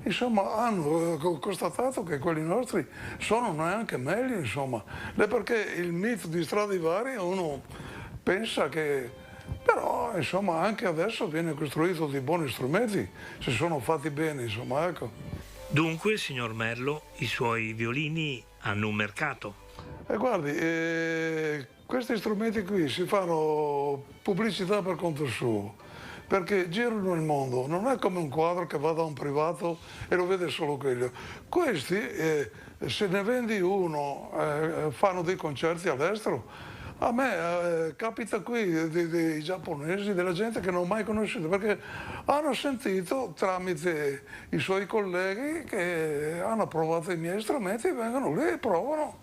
Insomma, hanno constatato che quelli nostri suonano anche meglio, insomma. Perché il mito di Stradivari uno pensa che... Però, insomma, anche adesso viene costruito di buoni strumenti, se sono fatti bene, insomma, ecco. Dunque, signor Merlo, i suoi violini hanno un mercato? Guardi, questi strumenti qui si fanno pubblicità per conto suo, perché girano il mondo, non è come un quadro che va da un privato e lo vede solo quello. Questi, se ne vendi uno, fanno dei concerti all'estero. A me capita qui dei giapponesi, della gente che non ho mai conosciuto, perché hanno sentito tramite i suoi colleghi che hanno provato i miei strumenti, vengono lì e provano.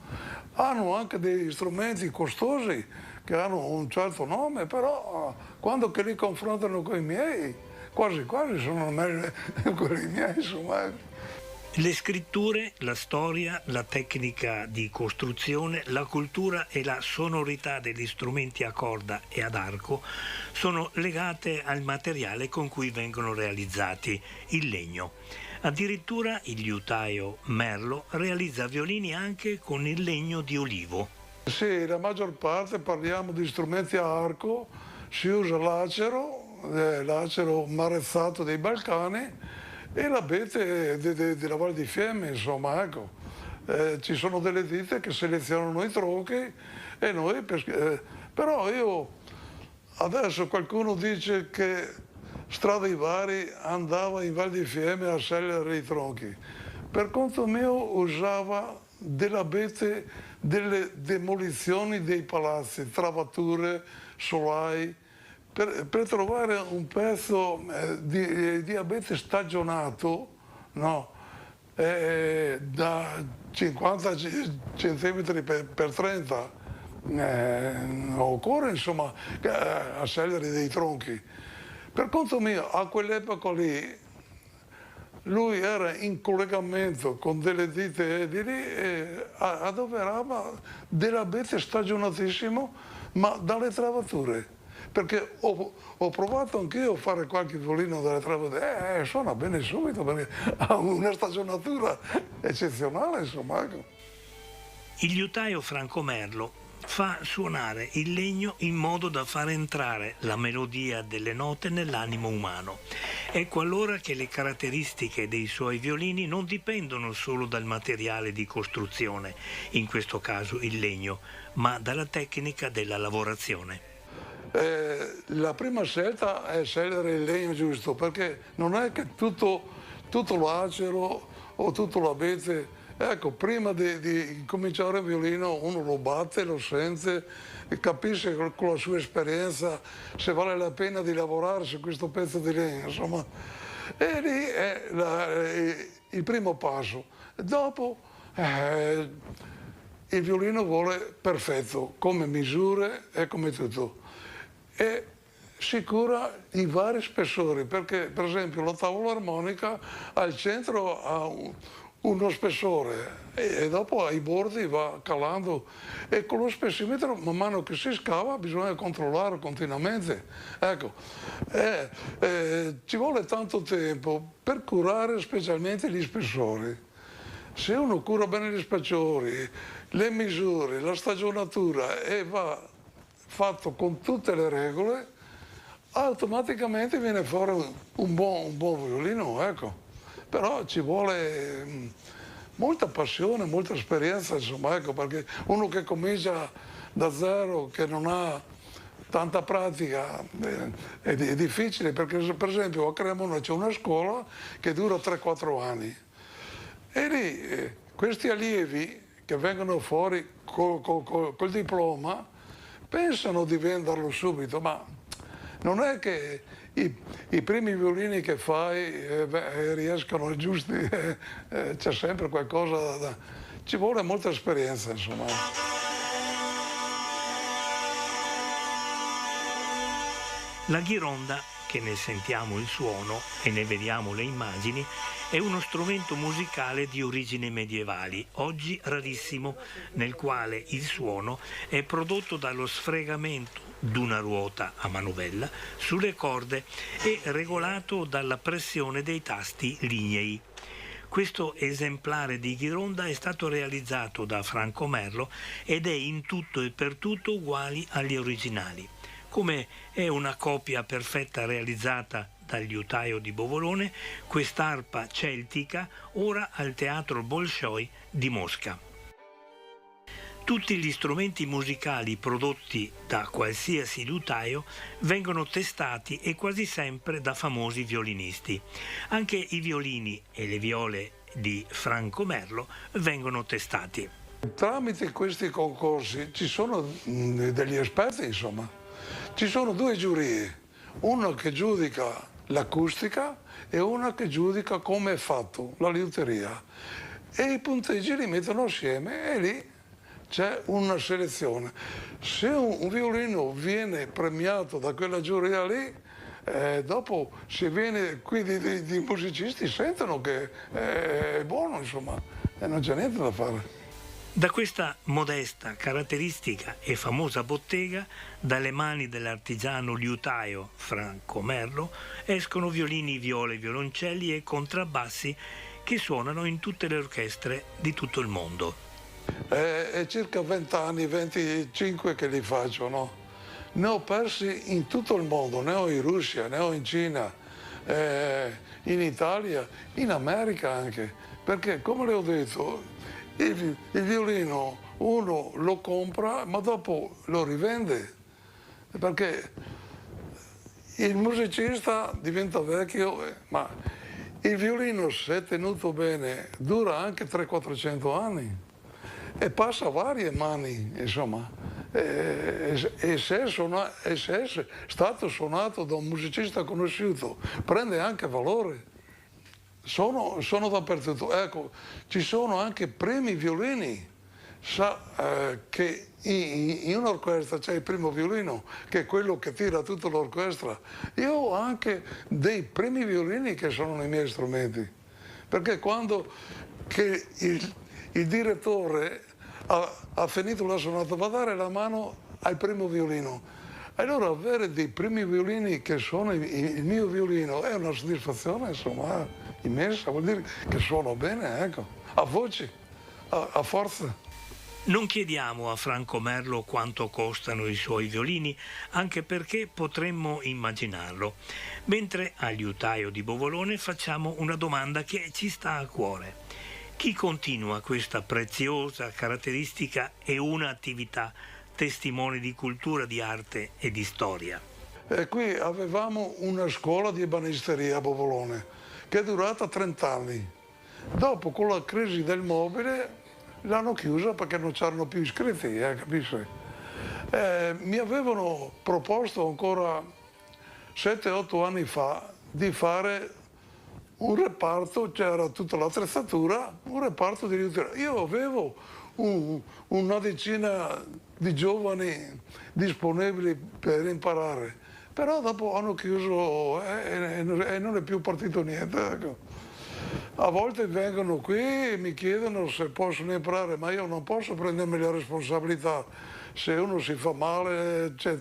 Hanno anche degli strumenti costosi che hanno un certo nome, però quando che li confrontano con i miei, quasi quasi sono meglio quelli miei, insomma. Le scritture, la storia, la tecnica di costruzione, la cultura e la sonorità degli strumenti a corda e ad arco sono legate al materiale con cui vengono realizzati, il legno. Addirittura il liutaio Merlo realizza violini anche con il legno di olivo. Sì, la maggior parte parliamo di strumenti a arco, si usa l'acero marezzato dei Balcani, e l'abete della Val di Fiemme, insomma, ecco. Ci sono delle ditte che selezionano i tronchi e noi... però io... Adesso qualcuno dice che Stradivari andava in Val di Fiemme a scegliere i tronchi. Per conto mio usava dell'abete delle demolizioni dei palazzi, travature, solai, per trovare un pezzo di abete stagionato, no, da 50 centimetri per 30, occorre insomma a scegliere dei tronchi. Per conto mio, a quell'epoca lì, lui era in collegamento con delle ditte edili e adoperava dell'abete stagionatissimo, ma dalle travature. Perché ho provato anch'io a fare qualche violino dalle travature, suona bene subito perché ha una stagionatura eccezionale, insomma. Il liutaio Franco Merlo fa suonare il legno in modo da far entrare la melodia delle note nell'animo umano. Ecco allora che le caratteristiche dei suoi violini non dipendono solo dal materiale di costruzione, in questo caso il legno, ma dalla tecnica della lavorazione. La prima scelta è scegliere il legno giusto, perché non è che tutto l'acero o tutto l'abete, ecco, prima di cominciare il violino uno lo batte, lo sente e capisce con la sua esperienza se vale la pena di lavorare su questo pezzo di legno, insomma. E lì è il primo passo. Dopo il violino vuole perfetto, come misure e come tutto. E si cura i vari spessori, perché per esempio la tavola armonica al centro ha uno spessore e dopo ai bordi va calando, e con lo spessimetro man mano che si scava bisogna controllare continuamente. Ecco, ci vuole tanto tempo per curare specialmente gli spessori. Se uno cura bene gli spessori, le misure, la stagionatura e va fatto con tutte le regole, automaticamente viene fuori un buon violino, ecco. Però ci vuole molta passione, molta esperienza, insomma, ecco, perché uno che comincia da zero, che non ha tanta pratica, è difficile, perché per esempio a Cremona c'è una scuola che dura 3-4 anni e lì questi allievi che vengono fuori col diploma pensano di venderlo subito, ma non è che i primi violini che fai riescano giusti, c'è sempre qualcosa ci vuole molta esperienza, insomma. La ghironda, che che ne sentiamo il suono e ne vediamo le immagini, è uno strumento musicale di origini medievali, oggi rarissimo, nel quale il suono è prodotto dallo sfregamento d'una ruota a manovella sulle corde e regolato dalla pressione dei tasti lignei. Questo esemplare di ghironda è stato realizzato da Franco Merlo ed è in tutto e per tutto uguali agli originali. Come è una copia perfetta realizzata dal liutaio di Bovolone, quest'arpa celtica ora al Teatro Bolshoi di Mosca. Tutti gli strumenti musicali prodotti da qualsiasi liutaio vengono testati e quasi sempre da famosi violinisti. Anche i violini e le viole di Franco Merlo vengono testati. Tramite questi concorsi ci sono degli esperti, insomma. Ci sono due giurie, uno che giudica l'acustica e una che giudica come è fatto, la liuteria. E i punteggi li mettono assieme e lì c'è una selezione. Se un violino viene premiato da quella giuria lì, dopo se viene qui di musicisti sentono che è buono, insomma, e non c'è niente da fare. Da questa modesta, caratteristica e famosa bottega, dalle mani dell'artigiano liutaio Franco Merlo, escono violini, viole, violoncelli e contrabbassi che suonano in tutte le orchestre di tutto il mondo. È circa 20 anni, 25 che li faccio, no? Ne ho persi in tutto il mondo, ne ho in Russia, ne ho in Cina, in Italia, in America anche, perché come le ho detto, il violino uno lo compra ma dopo lo rivende, perché il musicista diventa vecchio, ma il violino, se è tenuto bene, dura anche 300-400 anni e passa a varie mani, insomma, e se è stato suonato da un musicista conosciuto prende anche valore. Sono dappertutto. Ecco, ci sono anche premi violini. Che in un'orchestra c'è il primo violino, che è quello che tira tutta l'orchestra. Io ho anche dei premi violini che sono nei miei strumenti, perché quando che il direttore ha finito la sonata va a dare la mano al primo violino. Allora avere dei primi violini che sono il mio violino è una soddisfazione, insomma, immensa, vuol dire che suono bene, ecco, a voce, a forza. Non chiediamo a Franco Merlo quanto costano i suoi violini, anche perché potremmo immaginarlo, mentre al liutaio di Bovolone facciamo una domanda che ci sta a cuore. Chi continua questa preziosa caratteristica è un'attività testimone di cultura, di arte e di storia. Qui avevamo una scuola di ebanisteria a Bovolone che è durata 30 anni. Dopo, con la crisi del mobile, l'hanno chiusa perché non c'erano più iscritti, capisci? Mi avevano proposto ancora 7-8 anni fa di fare un reparto, c'era tutta l'attrezzatura, un reparto di liuteria. Io avevo una decina di giovani disponibili per imparare, però dopo hanno chiuso e non è più partito niente. Ecco. A volte vengono qui e mi chiedono se possono imparare, ma io non posso prendermi la responsabilità. Se uno si fa male c'è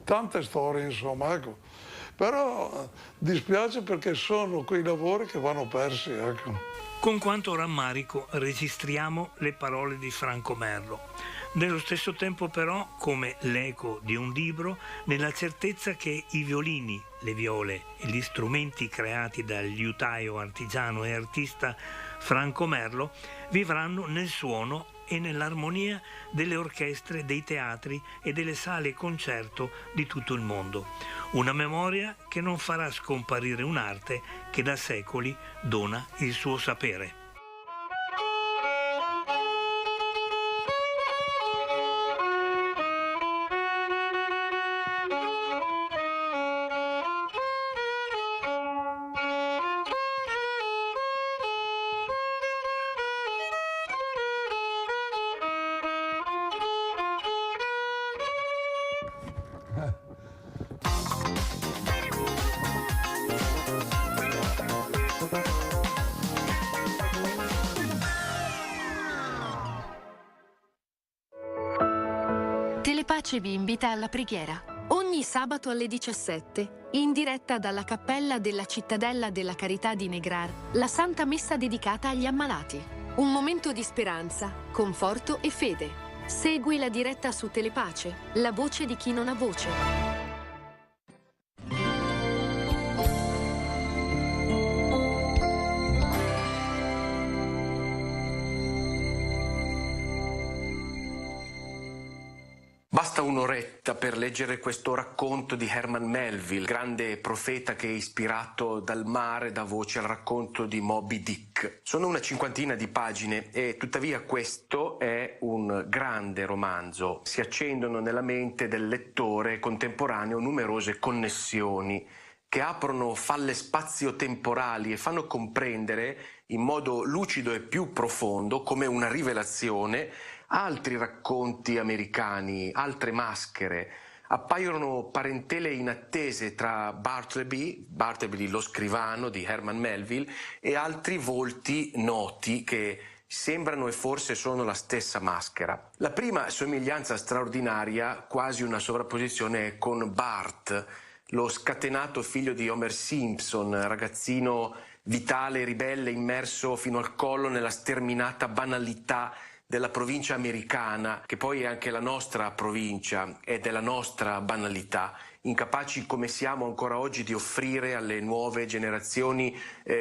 tante storie, insomma, ecco. Però dispiace perché sono quei lavori che vanno persi, ecco. Con quanto rammarico registriamo le parole di Franco Merlo. Nello stesso tempo però, come l'eco di un libro, nella certezza che i violini, le viole e gli strumenti creati dal liutaio artigiano e artista Franco Merlo vivranno nel suono e nell'armonia delle orchestre, dei teatri e delle sale concerto di tutto il mondo. Una memoria che non farà scomparire un'arte che da secoli dona il suo sapere. Pace vi invita alla preghiera. Ogni sabato alle 17, in diretta dalla cappella della Cittadella della Carità di Negrar, la Santa Messa dedicata agli ammalati. Un momento di speranza, conforto e fede. Segui la diretta su Telepace, la voce di chi non ha voce. Basta un'oretta per leggere questo racconto di Herman Melville, grande profeta che è ispirato dal mare dà voce al racconto di Moby Dick. Sono una cinquantina di pagine e tuttavia questo è un grande romanzo. Si accendono nella mente del lettore contemporaneo numerose connessioni che aprono falle spazio-temporali e fanno comprendere in modo lucido e più profondo, come una rivelazione, altri racconti americani, altre maschere. Appaiono parentele inattese tra Bartleby, lo scrivano di Herman Melville, e altri volti noti che sembrano e forse sono la stessa maschera. La prima somiglianza straordinaria, quasi una sovrapposizione, è con Bart, lo scatenato figlio di Homer Simpson, ragazzino vitale, ribelle, immerso fino al collo nella sterminata banalità della provincia americana, che poi è anche la nostra provincia e della nostra banalità, incapaci come siamo ancora oggi di offrire alle nuove generazioni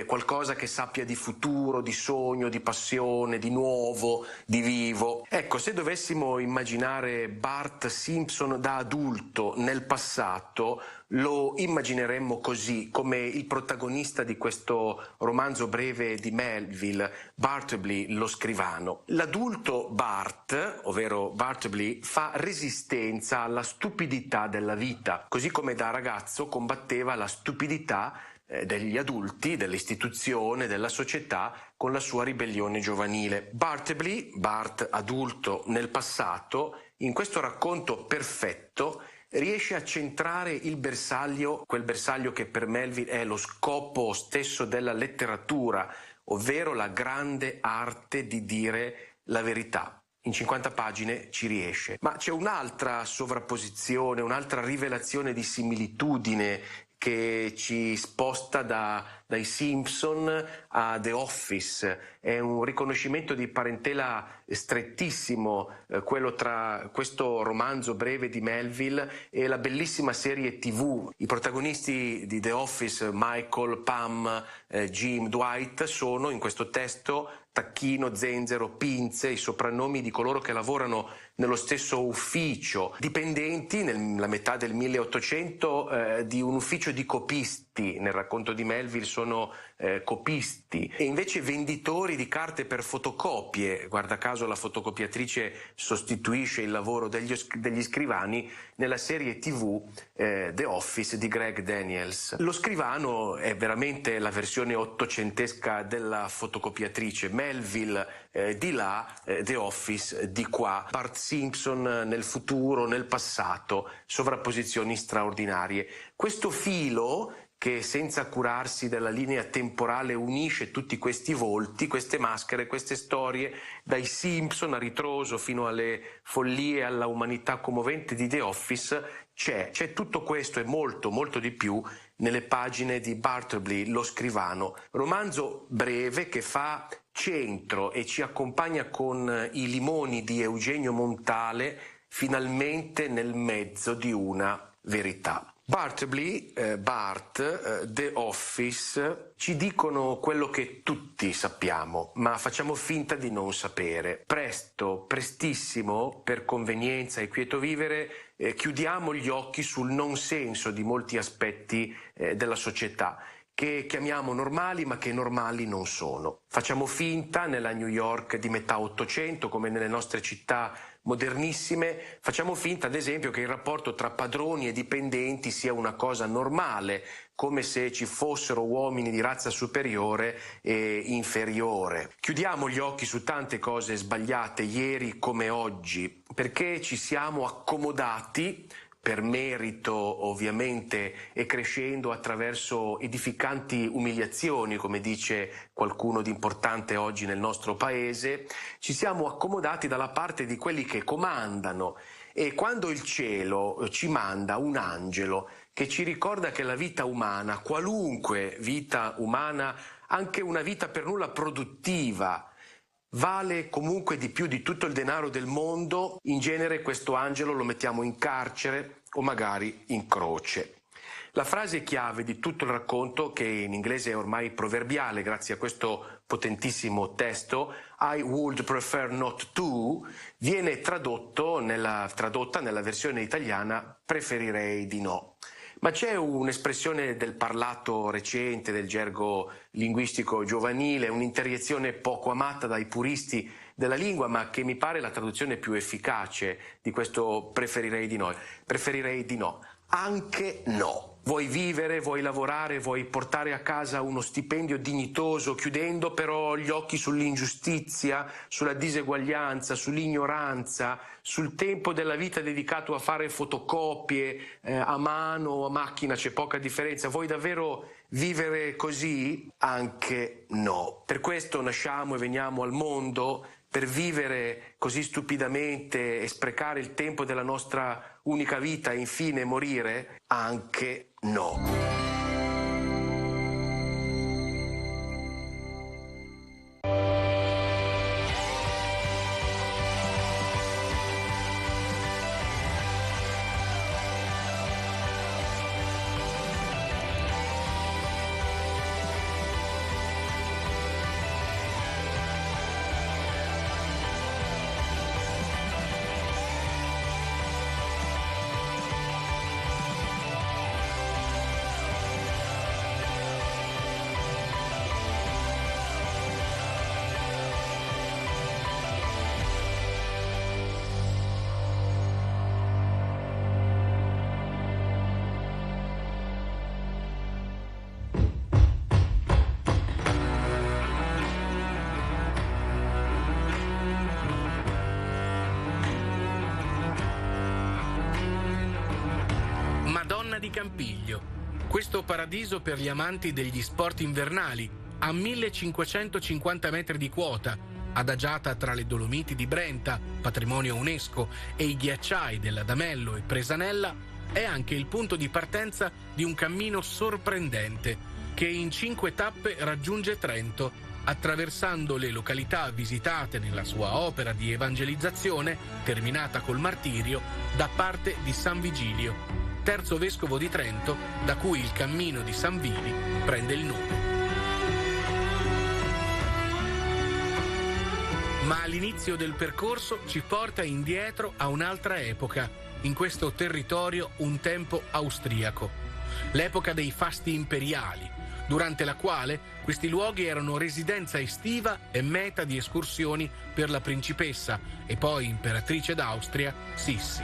qualcosa che sappia di futuro, di sogno, di passione, di nuovo, di vivo. Ecco, se dovessimo immaginare Bart Simpson da adulto nel passato, lo immagineremmo così, come il protagonista di questo romanzo breve di Melville, Bartleby, lo scrivano. L'adulto Bart, ovvero Bartleby, fa resistenza alla stupidità della vita, così come da ragazzo combatteva la stupidità degli adulti, dell'istituzione, della società, con la sua ribellione giovanile. Bartleby, Bart adulto nel passato, in questo racconto perfetto, riesce a centrare il bersaglio, quel bersaglio che per Melville è lo scopo stesso della letteratura, ovvero la grande arte di dire la verità. In 50 pagine ci riesce. Ma c'è un'altra sovrapposizione, un'altra rivelazione di similitudine che ci sposta dai Simpson a The Office. È un riconoscimento di parentela strettissimo, quello tra questo romanzo breve di Melville e la bellissima serie TV. I protagonisti di The Office, Michael, Pam, Jim, Dwight, sono in questo testo Tacchino, Zenzero, Pinze, i soprannomi di coloro che lavorano nello stesso ufficio, dipendenti nella metà del 1800 di un ufficio di copisti. Nel racconto di Melville sono copisti, e invece venditori di carte per fotocopie. Guarda caso la fotocopiatrice sostituisce il lavoro degli scrivani nella serie TV The Office di Greg Daniels. Lo scrivano è veramente la versione ottocentesca della fotocopiatrice. Melville di là, The Office di qua, Bart Simpson nel futuro, nel passato, sovrapposizioni straordinarie. Questo filo che senza curarsi della linea temporale unisce tutti questi volti, queste maschere, queste storie, dai Simpson a ritroso fino alle follie e alla umanità commovente di The Office, c'è tutto questo e molto, molto di più nelle pagine di Bartleby, lo scrivano. Romanzo breve che fa centro e ci accompagna con i limoni di Eugenio Montale finalmente nel mezzo di una verità. Bartleby, Bart, The Office ci dicono quello che tutti sappiamo, ma facciamo finta di non sapere. Presto, prestissimo, per convenienza e quieto vivere, chiudiamo gli occhi sul non senso di molti aspetti della società, che chiamiamo normali ma che normali non sono. Facciamo finta, nella New York di metà Ottocento, come nelle nostre città modernissime, facciamo finta ad esempio che il rapporto tra padroni e dipendenti sia una cosa normale, come se ci fossero uomini di razza superiore e inferiore. Chiudiamo gli occhi su tante cose sbagliate ieri come oggi, perché ci siamo accomodati, per merito ovviamente, e crescendo attraverso edificanti umiliazioni, come dice qualcuno di importante oggi nel nostro paese, ci siamo accomodati dalla parte di quelli che comandano E quando il cielo ci manda un angelo che ci ricorda che la vita umana, qualunque vita umana, anche una vita per nulla produttiva, vale comunque di più di tutto il denaro del mondo, in genere questo angelo lo mettiamo in carcere o magari in croce. La frase chiave di tutto il racconto, che in inglese è ormai proverbiale grazie a questo potentissimo testo, I would prefer not to, viene tradotta nella versione italiana preferirei di no. Ma c'è un'espressione del parlato recente, del gergo linguistico giovanile, un'interiezione poco amata dai puristi della lingua, ma che mi pare la traduzione più efficace di questo preferirei di no. Preferirei di no. Anche no. Vuoi vivere, vuoi lavorare, vuoi portare a casa uno stipendio dignitoso, chiudendo però gli occhi sull'ingiustizia, sulla diseguaglianza, sull'ignoranza, sul tempo della vita dedicato a fare fotocopie a mano o a macchina, c'è poca differenza. Vuoi davvero vivere così? Anche no. Per questo nasciamo e veniamo al mondo, per vivere così stupidamente e sprecare il tempo della nostra unica vita e infine morire? Anche no. Di Campiglio, questo paradiso per gli amanti degli sport invernali, a 1550 metri di quota, adagiata tra le Dolomiti di Brenta, patrimonio UNESCO, e i ghiacciai dell'Adamello e Presanella, è anche il punto di partenza di un cammino sorprendente che in 5 tappe raggiunge Trento, attraversando le località visitate nella sua opera di evangelizzazione, terminata col martirio, da parte di San Vigilio, terzo vescovo di Trento, da cui il cammino di San Vili prende il nome. Ma l'inizio del percorso ci porta indietro a un'altra epoca, in questo territorio un tempo austriaco, l'epoca dei fasti imperiali, durante la quale questi luoghi erano residenza estiva e meta di escursioni per la principessa e poi imperatrice d'Austria Sissi.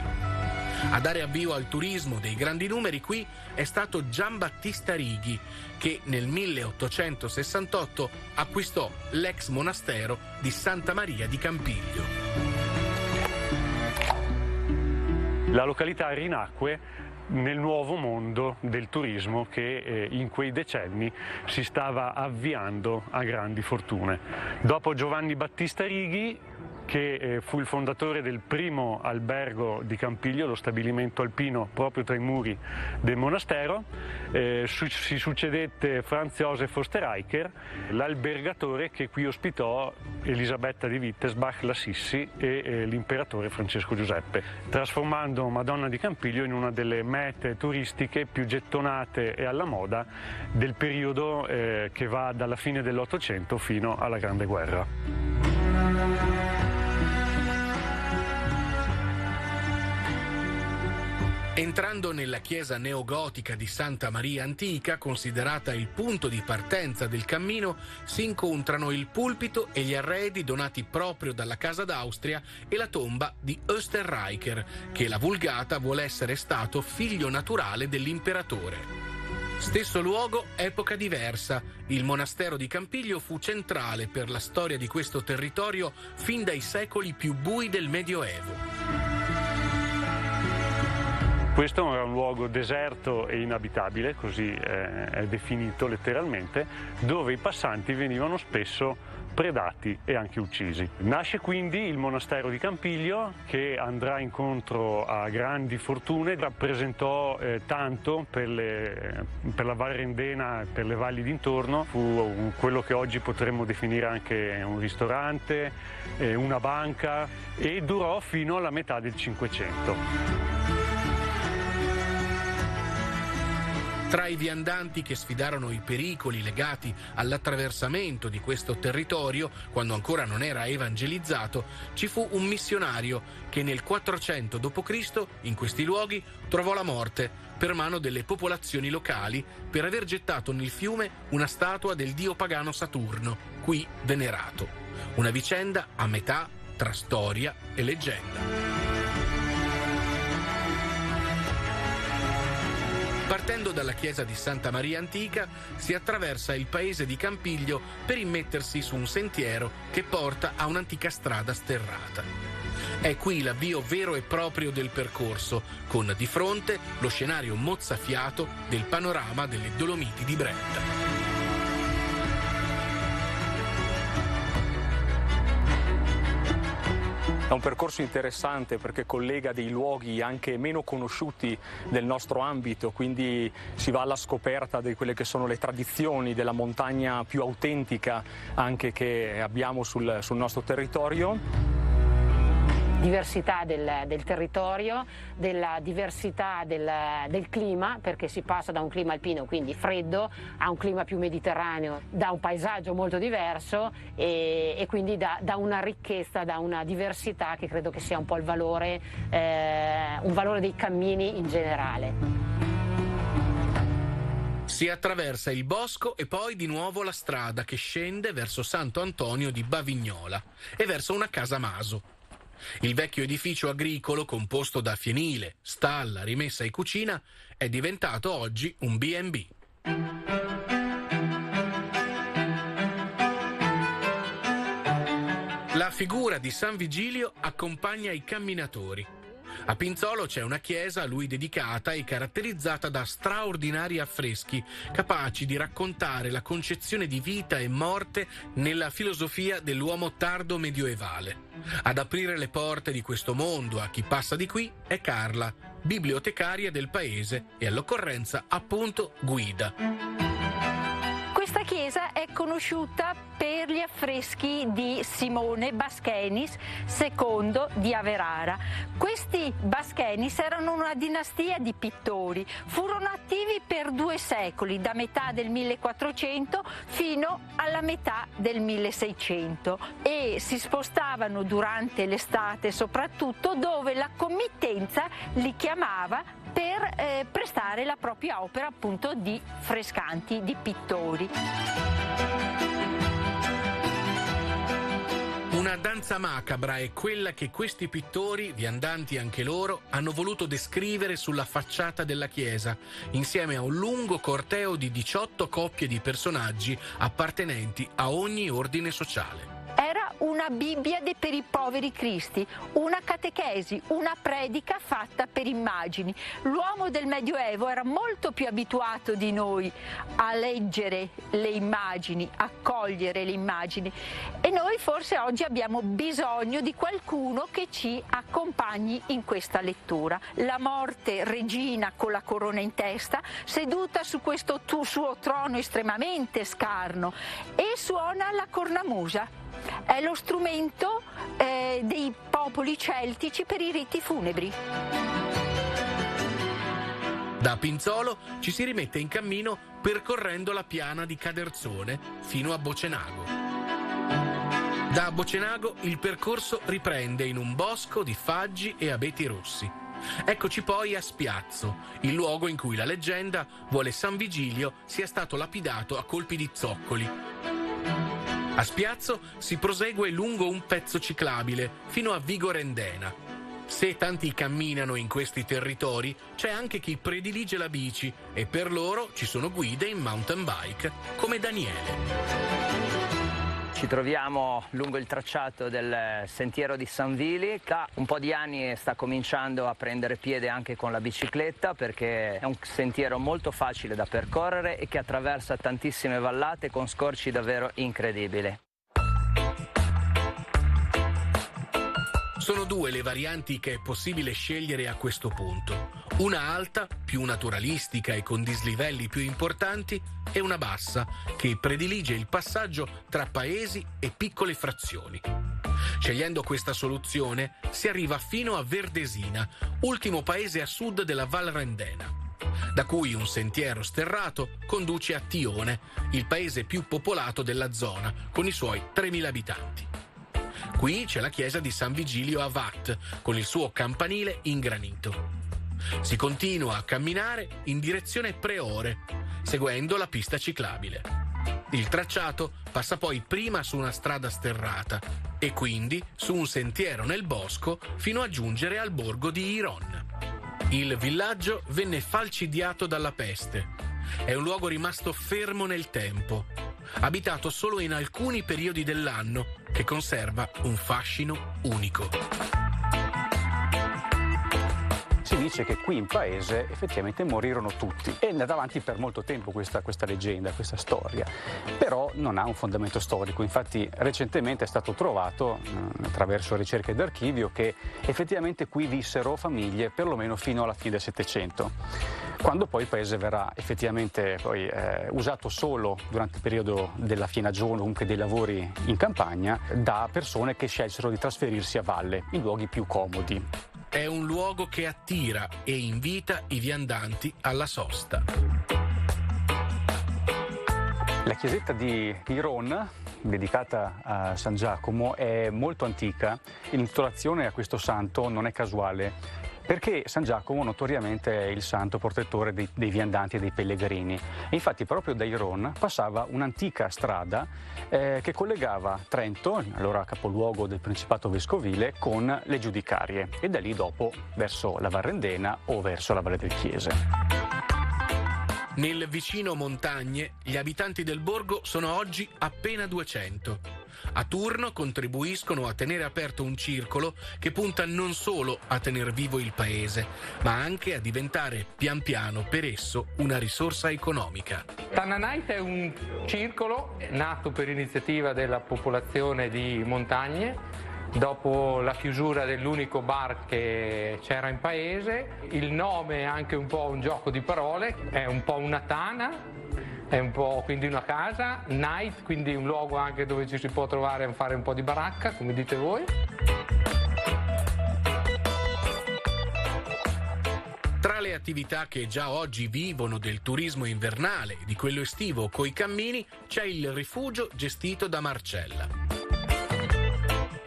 A dare avvio al turismo dei grandi numeri qui è stato Giambattista Righi, che nel 1868 acquistò l'ex monastero di Santa Maria di Campiglio. La località rinacque nel nuovo mondo del turismo che in quei decenni si stava avviando a grandi fortune. Dopo Giovanni Battista Righi, che fu il fondatore del primo albergo di Campiglio, lo stabilimento alpino proprio tra i muri del monastero, si succedette Franz Josef Osterreicher, l'albergatore che qui ospitò Elisabetta di Wittelsbach, la Sissi, e l'imperatore Francesco Giuseppe, trasformando Madonna di Campiglio in una delle mete turistiche più gettonate e alla moda del periodo che va dalla fine dell'Ottocento fino alla Grande Guerra. Entrando nella chiesa neogotica di Santa Maria Antica, considerata il punto di partenza del cammino, si incontrano il pulpito e gli arredi donati proprio dalla Casa d'Austria e la tomba di Österreicher, che la Vulgata vuole essere stato figlio naturale dell'imperatore. Stesso luogo, epoca diversa. Il monastero di Campiglio fu centrale per la storia di questo territorio fin dai secoli più bui del Medioevo. Questo era un luogo deserto e inabitabile, così è definito letteralmente, dove i passanti venivano spesso predati e anche uccisi. Nasce quindi il monastero di Campiglio, che andrà incontro a grandi fortune, rappresentò tanto per la Val Rendena e per le valli d'intorno. Fu quello che oggi potremmo definire anche un ristorante, una banca, e durò fino alla metà del Cinquecento. Tra i viandanti che sfidarono i pericoli legati all'attraversamento di questo territorio, quando ancora non era evangelizzato, ci fu un missionario che nel 400 d.C. in questi luoghi trovò la morte per mano delle popolazioni locali per aver gettato nel fiume una statua del dio pagano Saturno, qui venerato. Una vicenda a metà tra storia e leggenda. Partendo dalla chiesa di Santa Maria Antica, si attraversa il paese di Campiglio per immettersi su un sentiero che porta a un'antica strada sterrata. È qui l'avvio vero e proprio del percorso, con di fronte lo scenario mozzafiato del panorama delle Dolomiti di Brenta. È un percorso interessante perché collega dei luoghi anche meno conosciuti del nostro ambito, quindi si va alla scoperta di quelle che sono le tradizioni della montagna più autentica anche che abbiamo sul nostro territorio. Diversità del territorio, della diversità del clima, perché si passa da un clima alpino, quindi freddo, a un clima più mediterraneo, da un paesaggio molto diverso e quindi da una ricchezza, da una diversità che credo che sia un po' un valore dei cammini in generale. Si attraversa il bosco e poi di nuovo la strada che scende verso Santo Antonio di Bavignola e verso una casa maso. Il vecchio edificio agricolo, composto da fienile, stalla, rimessa e cucina, è diventato oggi un B&B. La figura di San Vigilio accompagna i camminatori. A Pinzolo c'è una chiesa a lui dedicata e caratterizzata da straordinari affreschi, capaci di raccontare la concezione di vita e morte nella filosofia dell'uomo tardo medioevale. Ad aprire le porte di questo mondo a chi passa di qui è Carla, bibliotecaria del paese e all'occorrenza appunto guida. Questa chiesa è conosciuta per gli affreschi di Simone Baschenis, secondo di Averara. Questi Baschenis erano una dinastia di pittori, furono attivi per 2 secoli, da metà del 1400 fino alla metà del 1600, e si spostavano durante l'estate soprattutto dove la committenza li chiamava per prestare la propria opera appunto di frescanti, di pittori. Una danza macabra è quella che questi pittori, viandanti anche loro, hanno voluto descrivere sulla facciata della chiesa, insieme a un lungo corteo di 18 coppie di personaggi appartenenti a ogni ordine sociale. Era una Bibbia per i poveri cristi, una catechesi, una predica fatta per immagini. L'uomo del Medioevo era molto più abituato di noi a leggere le immagini, a cogliere le immagini, e noi forse oggi abbiamo bisogno di qualcuno che ci accompagni in questa lettura. La morte regina con la corona in testa, seduta su questo suo trono estremamente scarno, e suona la cornamusa. È lo strumento dei popoli celtici per i riti funebri. Da Pinzolo ci si rimette in cammino percorrendo la piana di Caderzone fino a Bocenago. Da Bocenago il percorso riprende in un bosco di faggi e abeti rossi. Eccoci poi a Spiazzo, il luogo in cui la leggenda vuole San Vigilio sia stato lapidato a colpi di zoccoli. A Spiazzo si prosegue lungo un pezzo ciclabile fino a Vigo Rendena. Se tanti camminano in questi territori, c'è anche chi predilige la bici e per loro ci sono guide in mountain bike come Daniele. Ci troviamo lungo il tracciato del sentiero di San Vili. Da un po' di anni sta cominciando a prendere piede anche con la bicicletta, perché è un sentiero molto facile da percorrere e che attraversa tantissime vallate con scorci davvero incredibili. Sono due le varianti che è possibile scegliere a questo punto. Una alta, più naturalistica e con dislivelli più importanti, e una bassa, che predilige il passaggio tra paesi e piccole frazioni. Scegliendo questa soluzione si arriva fino a Verdesina, ultimo paese a sud della Val Rendena, da cui un sentiero sterrato conduce a Tione, il paese più popolato della zona, con i suoi 3.000 abitanti. Qui c'è la chiesa di San Vigilio a Vat, con il suo campanile in granito. Si continua a camminare in direzione Preore, seguendo la pista ciclabile. Il tracciato passa poi prima su una strada sterrata e quindi su un sentiero nel bosco fino a giungere al borgo di Iron. Il villaggio venne falcidiato dalla peste. È un luogo rimasto fermo nel tempo, abitato solo in alcuni periodi dell'anno, che conserva un fascino unico. Si dice che qui in paese effettivamente morirono tutti e è andata avanti per molto tempo questa leggenda, questa storia, però non ha un fondamento storico. Infatti recentemente è stato trovato attraverso ricerche d'archivio che effettivamente qui vissero famiglie perlomeno fino alla fine del Settecento, quando poi il paese verrà effettivamente poi usato solo durante il periodo della fienagione o comunque dei lavori in campagna da persone che scelsero di trasferirsi a valle in luoghi più comodi. È un luogo che attira e invita i viandanti alla sosta. La chiesetta di Iron, dedicata a San Giacomo, è molto antica e l'intitolazione a questo santo non è casuale, perché San Giacomo notoriamente è il santo protettore dei viandanti e dei pellegrini. E infatti proprio da Iron passava un'antica strada che collegava Trento, allora capoluogo del Principato Vescovile, con le Giudicarie e da lì dopo verso la Val Rendena o verso la Valle del Chiese. Nel vicino Montagne, gli abitanti del borgo sono oggi appena 200. A turno contribuiscono a tenere aperto un circolo che punta non solo a tener vivo il paese, ma anche a diventare pian piano per esso una risorsa economica. Tannanite è un circolo nato per iniziativa della popolazione di Montagne. Dopo la chiusura dell'unico bar che c'era in paese, il nome è anche un po' un gioco di parole, è un po' una tana, è un po' quindi una casa, night, quindi un luogo anche dove ci si può trovare a fare un po' di baracca, come dite voi. Tra le attività che già oggi vivono del turismo invernale e di quello estivo coi cammini, c'è il rifugio gestito da Marcella.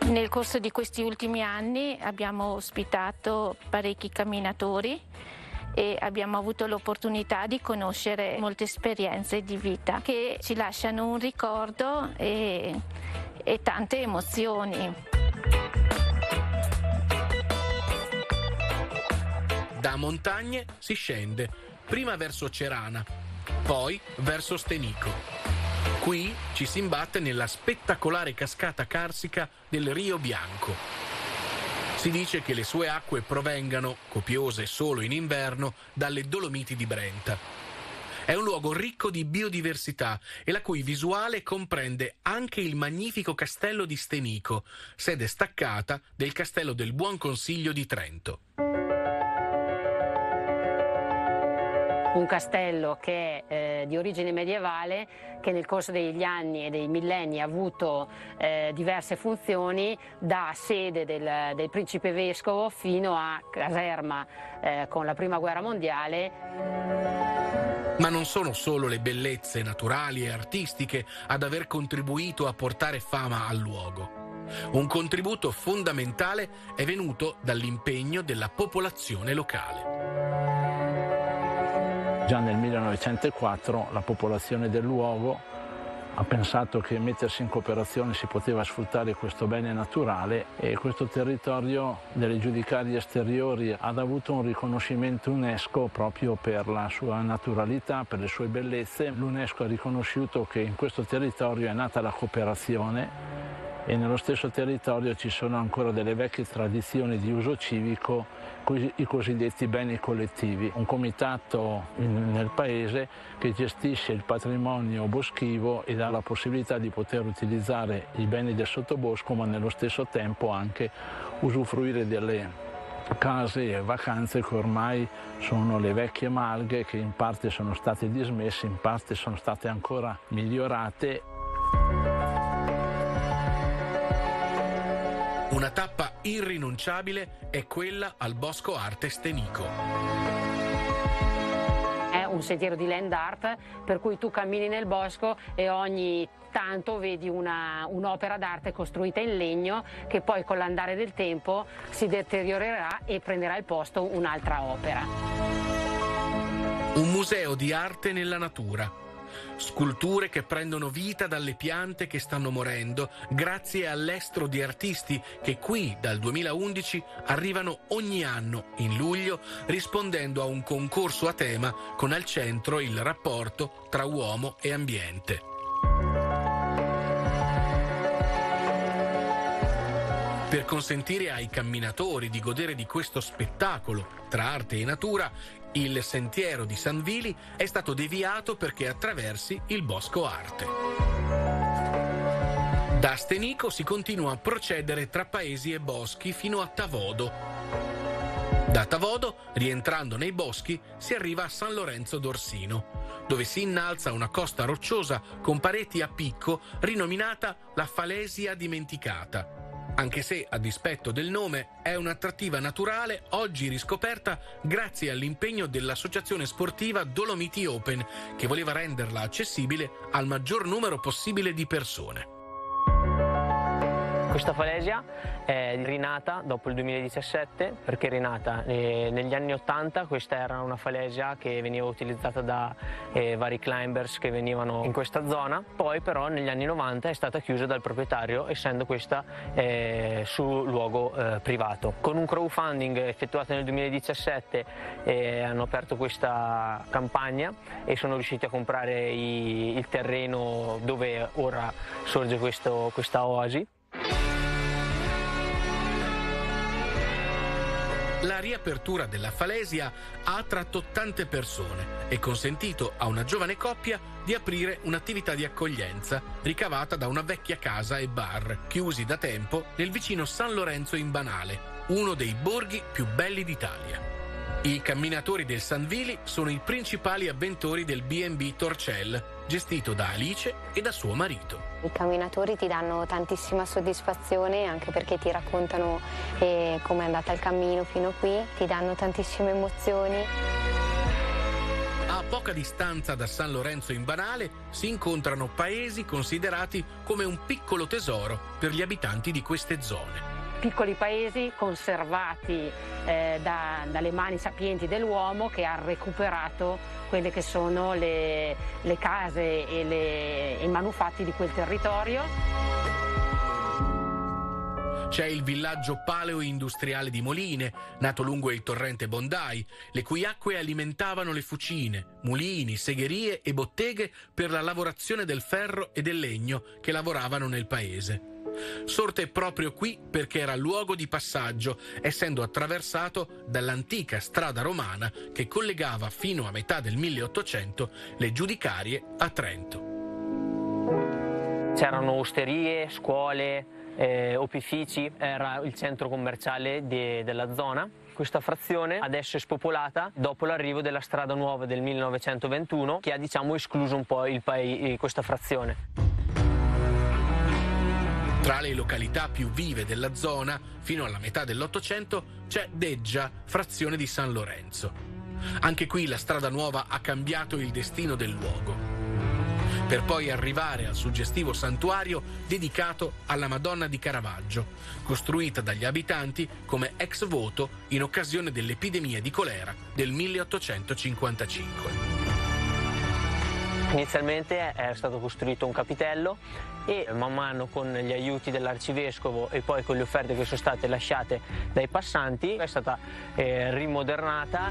Nel corso di questi ultimi anni abbiamo ospitato parecchi camminatori e abbiamo avuto l'opportunità di conoscere molte esperienze di vita che ci lasciano un ricordo e tante emozioni. Da Montagne si scende, prima verso Cerana, poi verso Stenico. Qui ci si imbatte nella spettacolare cascata carsica del Rio Bianco. Si dice che le sue acque provengano, copiose solo in inverno, dalle Dolomiti di Brenta. È un luogo ricco di biodiversità e la cui visuale comprende anche il magnifico castello di Stenico, sede staccata del castello del Buon Consiglio di Trento. Un castello che è di origine medievale, che nel corso degli anni e dei millenni ha avuto diverse funzioni, da sede del principe vescovo fino a caserma con la prima guerra mondiale. Ma non sono solo le bellezze naturali e artistiche ad aver contribuito a portare fama al luogo. Un contributo fondamentale è venuto dall'impegno della popolazione locale. Già nel 1904 la popolazione del luogo ha pensato che mettersi in cooperazione si poteva sfruttare questo bene naturale, e questo territorio delle giudicarie esteriori ha avuto un riconoscimento UNESCO proprio per la sua naturalità, per le sue bellezze. L'UNESCO ha riconosciuto che in questo territorio è nata la cooperazione, e nello stesso territorio ci sono ancora delle vecchie tradizioni di uso civico, i cosiddetti beni collettivi. Un comitato nel paese che gestisce il patrimonio boschivo e dà la possibilità di poter utilizzare i beni del sottobosco, ma nello stesso tempo anche usufruire delle case e vacanze che ormai sono le vecchie malghe, che in parte sono state dismesse, in parte sono state ancora migliorate. Una tappa irrinunciabile è quella al Bosco Arte Stenico. È un sentiero di land art per cui tu cammini nel bosco e ogni tanto vedi un'opera d'arte costruita in legno che poi con l'andare del tempo si deteriorerà e prenderà il posto un'altra opera. Un museo di arte nella natura. Sculture che prendono vita dalle piante che stanno morendo grazie all'estro di artisti che qui dal 2011 arrivano ogni anno in luglio rispondendo a un concorso a tema con al centro il rapporto tra uomo e ambiente. Per consentire ai camminatori di godere di questo spettacolo tra arte e natura, il sentiero di San Vili è stato deviato perché attraversi il Bosco Arte. Da Stenico si continua a procedere tra paesi e boschi fino a Tavodo. Da Tavodo, rientrando nei boschi, si arriva a San Lorenzo d'Orsino, dove si innalza una costa rocciosa con pareti a picco rinominata la Falesia Dimenticata, anche se, a dispetto del nome, è un'attrattiva naturale oggi riscoperta grazie all'impegno dell'associazione sportiva Dolomiti Open, che voleva renderla accessibile al maggior numero possibile di persone. Questa falesia è rinata dopo il 2017, perché è rinata negli anni 80. Questa era una falesia che veniva utilizzata da vari climbers che venivano in questa zona, poi però negli anni 90 è stata chiusa dal proprietario, essendo questa su luogo privato. Con un crowdfunding effettuato nel 2017 hanno aperto questa campagna e sono riusciti a comprare il terreno dove ora sorge questa oasi. La riapertura della Falesia ha attratto tante persone e consentito a una giovane coppia di aprire un'attività di accoglienza ricavata da una vecchia casa e bar, chiusi da tempo nel vicino San Lorenzo in Banale, uno dei borghi più belli d'Italia. I camminatori del San Vili sono i principali avventori del B&B Torcel, gestito da Alice e da suo marito. I camminatori ti danno tantissima soddisfazione, anche perché ti raccontano come è andata il cammino fino qui, ti danno tantissime emozioni. A poca distanza da San Lorenzo in Banale si incontrano paesi considerati come un piccolo tesoro per gli abitanti di queste zone. Piccoli paesi conservati dalle mani sapienti dell'uomo, che ha recuperato quelle che sono le case e i manufatti di quel territorio. C'è il villaggio paleo-industriale di Moline, nato lungo il torrente Bondai, le cui acque alimentavano le fucine, mulini, segherie e botteghe per la lavorazione del ferro e del legno che lavoravano nel paese. Sorte proprio qui perché era luogo di passaggio, essendo attraversato dall'antica strada romana che collegava fino a metà del 1800 le giudicarie a Trento. C'erano osterie, scuole, opifici, era il centro commerciale della zona. Questa frazione adesso è spopolata dopo l'arrivo della strada nuova del 1921, che ha escluso un po' questa frazione. Tra le località più vive della zona, fino alla metà dell'Ottocento, c'è Deggia, frazione di San Lorenzo. Anche qui la strada nuova ha cambiato il destino del luogo, per poi arrivare al suggestivo santuario dedicato alla Madonna di Caravaggio, costruita dagli abitanti come ex voto in occasione dell'epidemia di colera del 1855. Inizialmente è stato costruito un capitello e man mano con gli aiuti dell'arcivescovo e poi con le offerte che sono state lasciate dai passanti è stata rimodernata.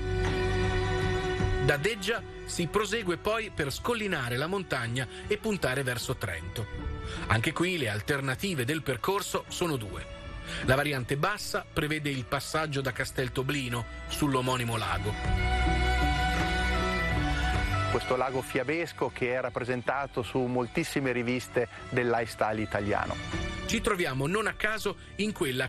Da Deggia si prosegue poi per scollinare la montagna e puntare verso Trento. Anche qui le alternative del percorso sono due. La variante bassa prevede il passaggio da Casteltoblino sull'omonimo lago. Questo lago fiabesco che è rappresentato su moltissime riviste del lifestyle italiano. Ci troviamo non a caso in quella